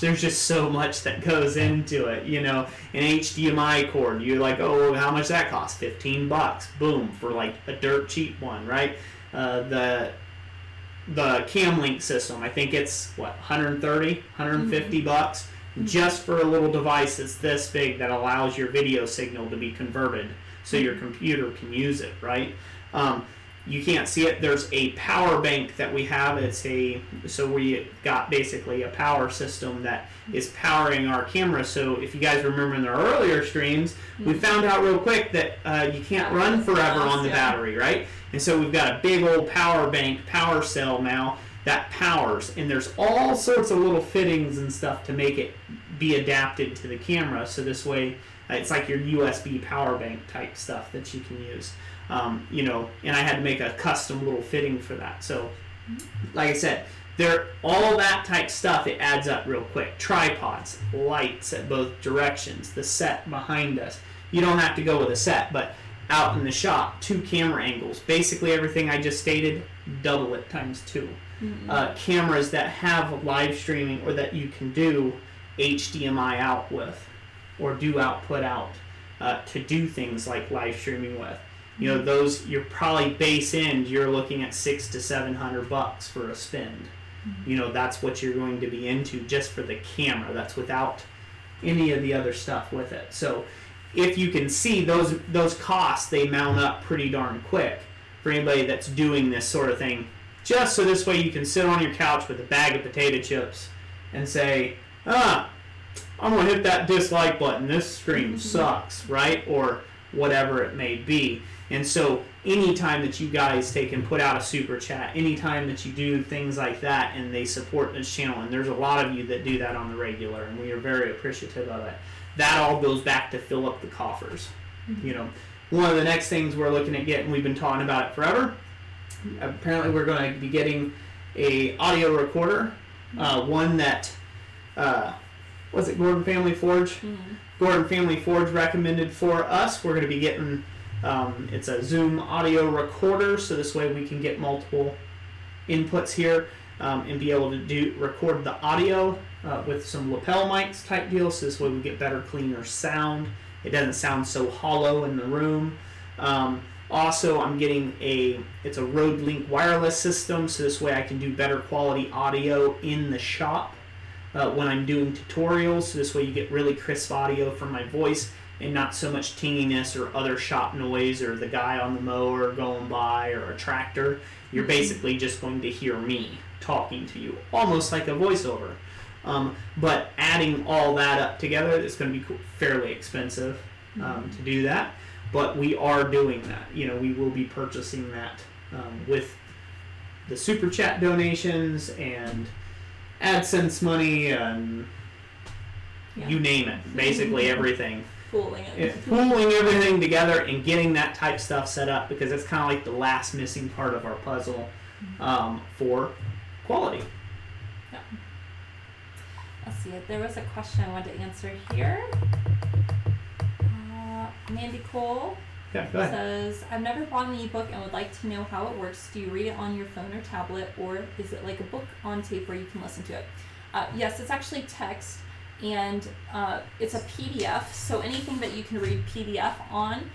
just so much that goes into it. You know, an HDMI cord, you're like, oh, how much that cost? $15. Boom, for like a dirt cheap one, right? The cam link system, I think it's what, $150 just for a little device that's this big that allows your video signal to be converted so your computer can use it, right? You can't see it. There's a power bank that we have. So we got basically a power system that is powering our camera. So if you guys remember in the earlier streams, we found out real quick that you can't run forever on the battery, right? And so we've got a big old power bank, power cell now that powers, and there's all sorts of little fittings and stuff to make it be adapted to the camera. So this way It's like your USB power bank type stuff that you can use. You know, and I had to make a custom little fitting for that. So, like I said, all that type stuff, it adds up real quick. Tripods, lights at both directions, the set behind us. You don't have to go with a set, but out in the shop, 2 camera angles. Basically everything I just stated, double it times 2. Cameras that have live streaming or that you can do HDMI out with or do output out to do things like live streaming with. You know, those, you're probably base end, you're looking at $600 to $700 for a spend. You know, that's what you're going to be into just for the camera. That's without any of the other stuff with it. So if you can see those costs, they mount up pretty darn quick for anybody that's doing this sort of thing. Just so this way you can sit on your couch with a bag of potato chips and say, I'm going to hit that dislike button. This stream sucks, right? Or whatever it may be. And so anytime that you guys take and put out a super chat, anytime that you do things like that and they support this channel, and there's a lot of you that do that on the regular, and we are very appreciative of it, that all goes back to fill up the coffers. You know, one of the next things we're looking at getting, we've been talking about it forever, apparently we're going to be getting a audio recorder, one that, was it Gordon Family Forge? Gordon Family Forge recommended for us. We're going to be getting, it's a Zoom audio recorder, so this way we can get multiple inputs here and be able to record the audio with some lapel mics type deal, so this way we get better, cleaner sound. It doesn't sound so hollow in the room. Also, I'm getting it's a Rode Link wireless system, so this way I can do better quality audio in the shop when I'm doing tutorials, so this way you get really crisp audio from my voice and not so much tinginess or other shop noise or the guy on the mower going by or a tractor. You're basically just going to hear me talking to you, almost like a voiceover. But adding all that up together, it's going to be fairly expensive to do that. But we are doing that. You know, we will be purchasing that with the super chat donations and AdSense money and you name it. Basically everything. Pooling it. Pooling everything together and getting that type stuff set up, because it's kind of like the last missing part of our puzzle for quality. Yeah. Let's see. There was a question I wanted to answer here. Mandy Cole says, I've never bought an ebook and would like to know how it works. Do you read it on your phone or tablet, or is it like a book on tape where you can listen to it? Yes, it's actually text, and it's a PDF, so anything that you can read PDF on,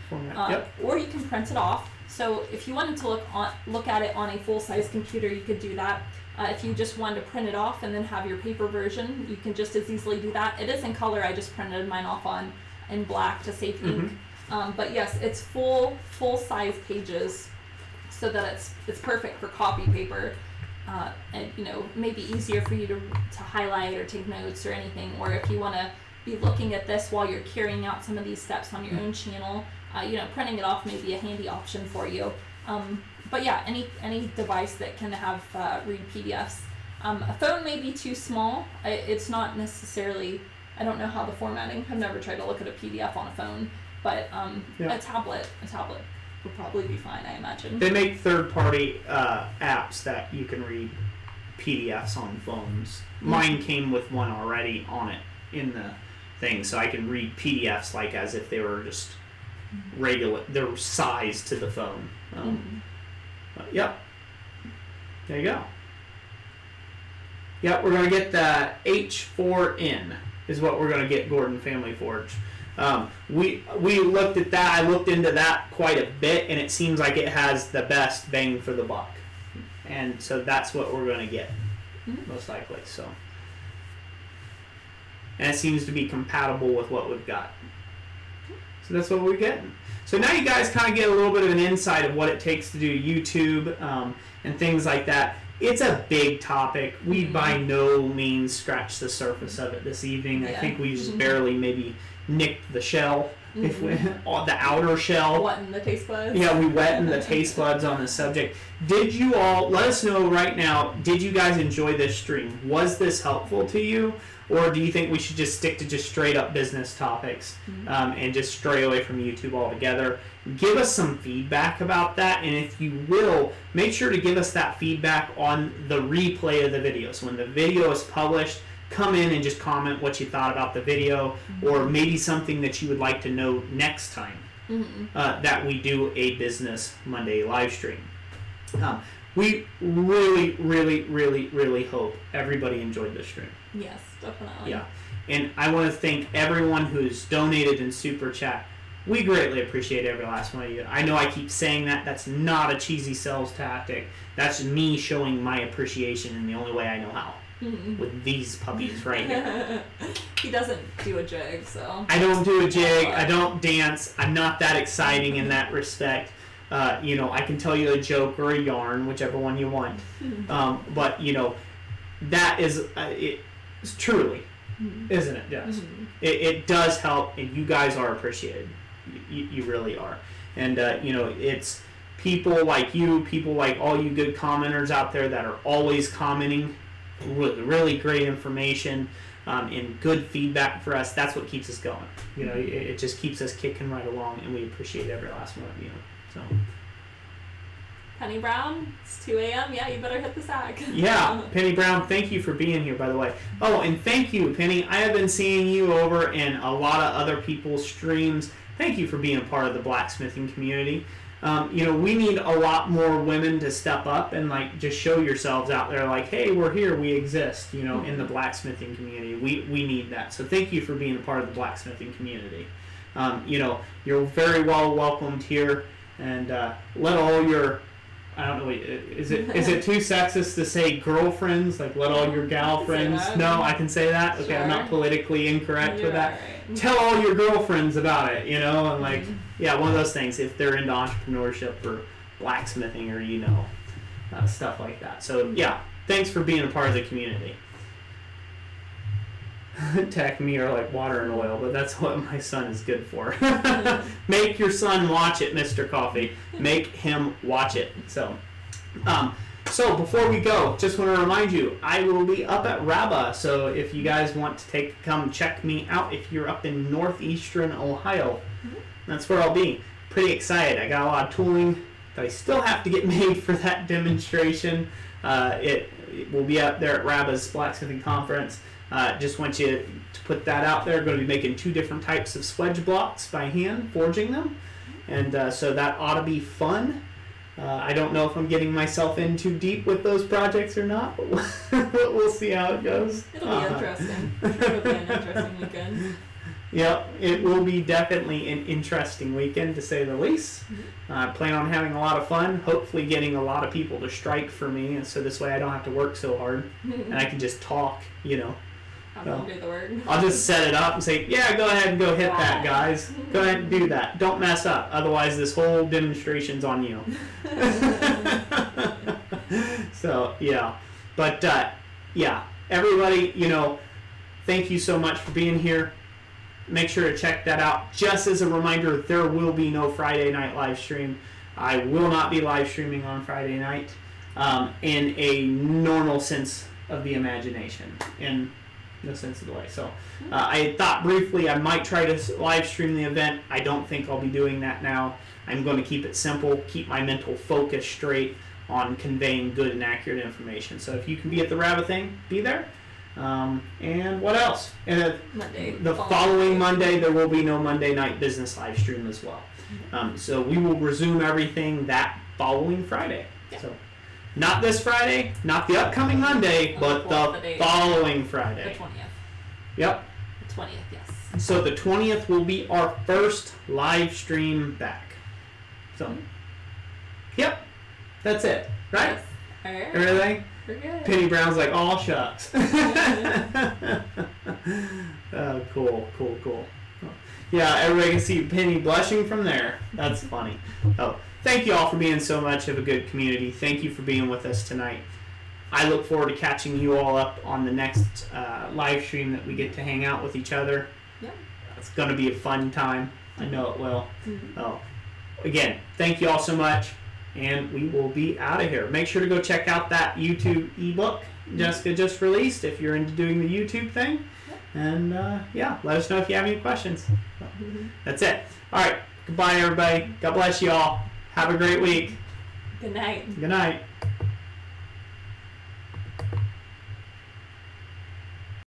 or you can print it off. So if you wanted to look at it on a full-size computer, you could do that. If you just wanted to print it off and then have your paper version, you can just as easily do that. It is in color. I just printed mine off in black to save ink. But yes, it's full-size pages, so that it's perfect for copy paper, and you know, maybe easier for you to highlight or take notes or anything. Or if you want to be looking at this while you're carrying out some of these steps on your own channel, you know, printing it off may be a handy option for you. But yeah, any device that can have read PDFs. A phone may be too small. It's not necessarily. I don't know how the formatting. I've never tried to look at a PDF on a phone, but a tablet would probably be fine, I imagine. They make third-party apps that you can read PDFs on phones. Mine came with one already on it in the thing, so I can read PDFs like as if they were just regular, their size to the phone. Yep. There you go. Yep, we're going to get the H4N. Is what we're going to get Gordon Family Forge. We looked at that. I looked into that quite a bit, and it seems like it has the best bang for the buck. And so that's what we're going to get, most likely. So, and it seems to be compatible with what we've got. So that's what we're getting. So now you guys kind of get a little bit of an insight of what it takes to do YouTube and things like that. It's a big topic. We by no means scratched the surface of it this evening. I think we just barely maybe nicked the shell If we, the outer shell. Wetting the taste buds. Yeah, we wetting the taste buds on the subject. Did you all, let us know right now, did you guys enjoy this stream? Was this helpful to you? Or do you think we should just stick to just straight up business topics and just stray away from YouTube altogether? Give us some feedback about that, and if you will, make sure to give us that feedback on the replay of the video. So when the video is published, come in and just comment what you thought about the video, or maybe something that you would like to know next time that we do a Business Monday live stream. We really, really, really, really hope everybody enjoyed this stream. Yes, definitely. Yeah, and I want to thank everyone who's donated in Super Chat. We greatly appreciate every last one of you. I know I keep saying that. That's not a cheesy sales tactic. That's me showing my appreciation in the only way I know how. With these puppies right here. He doesn't do a jig, so. I don't do a jig. I don't dance. I'm not that exciting in that respect. You know, I can tell you a joke or a yarn, whichever one you want. But, you know, that is, it's truly, isn't it, Jess? It does help, and you guys are appreciated. You really are. And, you know, it's people like you, people like all you good commenters out there that are always commenting with really great information and good feedback for us. That's what keeps us going. You know, it just keeps us kicking right along, and we appreciate every last one of you. So, Penny Brown, it's 2 a.m. Yeah, you better hit the sack. Yeah, Penny Brown, thank you for being here, by the way. Oh, and thank you, Penny. I have been seeing you over in a lot of other people's streams. Thank you for being a part of the blacksmithing community. You know, we need a lot more women to step up and, like, just show yourselves out there, like, hey, we're here, we exist, you know, in the blacksmithing community. We need that. So thank you for being a part of the blacksmithing community. You know, you're very well welcomed here, and let all your, I don't know, is it too sexist to say girlfriends? Like, let all your gal friends. No, I can say that? Okay, sure. I'm not politically incorrect with that. Right. Tell all your girlfriends about it, you know, and, like, yeah, one of those things, if they're into entrepreneurship or blacksmithing or, you know, stuff like that. So, yeah, thanks for being a part of the community. Tech me are like water and oil, but that's what my son is good for. Make your son watch it, Mr. Coffee. Make him watch it. So, so before we go, just want to remind you, I will be up at Rabba. So if you guys want to come check me out, if you're up in northeastern Ohio, that's where I'll be. Pretty excited. I got a lot of tooling that I still have to get made for that demonstration. It will be up there at Rabba's Blacksmithing Conference. Just want you to put that out there. Going to be making 2 different types of swedge blocks by hand, forging them. And so that ought to be fun. I don't know if I'm getting myself in too deep with those projects or not, but we'll see how it goes. It'll be interesting. It'll be an interesting weekend. Yep, it will be definitely an interesting weekend, to say the least. I plan on having a lot of fun, hopefully getting a lot of people to strike for me, and so this way I don't have to work so hard, and I can just talk, you know. I'll do the work. I'll just set it up and say, yeah, go ahead and go hit that, guys. Go ahead and do that. Don't mess up. Otherwise, this whole demonstration's on you. So, yeah. But, yeah, everybody, you know, thank you so much for being here. Make sure to check that out. Just as a reminder, there will be no Friday night live stream. I will not be live streaming on Friday night in a normal sense of the imagination. In no sense of the way. So I thought briefly I might try to live stream the event. I don't think I'll be doing that now. I'm going to keep it simple, keep my mental focus straight on conveying good and accurate information. So if you can be at the Rabbit thing, be there. And what else? And the following Monday, there will be no Monday night business live stream as well. So we will resume everything that following Friday. Yeah. So not this Friday, not the upcoming Monday, but the following Friday. The 20th. Yep. The 20th, yes. So the 20th will be our first live stream back. So, yep, that's it, right? Yes. All right. Everything? We're good. Penny Brown's like, oh, shucks. Cool. Yeah, everybody can see Penny blushing from there. That's funny. Oh, thank you all for being so much of a good community. Thank you for being with us tonight. I look forward to catching you all up on the next live stream that we get to hang out with each other. Yeah. It's going to be a fun time. I know it will. Mm-hmm. Oh, again, thank you all so much, and we will be out of here. Make sure to go check out that YouTube ebook Jessica just released if you're into doing the YouTube thing. Yep. And yeah, let us know if you have any questions. Mm-hmm. That's it. All right. Goodbye, everybody. God bless you all. Have a great week. Good night. Good night.